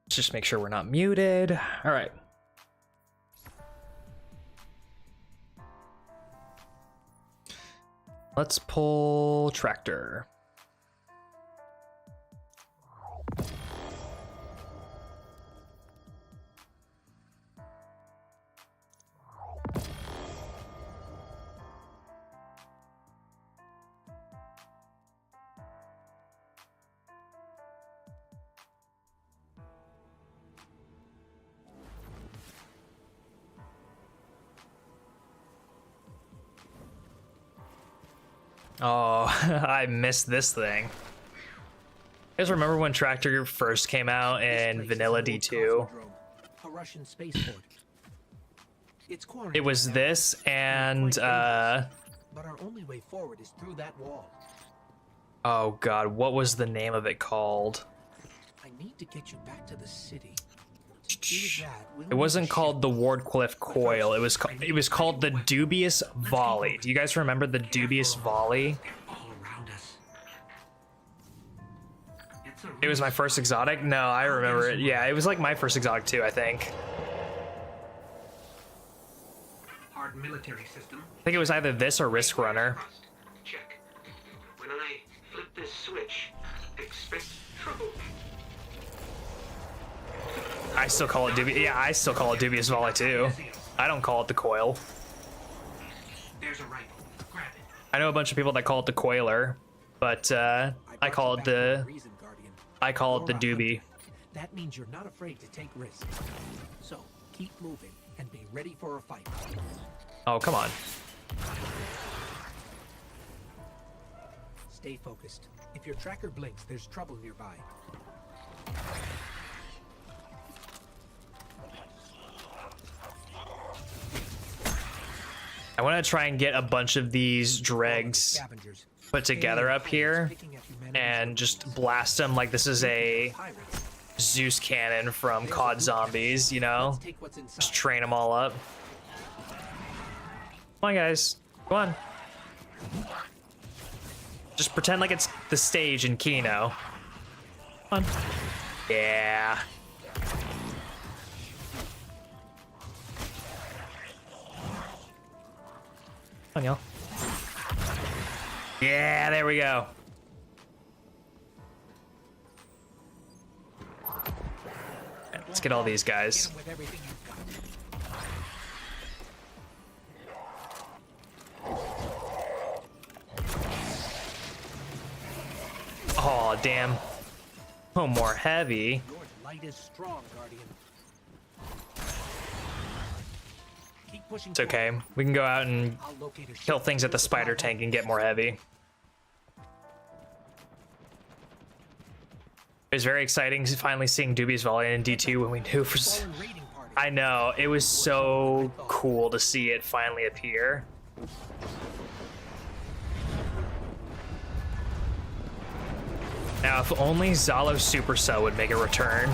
Let's just make sure we're not muted. All right. Let's pull tractor. Oh, I missed this thing. You guys remember when Tractor first came out in Vanilla D2? A Russian spaceport. It's quarantined. It was this and but our only way forward is through that wall. oh god, what was the name of it called? I need to get you back to the city. To do that, we'll It wasn't need to called ship the Wardcliffe Coil. It was called the Dubious Volley. Do you guys remember the Dubious Volley? They're all around us. It's a It was my first exotic? No, I remember it. Yeah, it was like my first exotic too, I think. hard military system. I think it was either this or Risk Runner. Check. When I flip this switch, expect trouble. I still call it Dubious. Yeah, I still call it Dubious Volley too. I don't call it the Coil. There's a rifle. Grab it. I know a bunch of people that call it the Coiler, but I call it the Doobie. That means you're not afraid to take risks. So keep moving and be ready for a fight. Oh, come on. Stay focused. If your tracker blinks, there's trouble nearby. I want to try and get a bunch of these dregs put together up here and just blast them like this is a Zeus cannon from COD Zombies, you know? Just train them all up. Come on, guys. Come on. Just pretend like it's the stage in Kino. Come on. Yeah. Come on, y'all. Yeah, there we go. Let's get all these guys. Oh, damn. Oh, more heavy. Your light is strong, Guardian. Keep pushing. It's okay. We can go out and kill things at the spider tank and get more heavy. It was very exciting finally seeing Doobie's Volley in D2 when we knew for... I know, it was so cool to see it finally appear. Now, if only Zalo Supercell would make a return.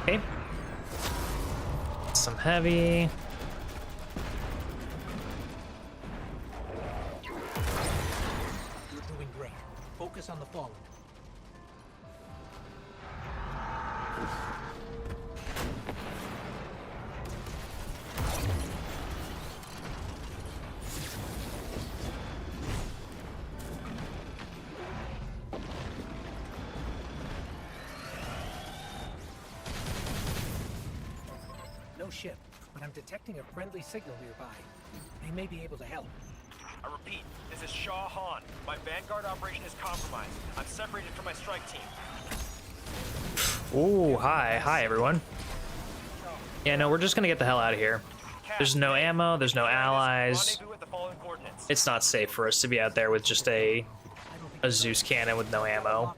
Okay. Some heavy. You're doing great. Focus on the fallen. No ship, but I'm detecting a friendly signal nearby. They may be able to help. I repeat, this is Shaw Han. My Vanguard operation is compromised. I'm separated from my strike team. Ooh, hi. Hi, everyone. Yeah, no, we're just gonna get the hell out of here. There's no ammo, there's no allies. It's not safe for us to be out there with just a Zeus cannon with no ammo.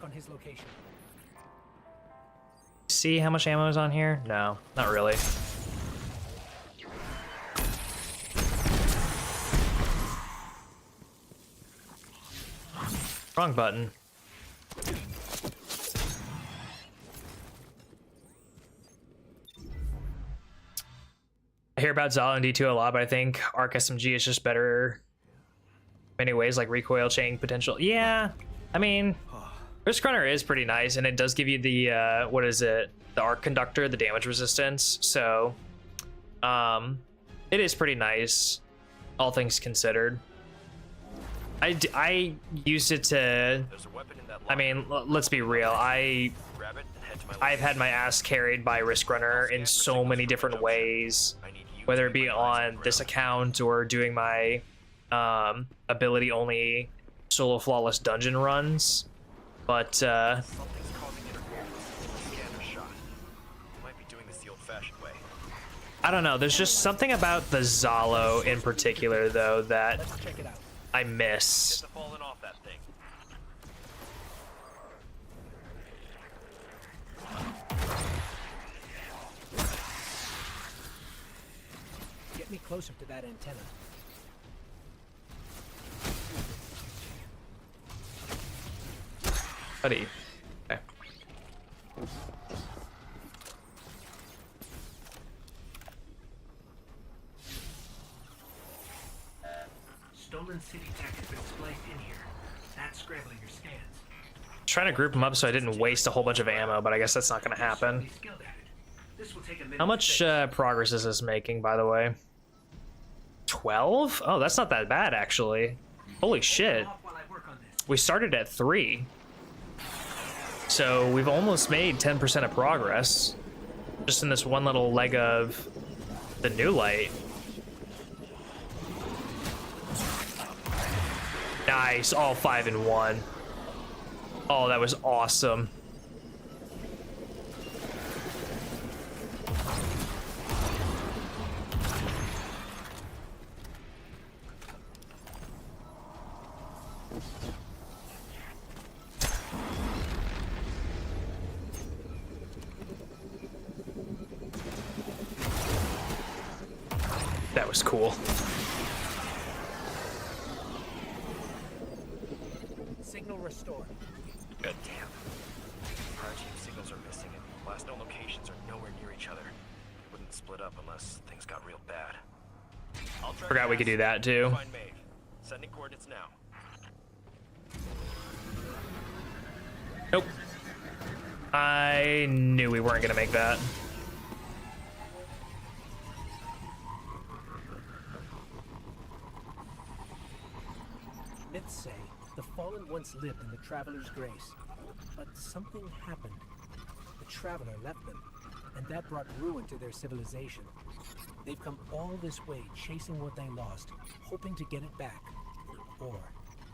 See how much ammo is on here? No, not really. Wrong button. I hear about Zala and D2 a lot, but I think Arc SMG is just better in many ways, like recoil chain potential. Yeah, I mean, Risk Runner is pretty nice, and it does give you the, what is it? The Arc Conductor, the damage resistance. So, it is pretty nice, all things considered. I used it to, I mean, let's be real. I've had my ass carried by Risk Runner in so many different ways, whether it be on this account or doing my ability only solo flawless dungeon runs. But I don't know, there's just something about the Zalo in particular though that I miss. Get me closer to that antenna. Buddy. Okay. Stolen city tech has been spliced in here. That's scrambling your scans. Trying to group them up so I didn't waste a whole bunch of ammo, but I guess that's not going to happen. This will take a minute. How much progress is this making, by the way? 12? Oh, that's not that bad, actually. Holy shit. Off while I work on this. We started at 3. So we've almost made 10% of progress. Just in this one little leg of the new light. Nice, all 5 in 1. Oh, that was awesome. That was cool. Signal restored. God damn. Our team signals are missing and last known locations are nowhere near each other. They wouldn't split up unless things got real bad. I'll try Forgot we could do that too. Find Maeve. Sending coordinates now. Nope. I knew we weren't gonna make that. Myths say the Fallen once lived in the Traveler's Grace, but something happened. The Traveler left them, and that brought ruin to their civilization. They've come all this way chasing what they lost, hoping to get it back, or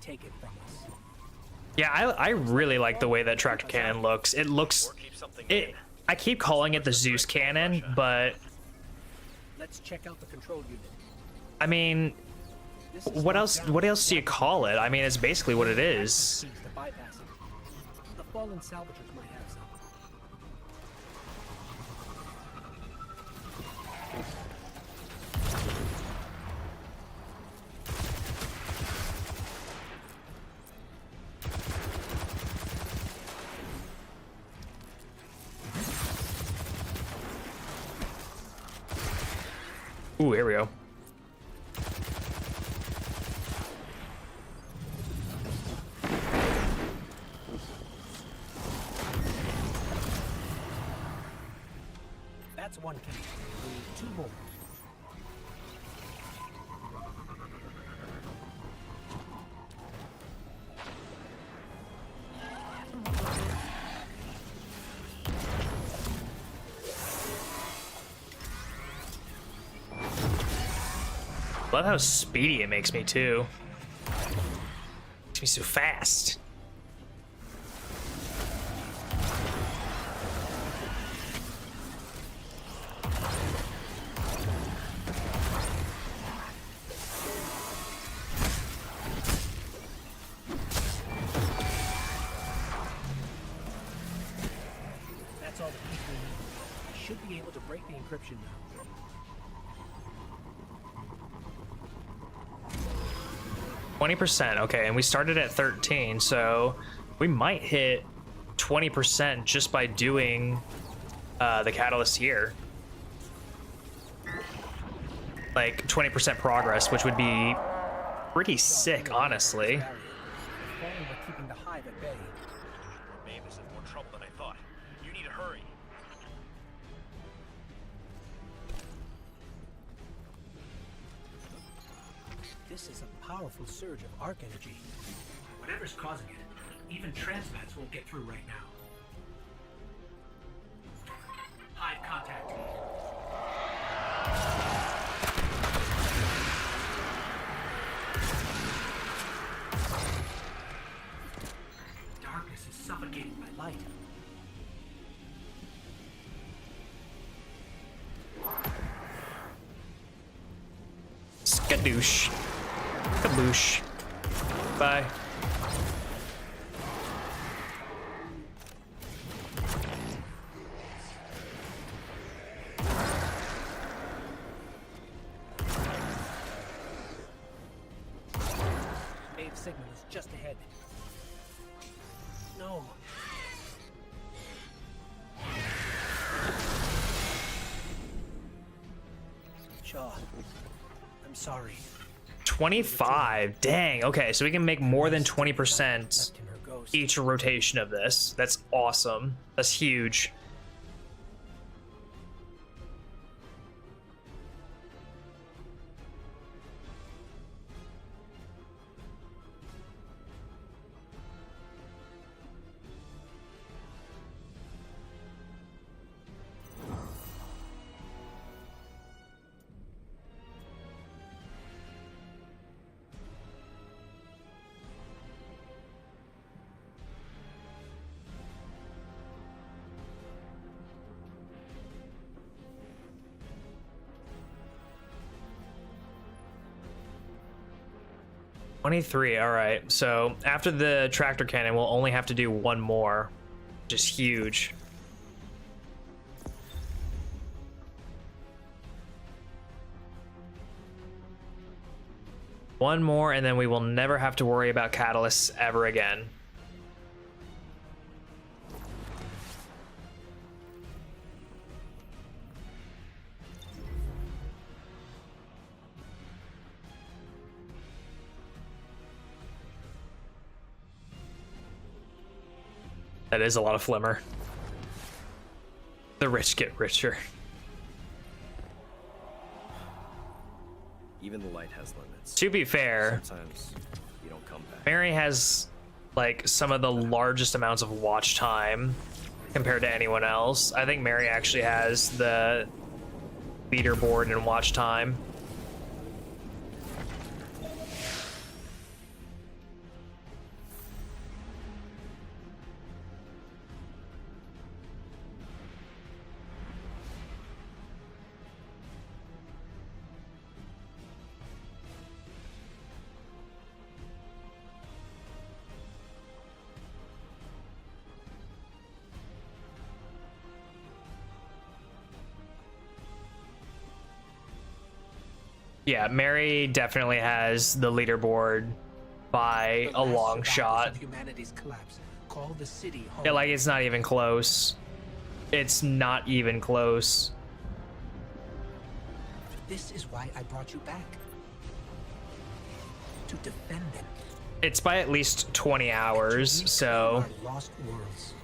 take it from us. Yeah, I really like the way that tractor cannon looks. It looks... I keep calling it the Zeus cannon, but... Let's check out the control unit. I mean... What else do you call it? I mean, it's basically what it is. To bypass it. The Fallen salvagers might have some. Ooh, here we go. That's one case. We need 2 more. Love how speedy it makes me too. Makes me so fast. That's all the keys we need. Should be able to break the encryption now. 20%, okay, and we started at 13, so we might hit 20% just by doing the catalyst here. Like 20% progress, which would be pretty sick, honestly. Fallen were keeping the hive at bay. Maeve is in more trouble than I thought. You need to hurry. This is a powerful surge of arc energy. Whatever's causing it, even transmats won't get through right now. Hive contact. Darkness is suffocating my light. Skadoosh. Kaboosh. Bye. Maeve signal is just ahead. No. Shaw, I'm sorry. 25. Dang. Okay, so we can make more than 20% Left in her ghost. each rotation of this. That's awesome. That's huge. 23, all right. So after the tractor cannon, we'll only have to do one more, which is huge. One more, and then we will never have to worry about catalysts ever again. That is a lot of flimmer. The rich get richer. Even the light has limits. To be fair, Sometimes you don't come back. Mary has like some of the largest amounts of watch time compared to anyone else. I think Mary actually has the leaderboard in watch time. Yeah, Mary definitely has the leaderboard by a long shot. Humanity's collapse. Call the city home. Yeah, like it's not even close. It's not even close. This is why I brought you back. To defend them. It's by at least 20 hours, so Our lost worlds.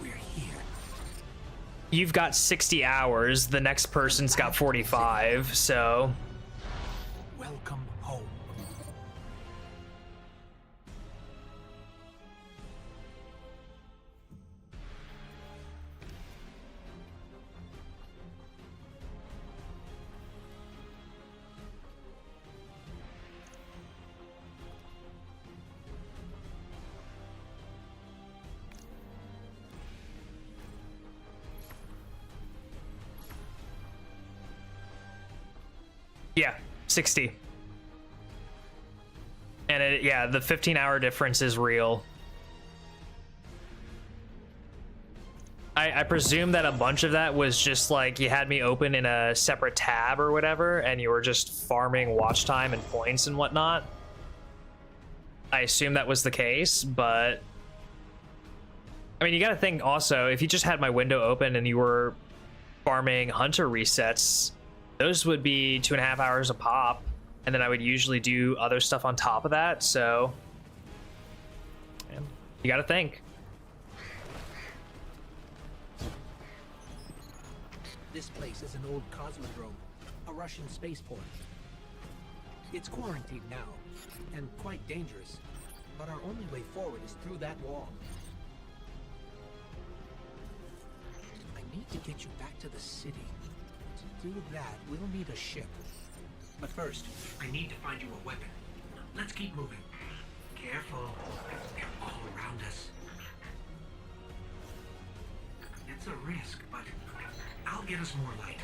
We're here. you've got 60 hours. The next person's got 45, so Welcome home. yeah, 60. And it, yeah, the 15-hour difference is real. I presume that a bunch of that was just like you had me open in a separate tab or whatever, and you were just farming watch time and points and whatnot. I assume that was the case, but I mean, you gotta think also, if you just had my window open and you were farming hunter resets, those would be 2.5 hours a pop, and then I would usually do other stuff on top of that, so yeah, you gotta think. This place is an old cosmodrome, a Russian spaceport. It's quarantined now, and quite dangerous, but our only way forward is through that wall. I need to get you back to the city. To do that, we'll need a ship. But first, I need to find you a weapon. Let's keep moving. Careful. They're all around us. It's a risk, but I'll get us more light.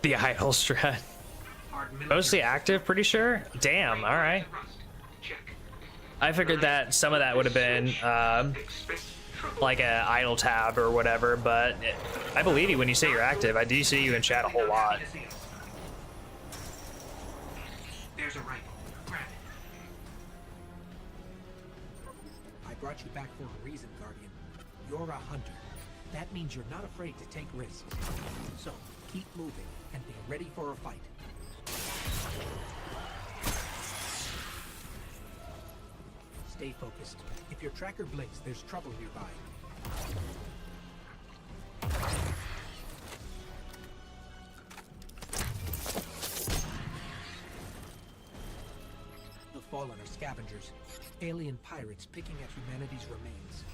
The idle strat. Mostly active, pretty sure. Damn, all right. I figured that some of that would have been like a idle tab or whatever, but I believe you when you say you're active. I do see you in chat a whole lot. There's a rifle. Grab it. I brought you back for a reason, Guardian. You're a hunter. That means you're not afraid to take risks. So, keep moving and be ready for a fight. Stay focused. If your tracker blinks, there's trouble nearby. The Fallen are scavengers. Alien pirates picking at humanity's remains.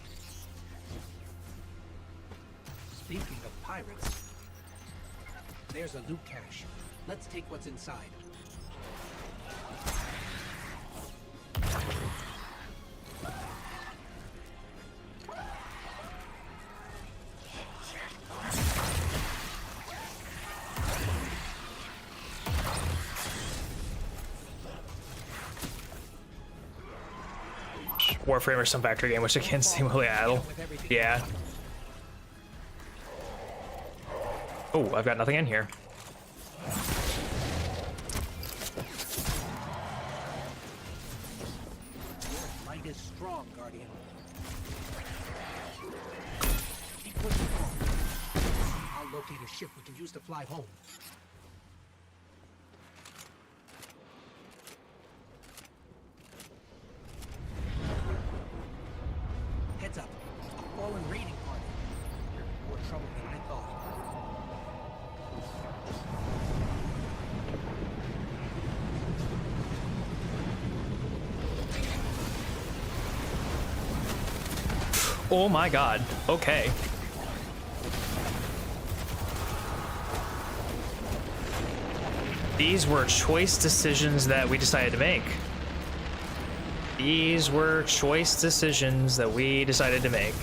Speaking of pirates, there's a loot cache. Let's take what's inside. Warframe or some factory game, which again seemingly idle. Yeah. Oh, I've got nothing in here. Light is strong, Guardian. Keep pushing forward. I'll locate a ship we can use to fly home. Heads up. A fallen raiding party. More trouble than I thought. Oh my god. Okay. These were choice decisions that we decided to make. These were choice decisions that we decided to make.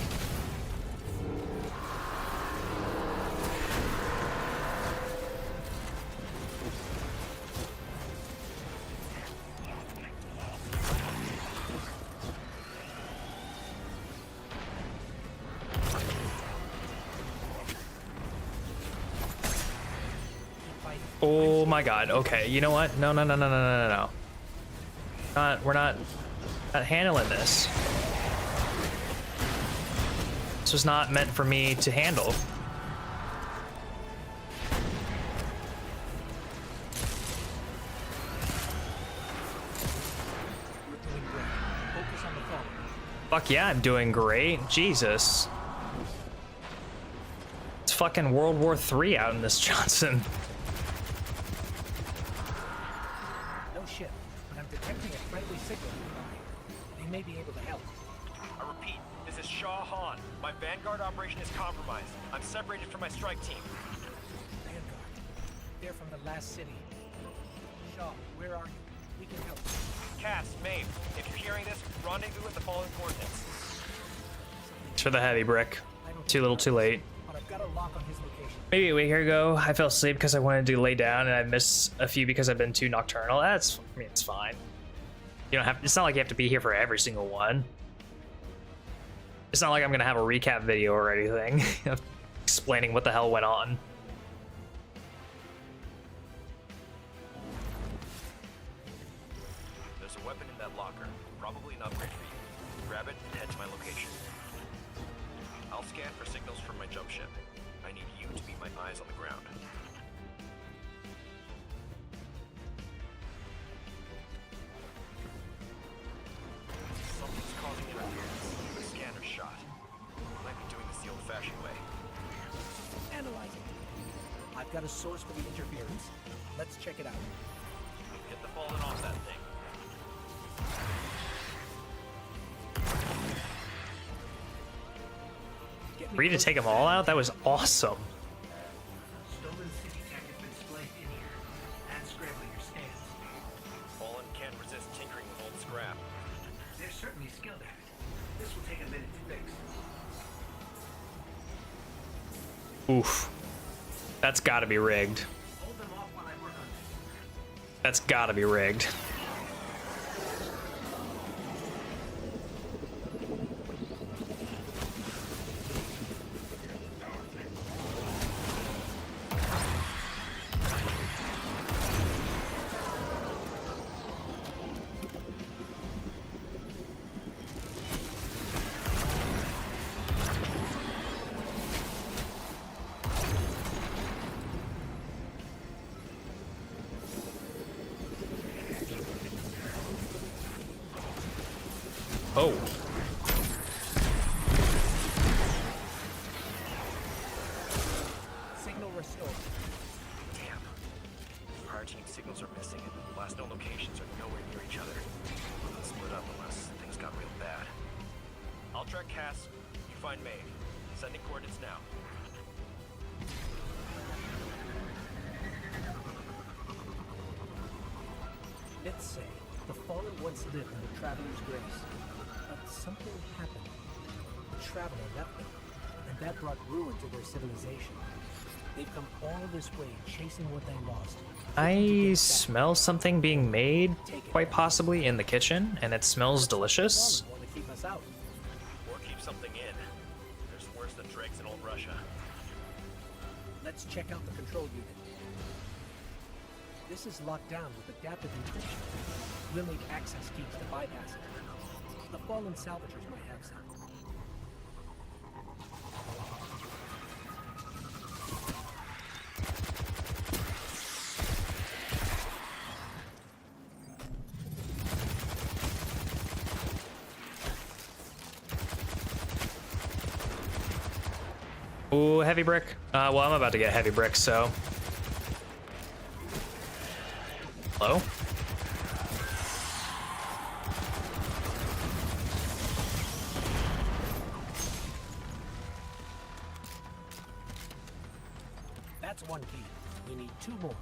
Oh my god, okay, you know what? No. We're not handling this. This was not meant for me to handle. Fuck yeah, I'm doing great. Jesus. It's fucking World War III out in this Johnson. No ship, but I'm detecting a friendly signal nearby. They may be able to help. I repeat, this is Shah Han. My Vanguard operation is compromised. I'm separated from my strike team. Vanguard. They're from the last city. Shaw, where are you? We can help. Cass, Maeve, if you're hearing this, rendezvous at the following coordinates. For the heavy brick. Too little, too late. But I've got a lock on his location. Maybe a week ago, I fell asleep because I wanted to lay down, and I missed a few because I've been too nocturnal. I mean, it's fine. You don't have. It's not like you have to be here for every single one. It's not like I'm gonna have a recap video or anything explaining what the hell went on. There's a weapon in that locker, probably an upgrade for you. Grab it and head to my location. I'll scan for signals from my jump ship. I need you to be my eyes on the ground. Something's causing interference. The scanner's shot. Might be doing this the old-fashioned way. Analyzing. I've got a source for the interference. Let's check it out. Get the falling off that thing. For you to take them all out, that was awesome. Stolen city tech has been spliced in here. That's scrambling your scans. Fallen can't resist tinkering with old scrap. They're certainly skilled at it. This will take a minute to fix. Oof. That's gotta be rigged. Hold them off while I work on this. That's gotta be rigged. Oh. Signal restored. Damn. Prior team signals are missing and last known locations are nowhere near each other. We'll split up unless things got real bad. I'll track Cass. You find Maeve. Sending coordinates now. Let's say the Fallen once lived in the Traveler's Grace. But something happened. The Traveler left them, and that brought ruin to their civilization. They've come all this way chasing what they lost. I smell something being made, quite possibly in the kitchen, and it smells delicious. Want to keep us us out. Or keep something in. There's worse than dregs in old Russia. Let's check out the control unit. This is locked down with adaptive encryption. We'll need access keys to bypass it. The fallen salvagers might have some. Ooh, heavy brick. Well, I'm about to get heavy brick, so. Hello? That's one key. We need 2 more.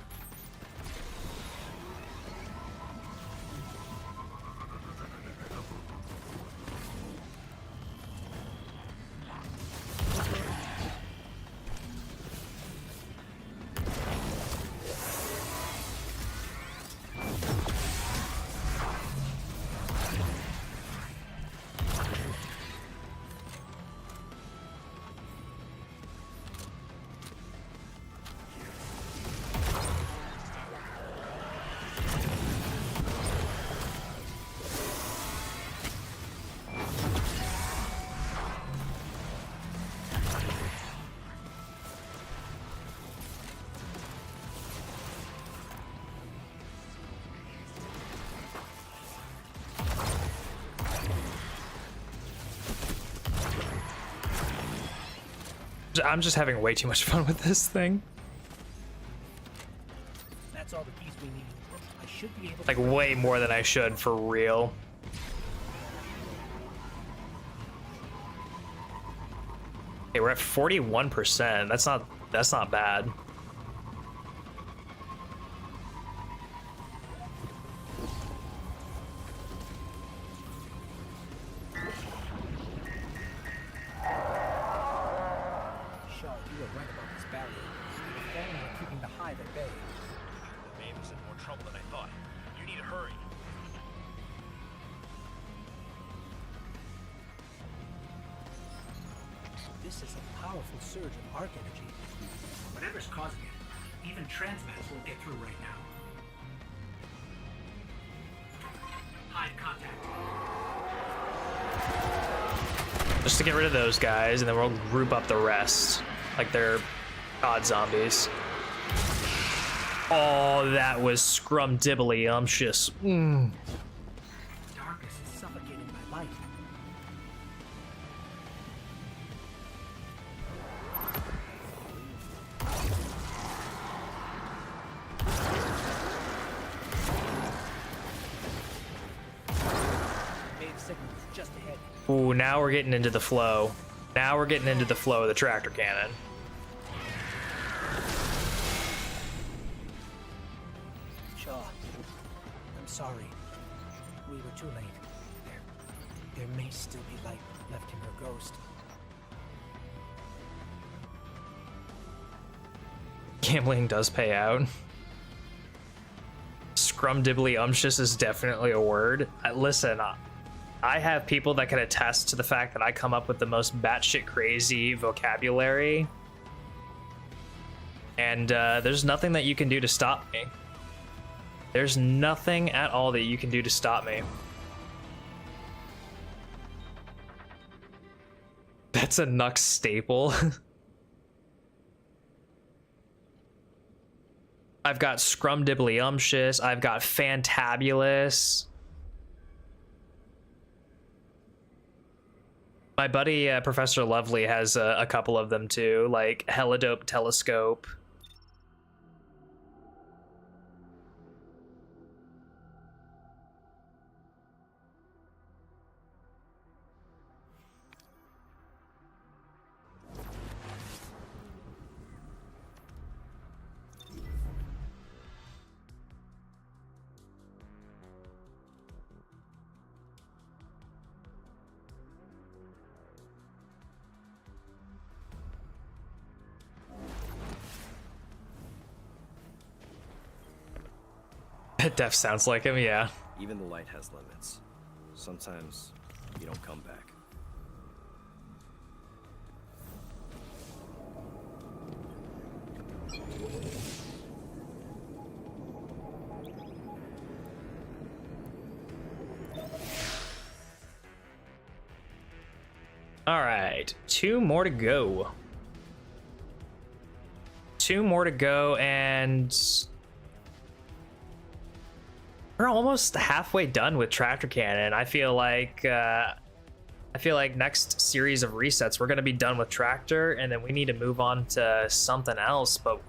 I'm just having way too much fun with this thing. That's all the keys we need. I should be able to... Like way more than I should, for real. Okay, we're at 41%. That's not bad. This is a powerful surge of arc energy. Whatever's causing it, even transmats won't get through right now. Hide contact. Just to get rid of those guys, and then we'll group up the rest. Like they're god zombies. Oh, that was scrumdiddly-umptious. Darkness is suffocating my light. Just ahead. Ooh, now we're getting into the flow. Now we're getting into the flow of the tractor cannon. Shaw, I'm sorry. We were too late. There may still be light left in her ghost. Gambling does pay out. Scrumdiddly-umptious is definitely a word. Listen, I have people that can attest to the fact that I come up with the most batshit crazy vocabulary. And there's nothing that you can do to stop me. There's nothing at all that you can do to stop me. That's a Nux staple. I've got Scrumdiddly-umptious. I've got Fantabulous. My buddy, Professor Lovely, has a couple of them too, like Helidope Telescope. Def sounds like him, yeah. Even the light has limits. Sometimes you don't come back. All right, 2 more to go. 2 more to go, and we're almost halfway done with Tractor Cannon. I feel like next series of resets, we're gonna be done with Tractor, and then we need to move on to something else. But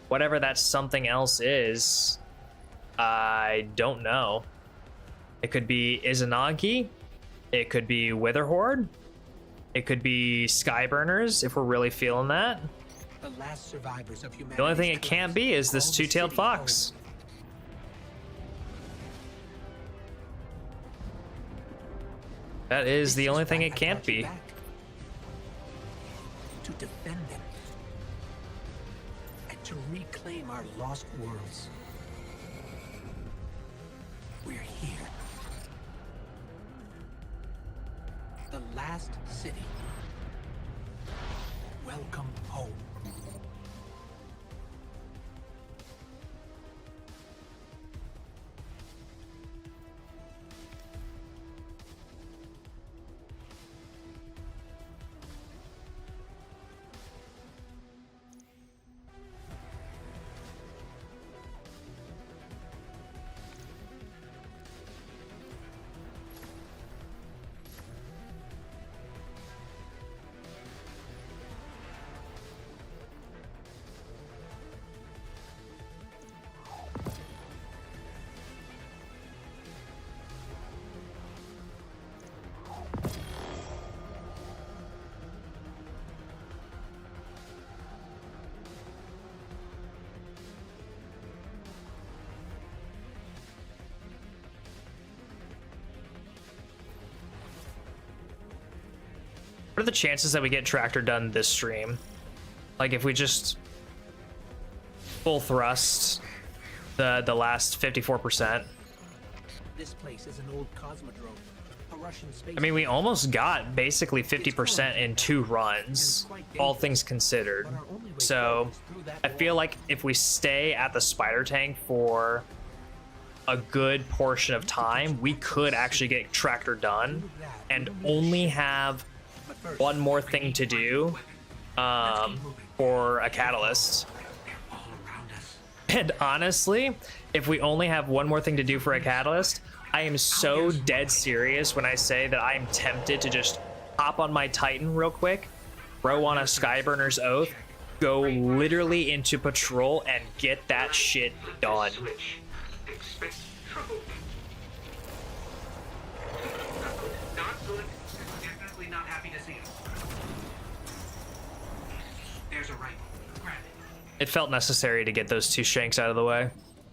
whatever that something else is, I don't know. It could be Izanagi. It could be Witherhorde. It could be Skyburners if we're really feeling that. The last survivors of humanity. The only thing it can't be is this two-tailed fox. That is the only thing it can't be. To defend them. And to reclaim our lost worlds. We're here. The last city. Welcome home. What are the chances that we get Tractor done this stream? Like if we just full thrust the last 54%. This place is an old cosmodrome. A Russian space. I mean, we almost got basically 50% in 2 runs, all things considered. So I feel like if we stay at the spider tank for a good portion of time, we could actually get Tractor done and only have one more thing to do for a catalyst. And honestly, if we only have one more thing to do for a catalyst, I am so dead serious when I say that I am tempted to just hop on my Titan real quick, throw on a Skyburner's Oath, go literally into patrol and get that shit done. Expect trouble. Not good. Definitely not happy to see it. There's a rifle. Grab it. It felt necessary to get those 2 shanks out of the way.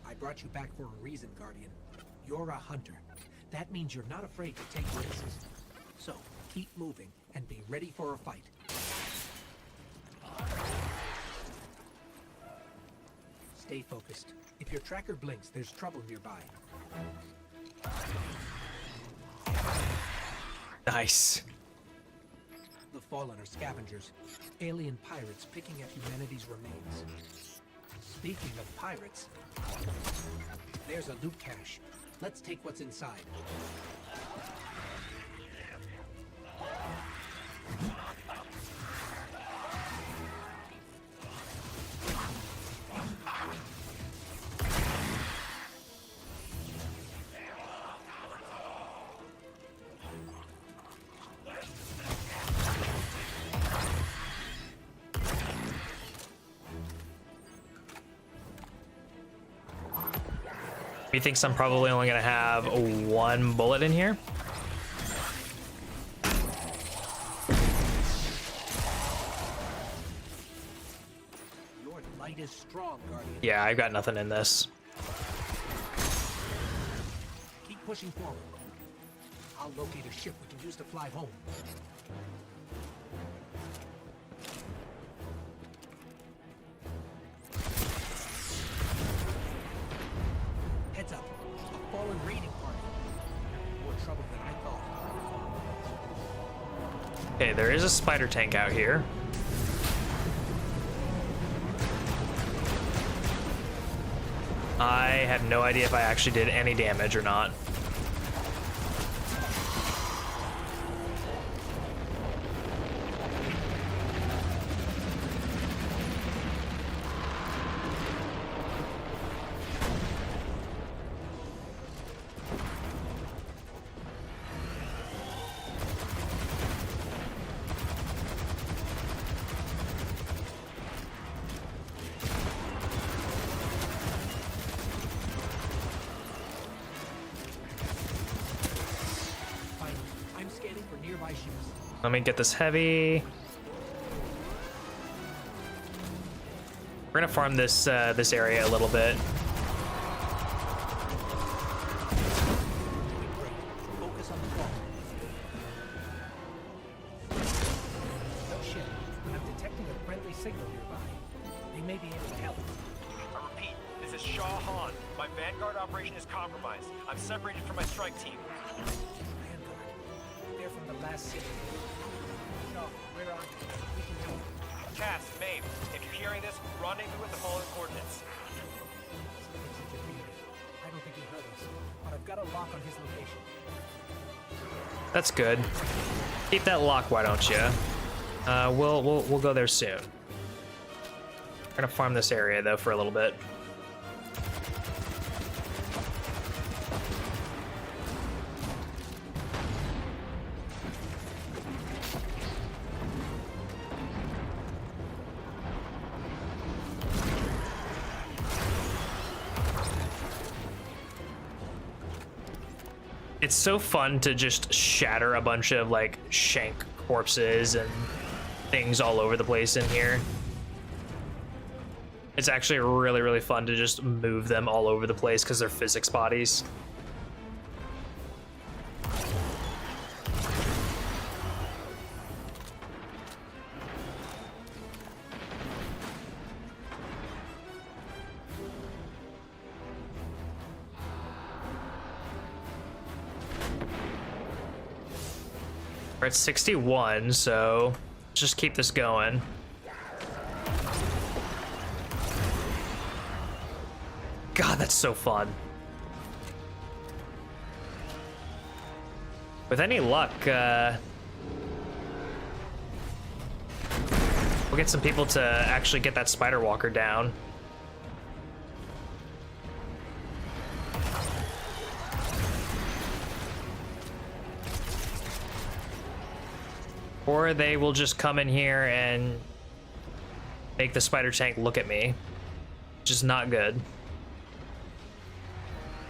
I brought you back for a reason, Guardian. You're a hunter. That means you're not afraid to take risks. So, keep moving and be ready for a fight. Stay focused. If your tracker blinks, there's trouble nearby. Nice. The Fallen are scavengers, alien pirates picking at humanity's remains. Speaking of pirates, there's a loot cache. Let's take what's inside. He thinks I'm probably only gonna have 1 bullet in here. Your light is strong, Guardian. Yeah, I've got nothing in this. Keep pushing forward. I'll locate a ship we can use to fly home. Heads up. A Fallen raiding party. More trouble than I thought. Okay, there is a spider tank out here. I have no idea if I actually did any damage or not. I'm scanning for nearby ships. Let me get this heavy. We're gonna farm this this area a little bit. Focus on the ball. No shit. I'm detecting a friendly signal nearby. They may be able to help. I repeat, this is Shah Han. My Vanguard operation is compromised. I'm separated from my strike team. Vanguard. They're from the last city. No, where are you? We can help. Cass, Maeve, if you're hearing this, rendezvous with the following coordinates. Something's interfering. I don't think he heard us, but I've got a lock on his location. That's good. Keep that lock, why don't you? We'll go there soon. We're gonna farm this area though for a little bit. It's so fun to just shatter a bunch of like shank corpses and things all over the place in here. It's actually really, really fun to just move them all over the place because they're physics bodies. We're at 61, so let's just keep this going. God, that's so fun. With any luck, we'll get some people to actually get that spider walker down. Or they will just come in here and make the spider tank look at me, which is not good.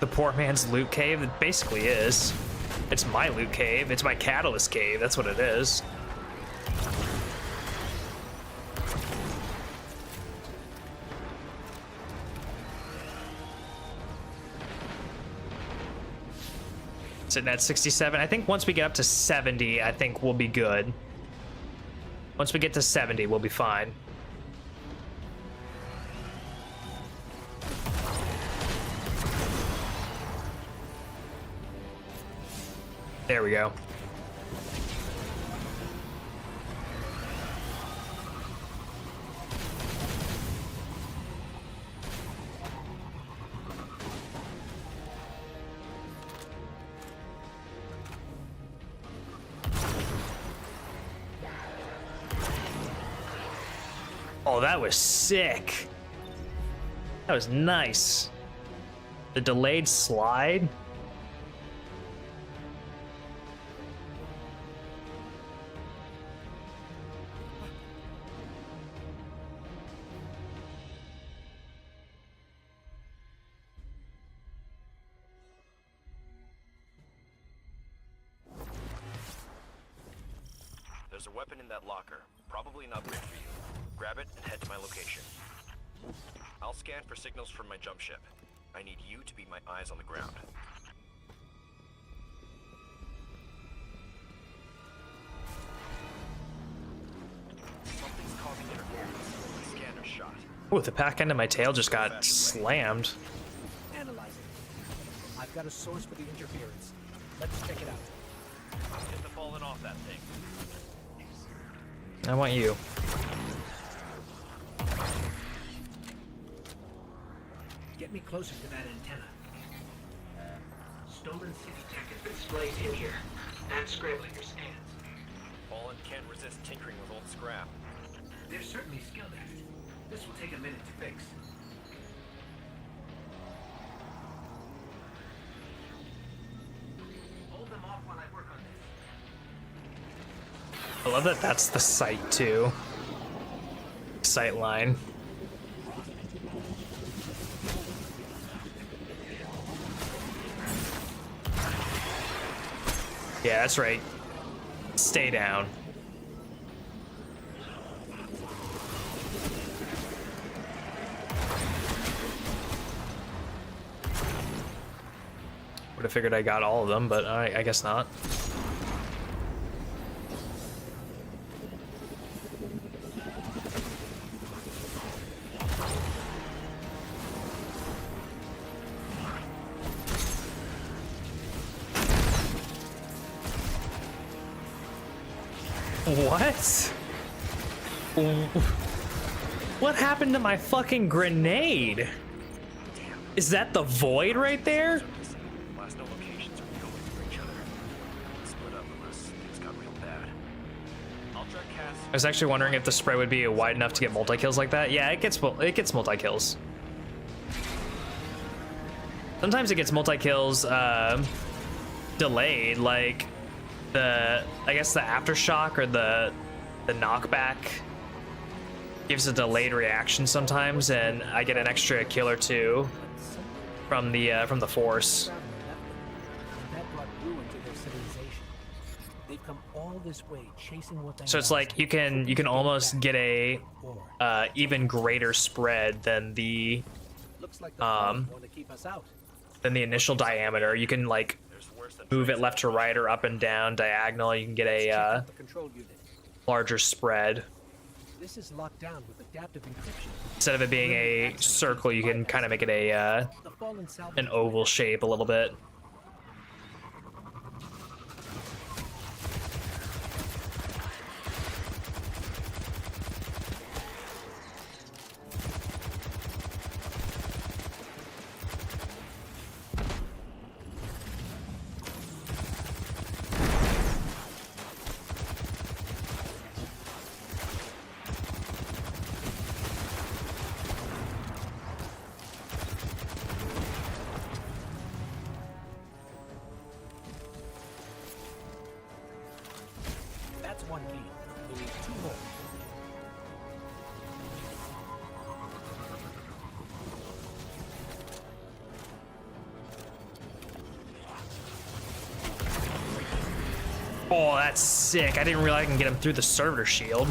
The poor man's loot cave, it basically is. It's my loot cave, it's my catalyst cave, that's what it is. Sitting at 67. I think once we get up to 70, I think we'll be good. Once we get to 70, we'll be fine. There we go. Oh, that was sick. That was nice. The delayed slide. There's a weapon in that locker. Probably an upgrade for you. Grab it and head to my location. I'll scan for signals from my jump ship. I need you to be my eyes on the ground. Something's causing interference. The scanner's shot. Ooh, the back end of my tail just got slammed. Analyze it. I've got a source for the interference. Let's check it out. Get the falling off that thing. I want you. Get me closer to that antenna. Stolen city tech has been spliced in here. That's scrambling your scans. Fallen can't resist tinkering with old scrap. They're certainly skilled at it. This will take a minute to fix. Hold them off while I work on this. I love that that's the sight too. Sight line. Yeah, that's right. Stay down. Would have figured I got all of them, but I guess not. What? What happened to my fucking grenade? Is that the void right there? Last known locations are going for each other. Split up unless things got real bad. I'll track Cass. I was actually wondering if the spread would be wide enough to get multi-kills like that. Yeah, it gets multi-kills. Sometimes it gets multi-kills delayed, like I guess the aftershock or the knockback gives a delayed reaction sometimes, and I get an extra kill or two from the force. And that brought ruin to their civilization. They've come all this way chasing what they So it's know. like you can almost get a even greater spread than the Looks like the Fallen want to keep us out. initial diameter. You can like move it left to right or up and down diagonal. You can get a The control unit. larger spread. This is locked down with adaptive encryption. Instead of it being a circle, you can kind of make it a The Fallen salvage an oval shape a little bit. That's one key. We need two more. Oh, that's sick. I didn't realize I can get him through the servitor shield.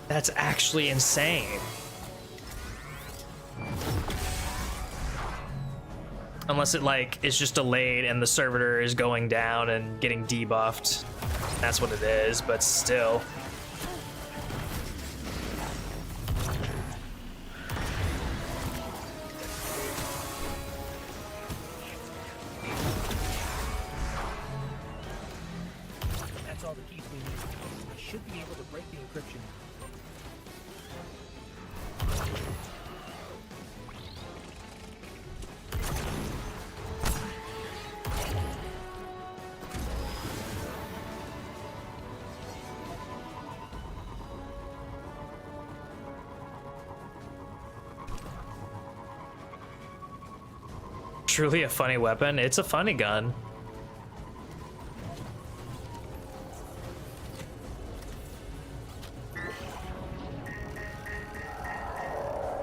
That's actually insane. Unless it like is just delayed and the servitor is going down and getting debuffed. That's what it is, but still. That's all the keys we need. I should be able to break the encryption. Truly a funny weapon. It's a funny gun.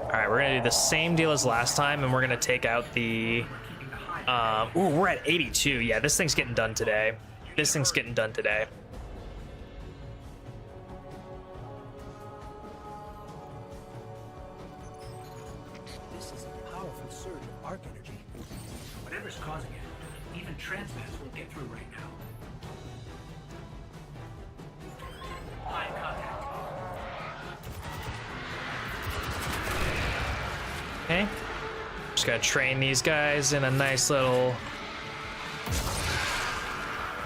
Alright, we're gonna do the same deal as last time, and we're gonna take out the ooh, we're at 82. Yeah, this thing's getting done today. This thing's getting done today. This is a powerful surge of arc energy. Whatever's causing it, even transmats won't get through right now. Line contact. Okay. Just gotta train these guys in a nice little...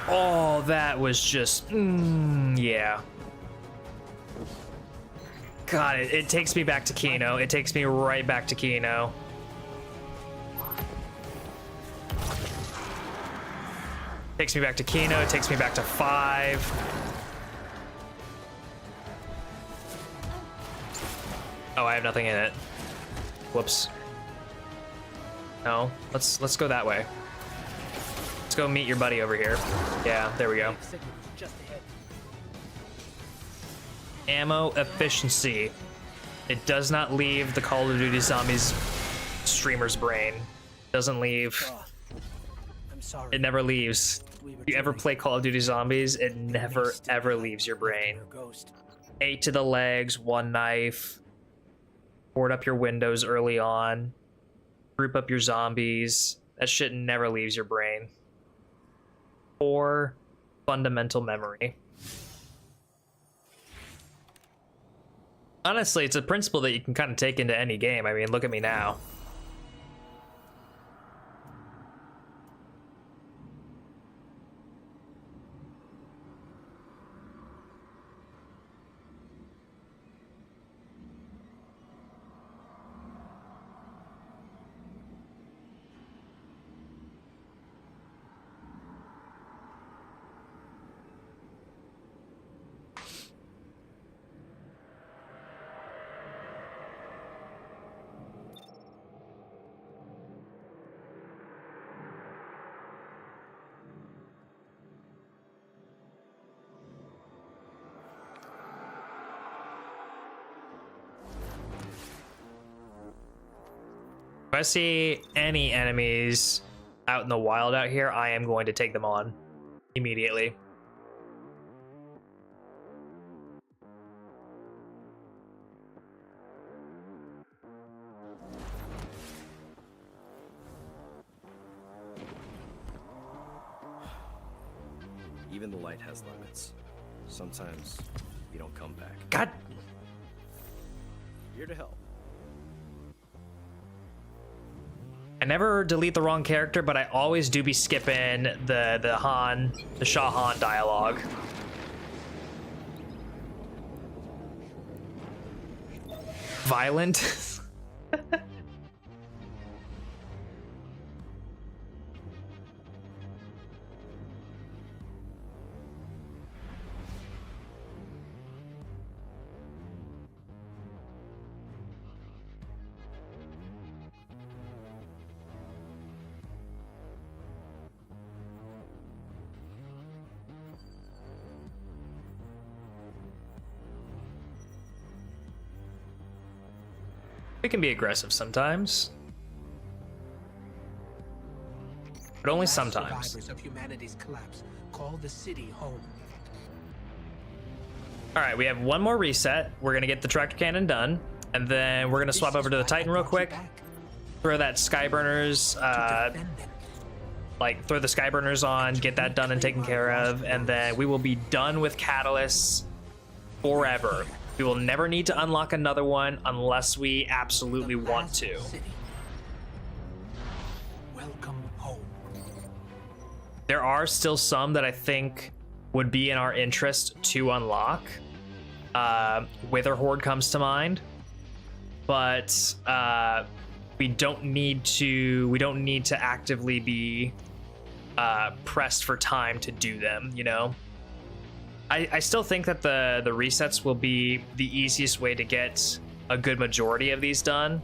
Oh, that was just... yeah. God, it takes me back to Kino. It takes me right back to Kino. Takes me back to Kino. It takes me back to 5. Oh, I have nothing in it. Whoops. No, let's go that way. Let's go meet your buddy over here. Yeah, there we go. Signals just ahead. Ammo efficiency. It does not leave the Call of Duty Zombies streamer's brain. Doesn't leave. I'm sorry. It never leaves. If you ever play Call of Duty Zombies, it never ever leaves your brain. Ghost. 8 to the legs, 1 knife. Board up your windows early on. Group up your zombies. That shit never leaves your brain. 4, fundamental memory. Honestly, it's a principle that you can kind of take into any game. I mean, look at me now. If I see any enemies out in the wild out here, I am going to take them on immediately. Even the light has limits. Sometimes you don't come back. God. Here to help. I never delete the wrong character, but I always do be skipping the Shah Han dialogue. Violent. We can be aggressive sometimes, but only Last sometimes. Survivors of humanity's collapse. Call the city home. All right, we have one more reset. We're gonna get the tractor cannon done, and then we're gonna swap over to the Titan real quick. Throw that Skyburners, throw the Skyburners on, get that done and taken care of, and then we will be done with Catalysts forever. We will never need to unlock another one unless we absolutely want to. Welcome home. There are still some that I think would be in our interest to unlock. Wither Horde comes to mind, but we don't need to actively be pressed for time to do them, you know? I still think that the resets will be the easiest way to get a good majority of these done,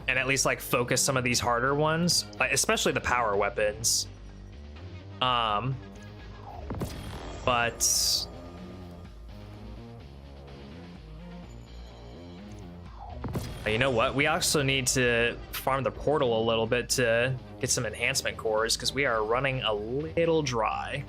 and at least like focus some of these harder ones, especially the power weapons. But you know what? We also need to farm the portal a little bit to get some enhancement cores, because we are running a little dry.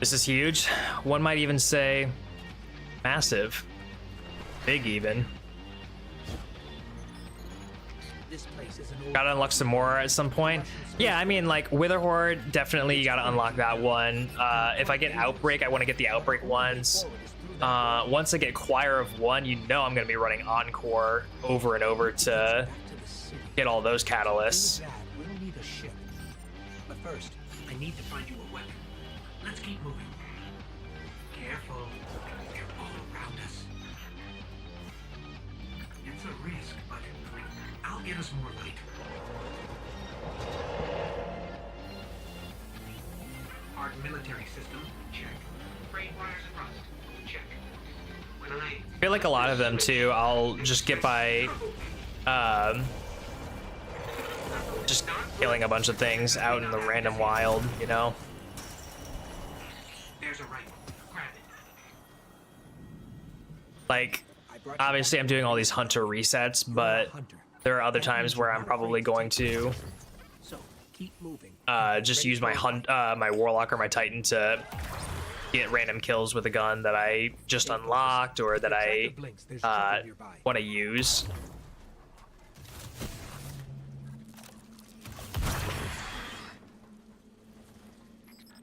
This is huge. One might even say massive. Big even. This place is an old Gotta unlock some more at some point. Yeah, I mean, like, Wither Horde, definitely you gotta unlock that one. If I get Outbreak, I want to get the Outbreak ones. Once I get Choir of One, you know I'm going to be running Encore over and over to get all those catalysts. We'll need a ship. But first, I need to find you a weapon. Let's keep moving. Careful. They're all around us. It's a risk, but I'll get us more light. Hard military system, check. Frayed wires and rust, check. When I feel like a lot of them too, I'll just get by just killing a bunch of things out in the random wild, you know? There's a rifle. Grab it. Like, obviously I'm doing all these hunter resets, but there are other times where I'm probably going to just use my my Warlock or my Titan to get random kills with a gun that I just unlocked or that I want to use.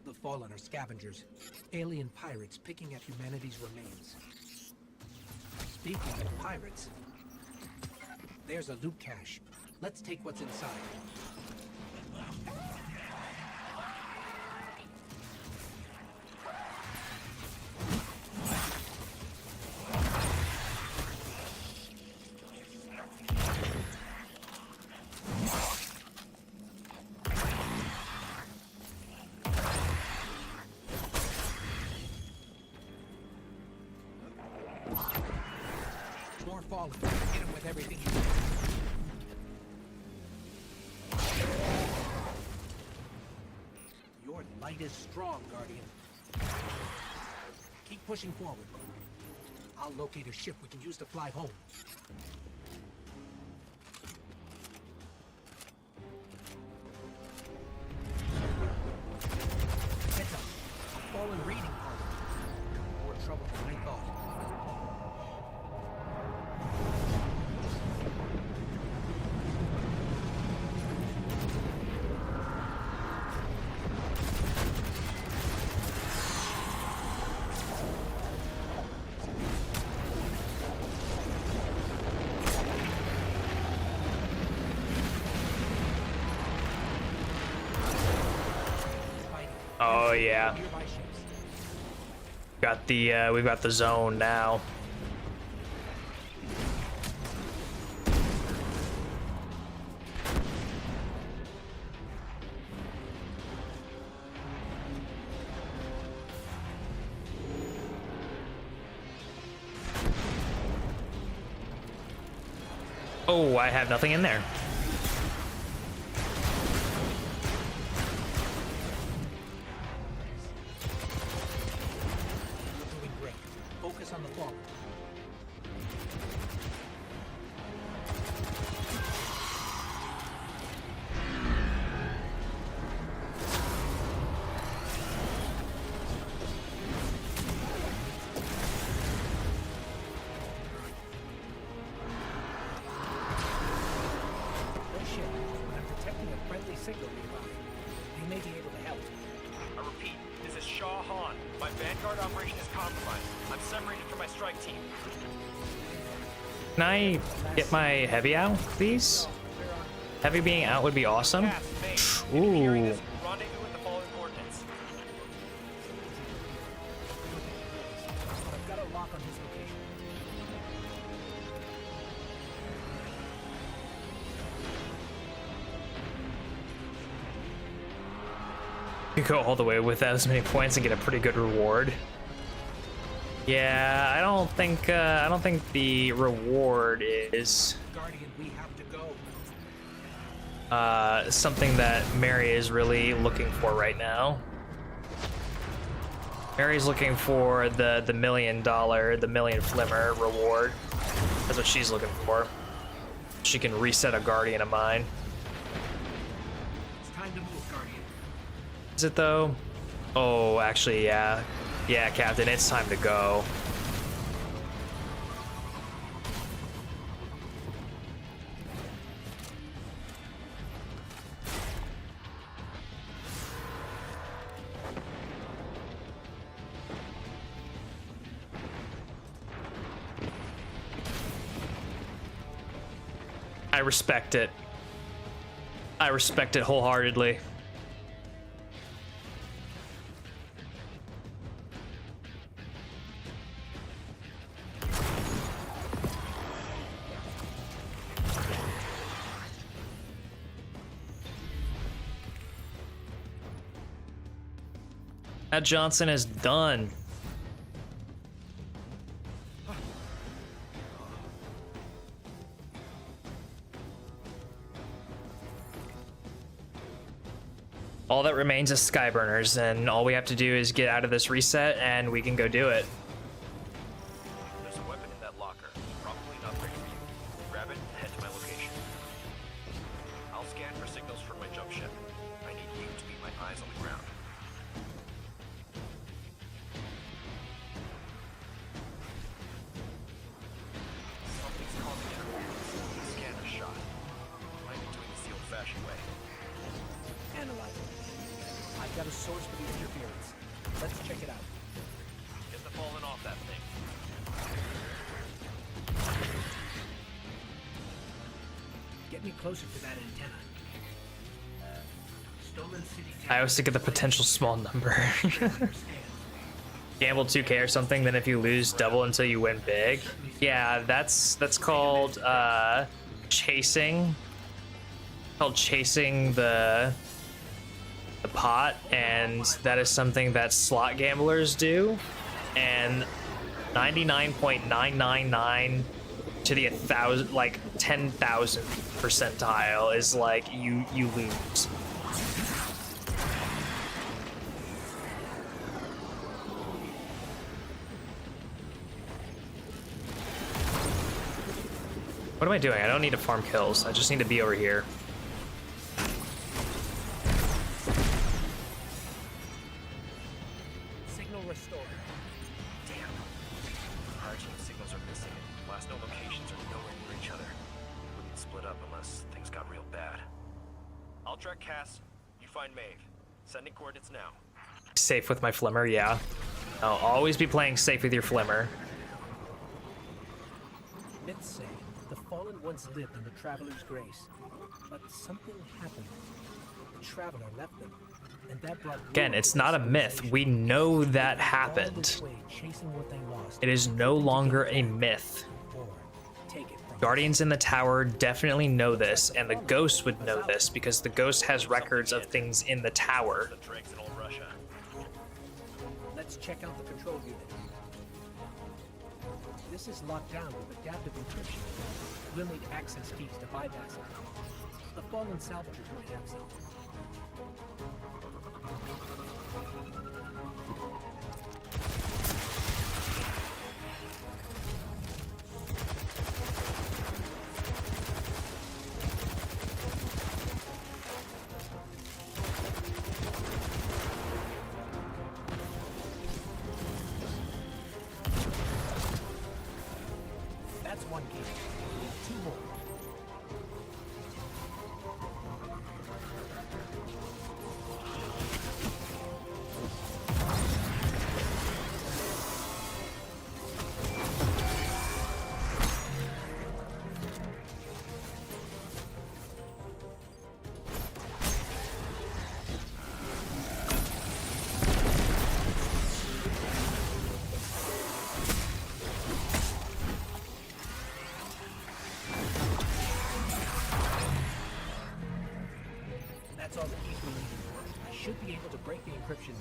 The Fallen are scavengers, alien pirates picking at humanity's remains. Speaking of pirates, there's a loot cache. Let's take what's inside. More Fallen. Hit him with everything you can. Your light is strong, Guardian. Keep pushing forward. I'll locate a ship we can use to fly home. Heads up. A Fallen raiding party. More trouble than I thought. Oh yeah. Got the we've got the zone now. Oh, I have nothing in there. Focus on the Fallen. No shit, but I'm detecting a friendly signal nearby. You may be able to help. I repeat, this is Shah Han. My Vanguard operation is compromised. I'm separated from my strike team. Can I get my heavy out, please? Heavy being out would be awesome. Ooh. Rendezvous with the Fallen coordinates. I've got a lock on his location. You go all the way without as many points and get a pretty good reward. Yeah, I don't think the reward is Guardian, we have to go. something that Mary is really looking for right now. Mary's looking for the $1 million, the million flimmer reward. That's what she's looking for. She can reset a Guardian of mine. It's time to move, Guardian. Is it though? Oh, actually, yeah. Yeah, Captain, it's time to go. I respect it. I respect it wholeheartedly. That Johnson is done. All that remains is Skyburners, and all we have to do is get out of this reset and we can go do it. There's a weapon in that locker. Probably not ready for you. Grab it and head to my location. I'll scan for signals from my jump ship. I need you to be my eyes on the ground. Something's causing interference. Scanner shot. Might be doing this the old-fashioned way. Analyze it. I've got a source for the interference. Let's check it out. Get the falling off that thing. Get me closer to that antenna. Stolen City I always think of the potential small number. Gamble 2K or something, then if you lose, double until you win big. Yeah, that's called chasing. Called chasing the pot, and that is something that slot gamblers do, and 99.999 to the 1,000, like 10,000th percentile is like you lose. What am I doing? I don't need to farm kills. I just need to be over here. Signal restored. Damn. Our team signals are missing. Last known locations are nowhere near each other. Wouldn't split up unless things got real bad. I'll track Cass. You find Maeve. Sending coordinates now. Safe with my flimmer, yeah. I'll always be playing safe with your flimmer. Myths say the Fallen once lived in the Traveler's grace, but something happened. The Traveler left them, and that brought Again, it's not a myth. We know that happened. It is no longer a myth. Guardians in the tower definitely know this, and the Ghost would know this because the Ghost has records of things in the tower. Let's check out the control unit. This is locked down with adaptive encryption. We'll need access keys to bypass it. The Fallen salvagers might have some. That's one key. Two more. That's all the keys we need. I should be able to break the encryption now.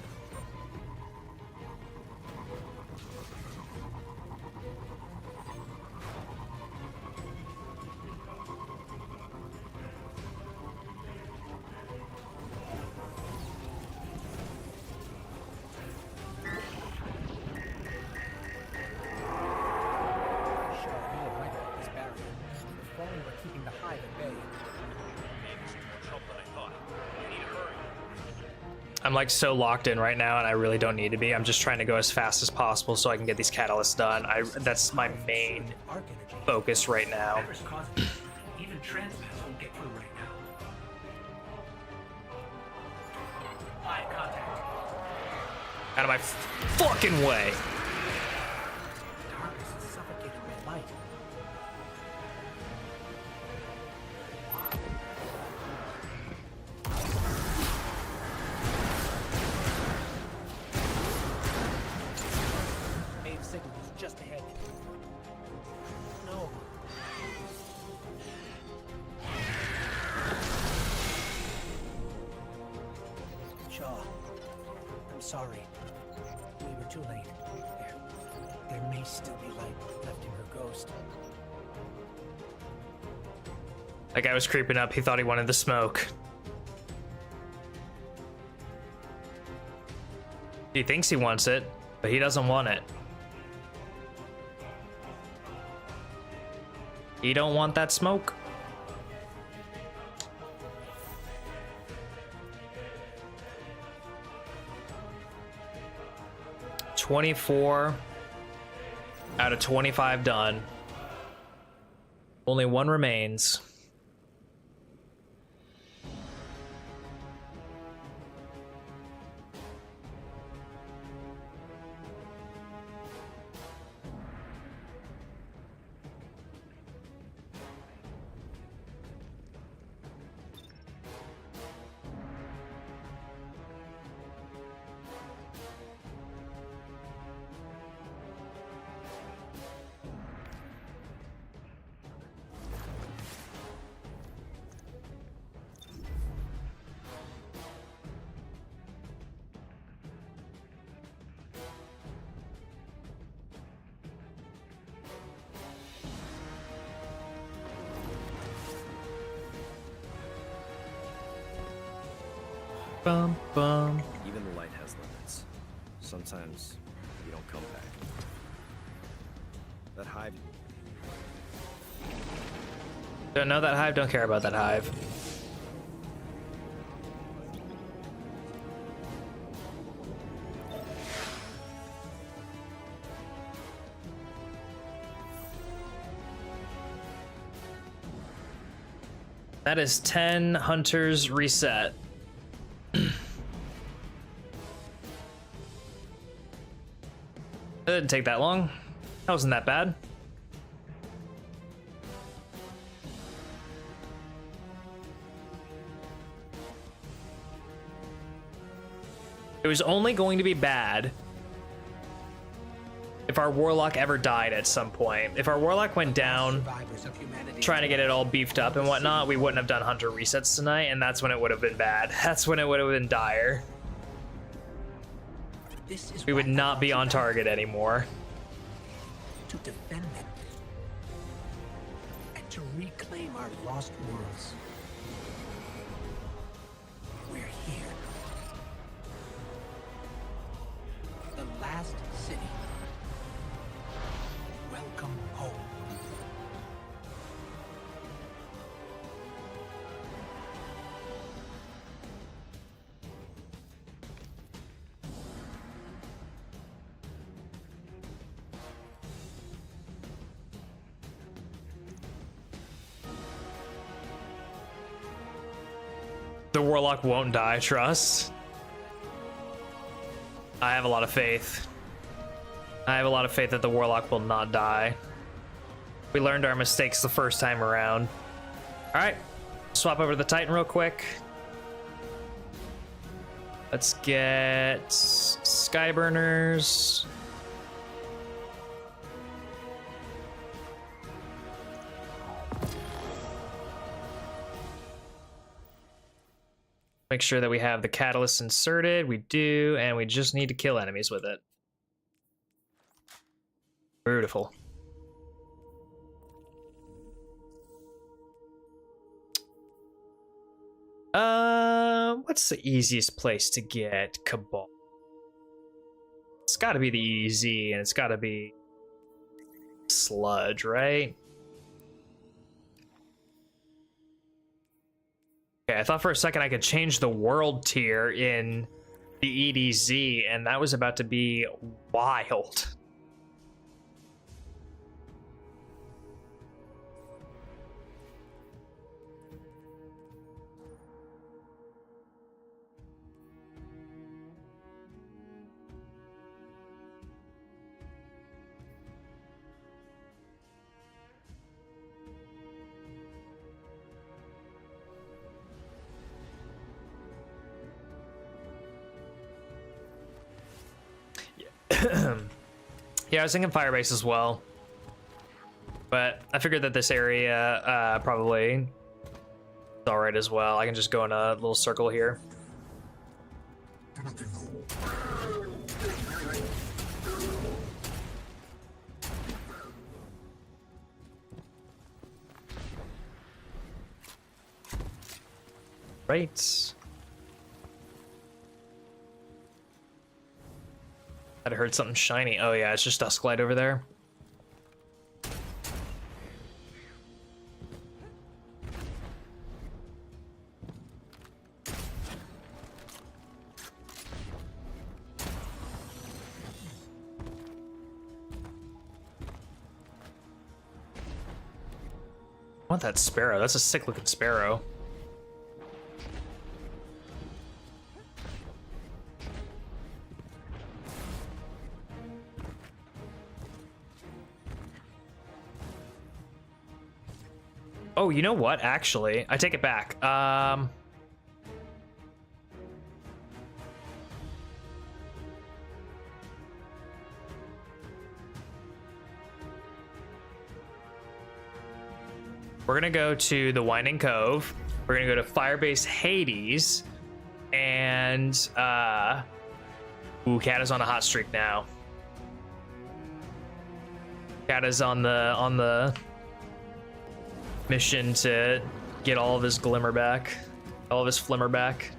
Sure, I know right about this barrier. The Fallen were keeping the hive at bay. I'm like so locked in right now, and I really don't need to be. I'm just trying to go as fast as possible so I can get these catalysts done. That's my main focus right now. Whatever's causing it, even transmitters won't get through right now. Eye contact. Out of my fucking way. Darkness is suffocating by light. ahead. No. Shaw, I'm sorry. We were too late. There may still be light left in her ghost. That guy was creeping up. He thought he wanted the smoke. He thinks he wants it, but he doesn't want it. He don't want that smoke. $24 out of 25 done. Only one remains. Bum, bum. Even the light has limits. Sometimes you don't come back. That hive. Don't know that hive, don't care about that hive. That is 10 hunters reset. That didn't take that long. That wasn't that bad. It was only going to be bad if our Warlock ever died at some point. If our Warlock went down trying to get it all beefed up and whatnot, we wouldn't have done hunter resets tonight, and that's when it would have been bad. That's when it would have been dire. We would not be on target anymore. To defend them. And to reclaim our lost worlds. We're here. The last city. Welcome home. The Warlock won't die, trust. I have a lot of faith. I have a lot of faith that the Warlock will not die. We learned our mistakes the first time around. Alright, swap over to the Titan real quick. Let's get Skyburners. Make sure that we have the catalyst inserted. We do, and we just need to kill enemies with it. Beautiful. What's the easiest place to get Cabal? It's got to be the EZ, and it's got to be Sludge, right? Okay, I thought for a second I could change the world tier in the EDZ, and that was about to be wild. Yeah, I was thinking Firebase as well. But I figured that this area probably is alright as well. I can just go in a little circle here. Right. I heard something shiny. Oh yeah, it's just Dusklight over there. I want that sparrow. That's a sick looking sparrow. Oh, you know what? Actually, I take it back. We're gonna go to the Winding Cove. We're gonna go to Firebase Hades, and ooh, Cat is on a hot streak now. Cat is on the mission to get all of his glimmer back, all of his flimmer back.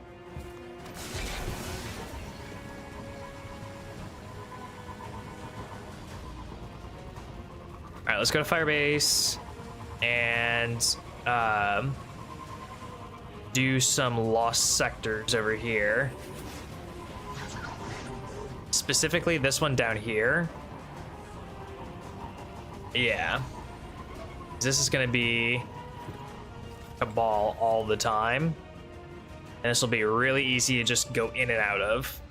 All right, let's go to Firebase and do some lost sectors over here. Specifically this one down here. Yeah. This is gonna be a ball all the time. And this will be really easy to just go in and out of.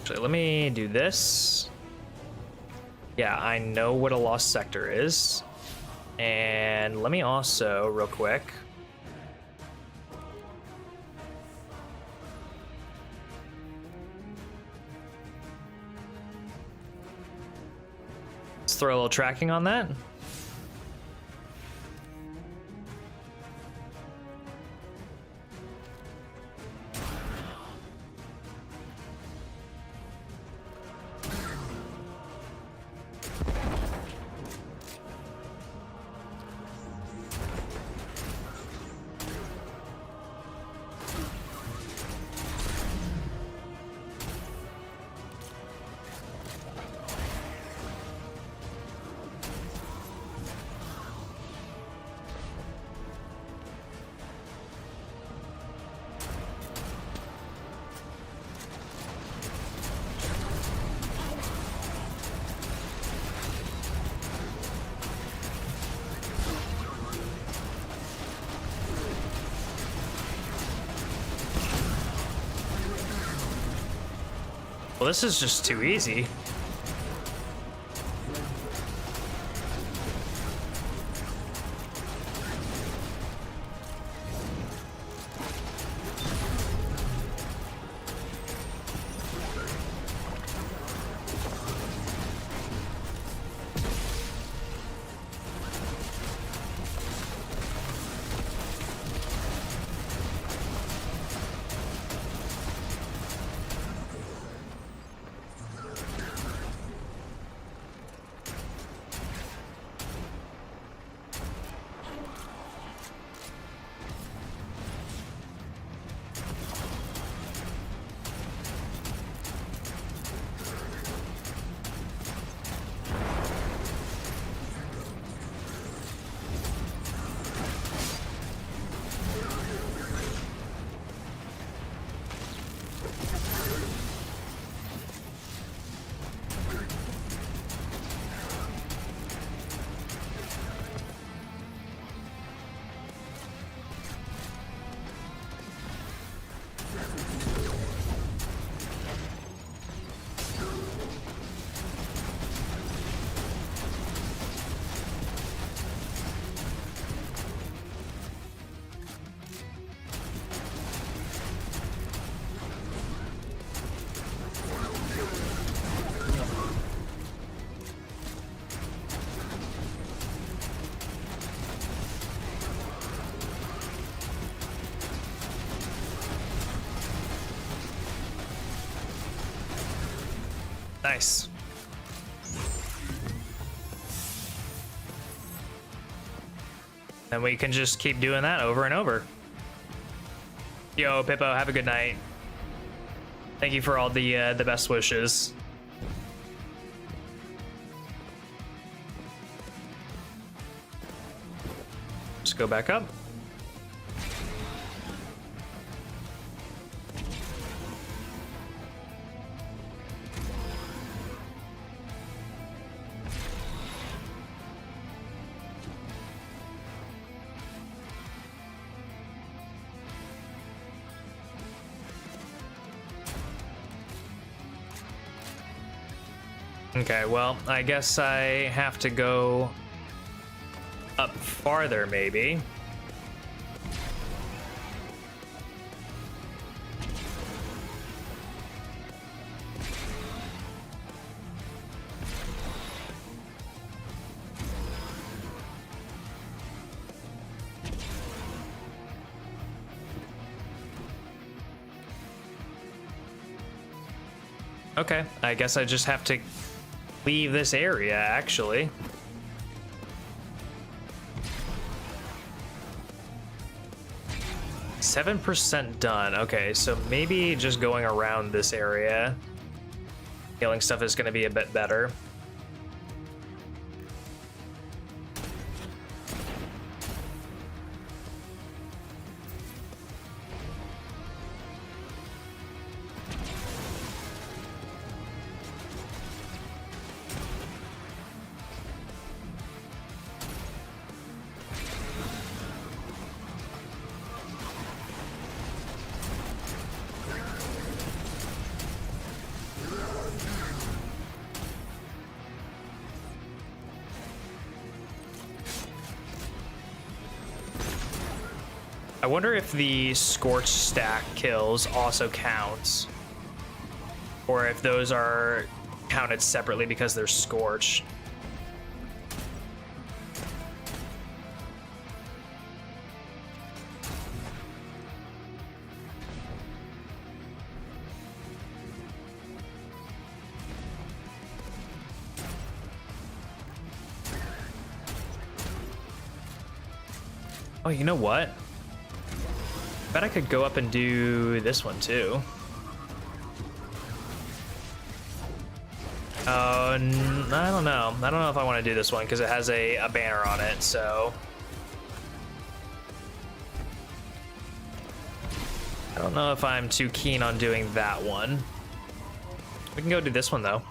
Actually, let me do this. Yeah, I know what a lost sector is. And let me also, real quick, let's throw a little tracking on that. Well, this is just too easy. Nice. And we can just keep doing that over and over. Yo, Pippo, have a good night. Thank you for all the best wishes. Just go back up. Okay, well, I guess I have to go up farther, maybe. Okay, I guess I just have to leave this area, actually. %7 done. Okay, so maybe just going around this area. Healing stuff is going to be a bit better. I wonder if the Scorch stack kills also counts, or if those are counted separately because they're Scorch. Oh, you know what? Bet I could go up and do this one too. Oh, I don't know. I don't know if I want to do this one because it has a banner on it, so. I don't know if I'm too keen on doing that one. We can go do this one though.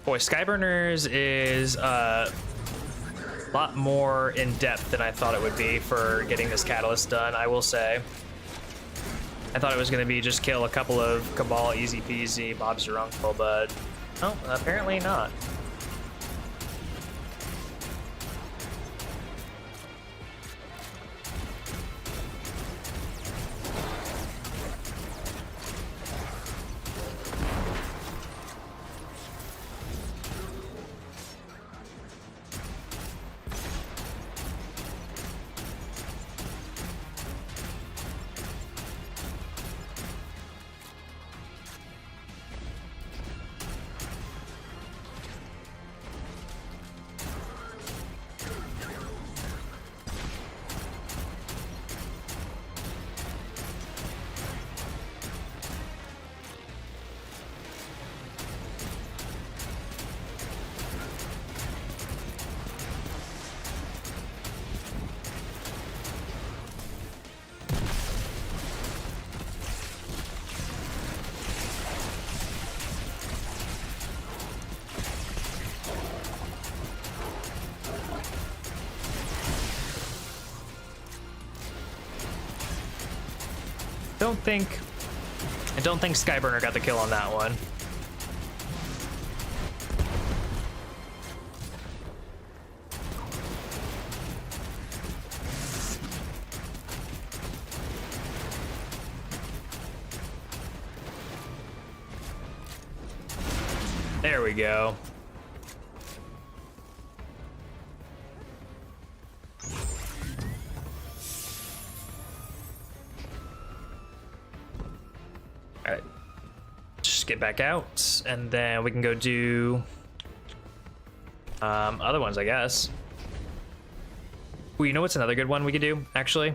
Boy, Skyburners is a lot more in depth than I thought it would be for getting this catalyst done, I will say. I thought it was going to be just kill a couple of Cabal, easy peasy, Bob's your uncle, but no, apparently not. I don't think Skyburner got the kill on that one. There we go. get back out, and then we can go do other ones, I guess. Ooh, you know what's another good one we could do, actually?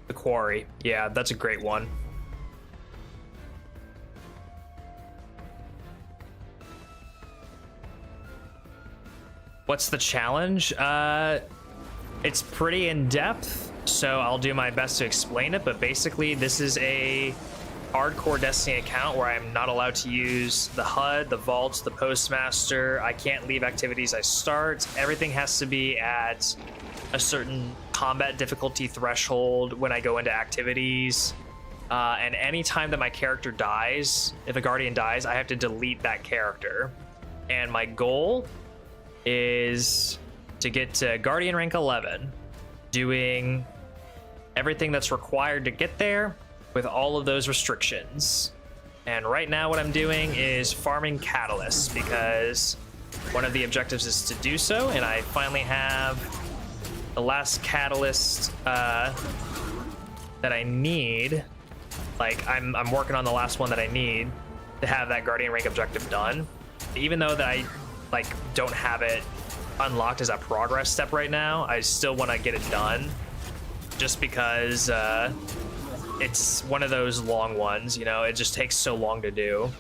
The quarry. Yeah, that's a great one. What's the challenge? It's pretty in-depth, so I'll do my best to explain it, but basically this is a hardcore Destiny account where I'm not allowed to use the HUD, the vaults, the postmaster. I can't leave activities I start. Everything has to be at a certain combat difficulty threshold when I go into activities. And anytime that my character dies, if a guardian dies, I have to delete that character. And my goal is to get to guardian rank 11, doing everything that's required to get there with all of those restrictions. And right now what I'm doing is farming catalysts, because one of the objectives is to do so, and I finally have the last catalyst that I need. Like, I'm working on the last one that I need to have that guardian rank objective done. Even though that I don't have it unlocked as a progress step right now, I still want to get it done, just because it's one of those long ones, you know, it just takes so long to do.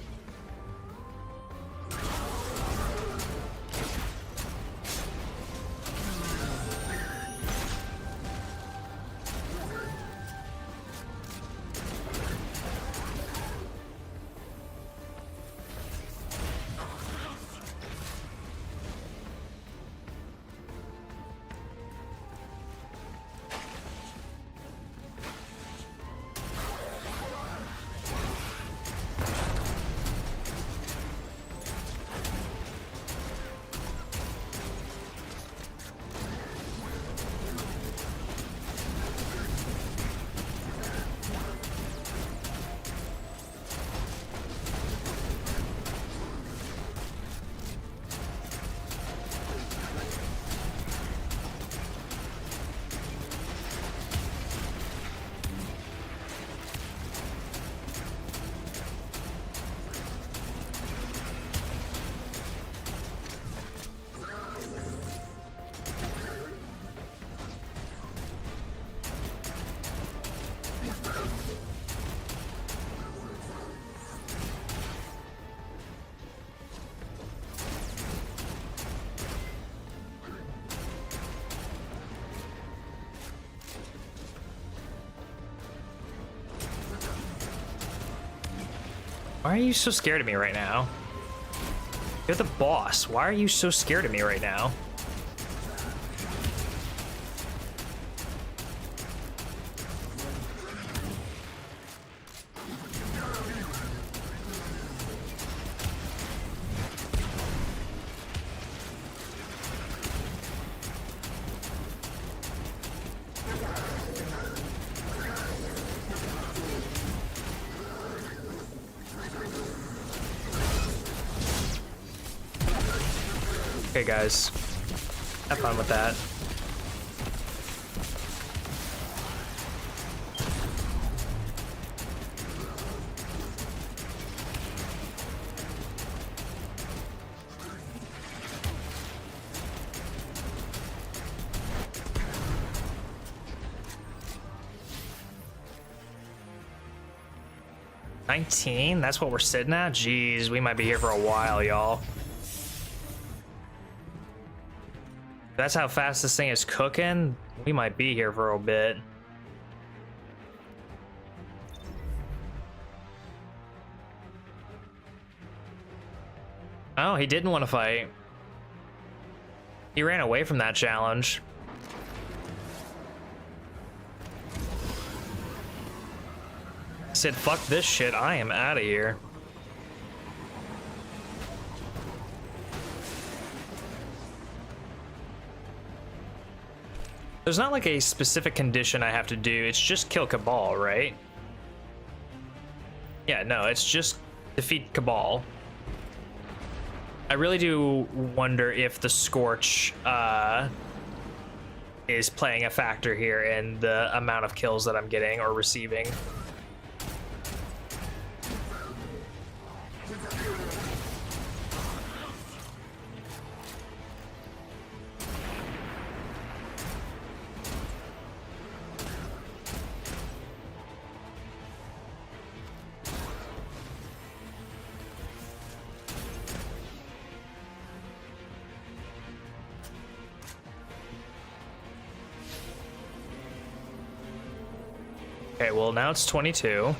Why are you so scared of me right now? You're the boss. Why are you so scared of me right now? Okay, guys, have fun with that. $19? That's what we're sitting at? Jeez, we might be here for a while, y'all. That's how fast this thing is cooking. We might be here for a bit. Oh, he didn't want to fight. He ran away from that challenge. He said, fuck this shit, I am out of here. There's not like a specific condition I have to do, it's just kill Cabal, right? Yeah, no, it's just defeat Cabal. I really do wonder if the Scorch is playing a factor here in the amount of kills that I'm getting or receiving. Okay, well now it's 22.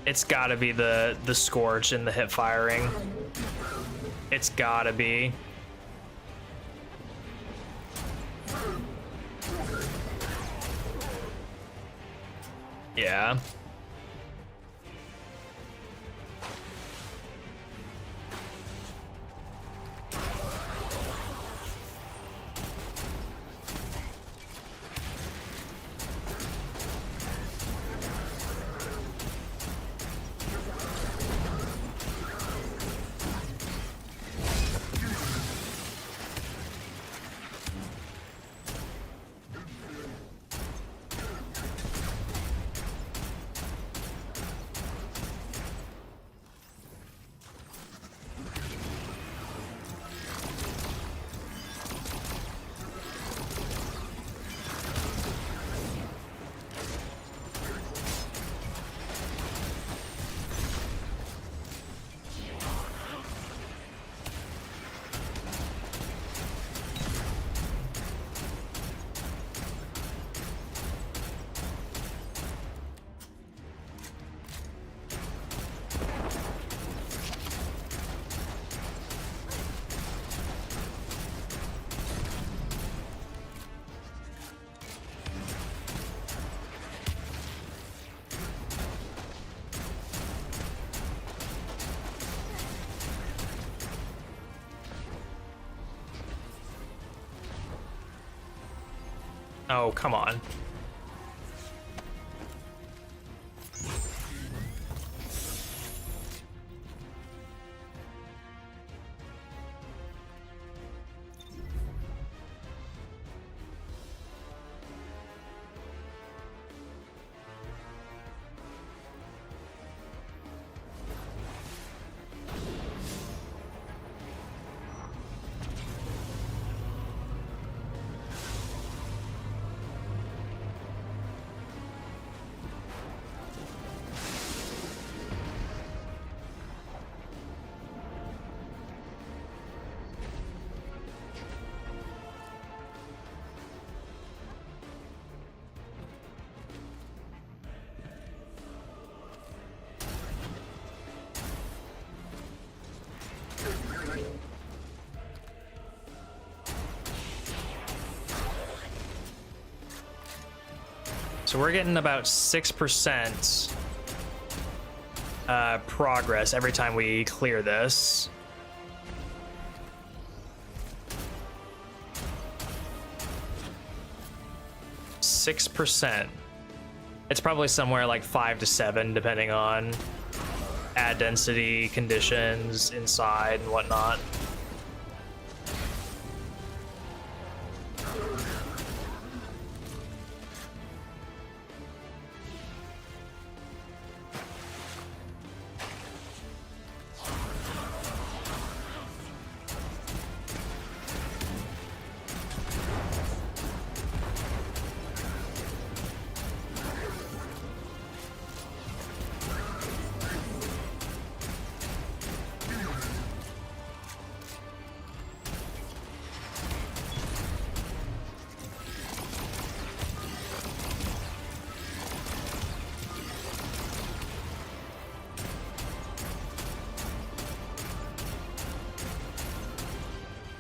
It's gotta be the Scorch and the hip firing. It's gotta be. Yeah. Oh, come on. So we're getting about 6% progress every time we clear this. %. It's probably somewhere like 5 to 7, depending on ad density, conditions inside, and whatnot.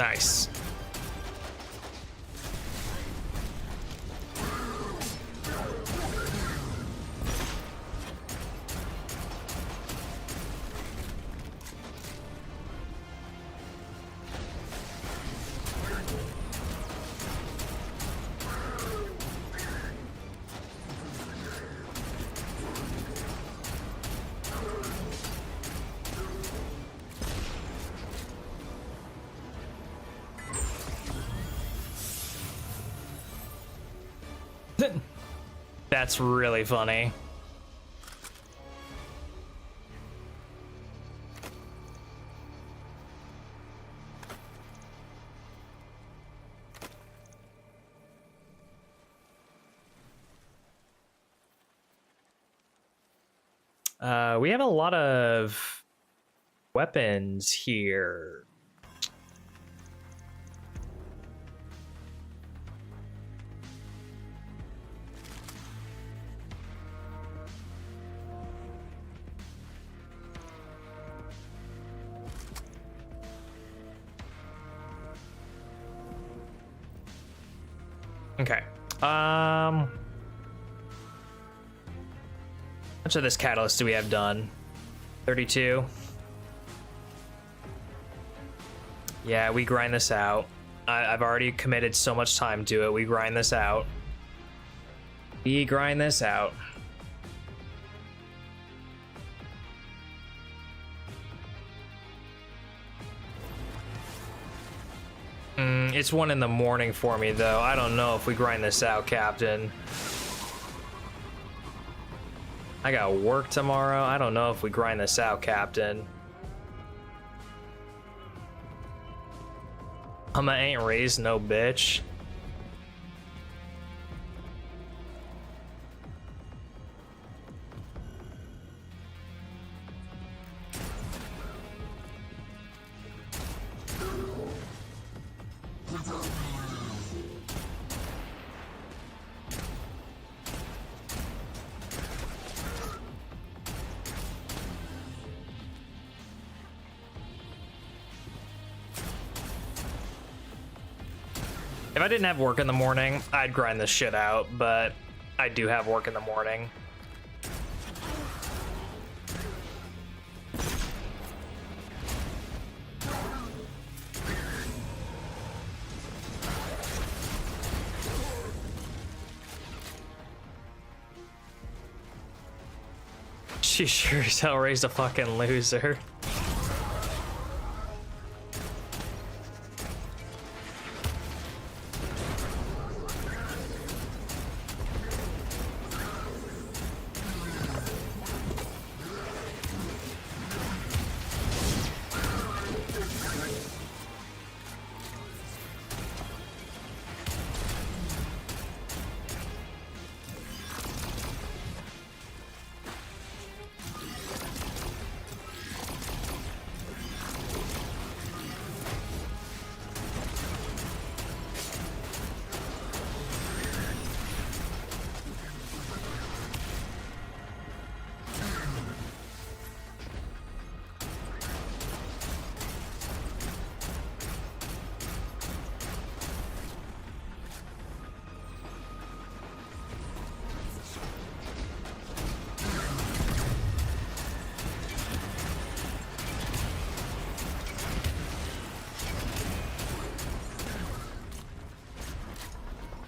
Nice. That's really funny. We have a lot of weapons here. Okay. How much of this catalyst do we have done? 32. Yeah, we grind this out. I've already committed so much time to it. We grind this out. We grind this out. It's 1 in the morning for me, though. I don't know if we grind this out, Captain. I got work tomorrow. I don't know if we grind this out, Captain. Ain't raised no bitch. If I didn't have work in the morning, I'd grind this shit out, but I do have work in the morning. She sure as hell raised a fucking loser.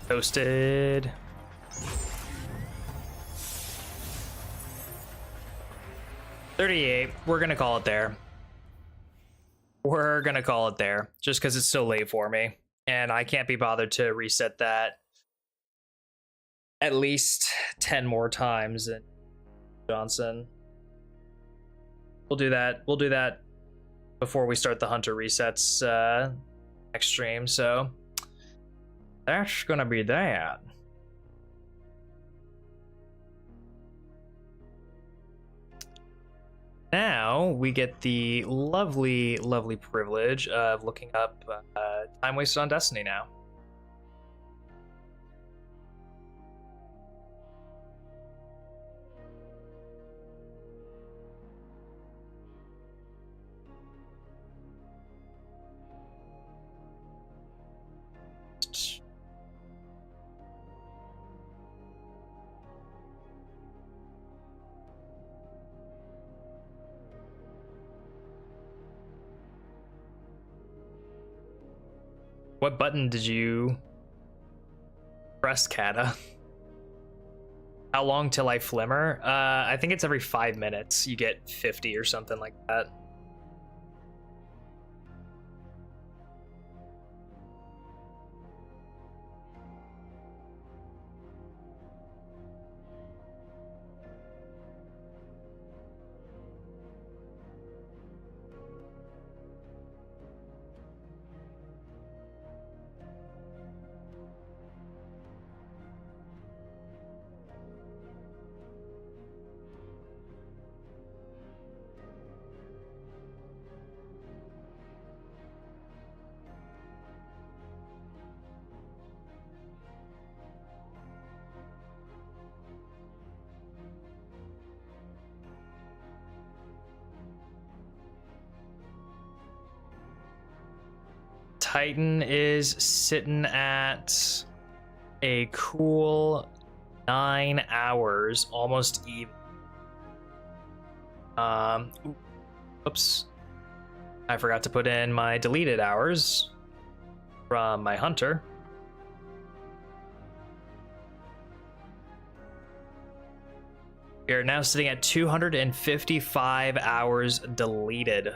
Toasted. $38. We're gonna call it there. We're gonna call it there, just because it's so late for me, and I can't be bothered to reset that at least 10 more times. And Johnson, we'll do that. We'll do that before we start the Hunter resets next stream. So that's gonna be that. Now we get the lovely, lovely privilege of looking up time wasted on Destiny now. What button did you press, Kata? How long till I flimmer? I think it's every 5 minutes. You get 50 or something like that. Titan is sitting at a cool 9 hours, almost even. Oops. I forgot to put in my deleted hours from my hunter. We are now sitting at 255 hours deleted.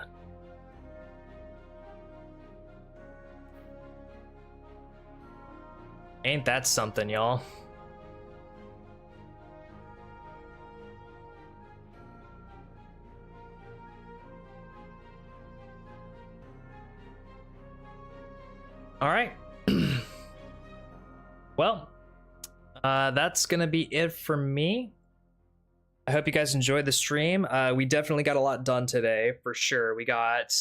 Ain't that something, y'all? All right. Well, that's gonna be it for me. I hope you guys enjoyed the stream. We definitely got a lot done today, for sure. We got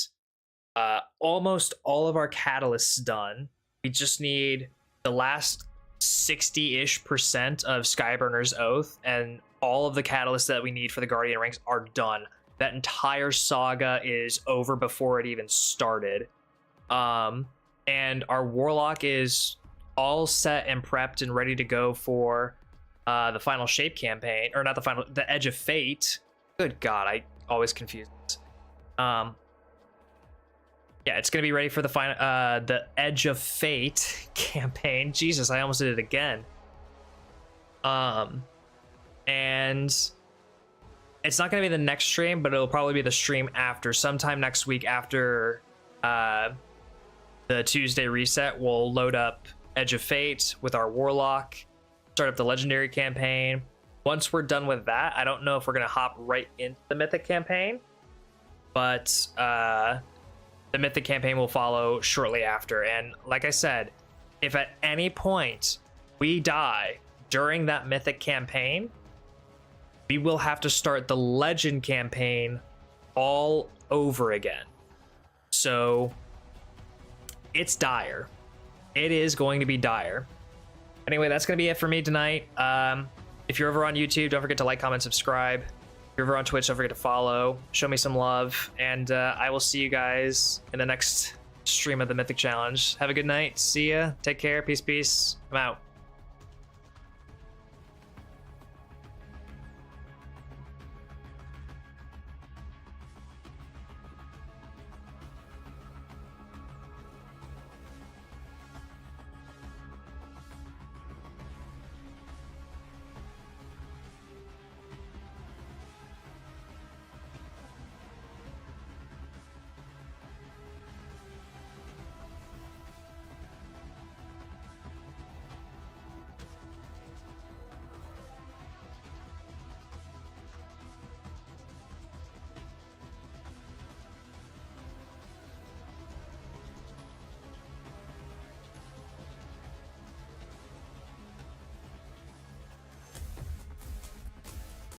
almost all of our catalysts done. We just need the last 60-ish% of Skyburner's Oath, and all of the catalysts that we need for the Guardian ranks are done. That entire saga is over before it even started. And our Warlock is all set and prepped and ready to go for the final shape campaign, or not the final, the Edge of Fate. Good God, I always confuse this. Yeah, it's gonna be ready for the final, the Edge of Fate campaign. Jesus, I almost did it again. And it's not gonna be the next stream, but it'll probably be the stream after, sometime next week after the Tuesday reset. We'll load up Edge of Fate with our Warlock, start up the Legendary campaign. Once we're done with that, I don't know if we're gonna hop right into the Mythic campaign, but the Mythic campaign will follow shortly after. And like I said, if at any point we die during that Mythic campaign, we will have to start the Legend campaign all over again. So it's dire. It is going to be dire. Anyway, that's going to be it for me tonight. If you're over on YouTube, don't forget to like, comment, subscribe. If you're over on Twitch, don't forget to follow. Show me some love. And I will see you guys in the next stream of the Mythic Challenge. Have a good night. See ya. Take care. Peace, peace. I'm out.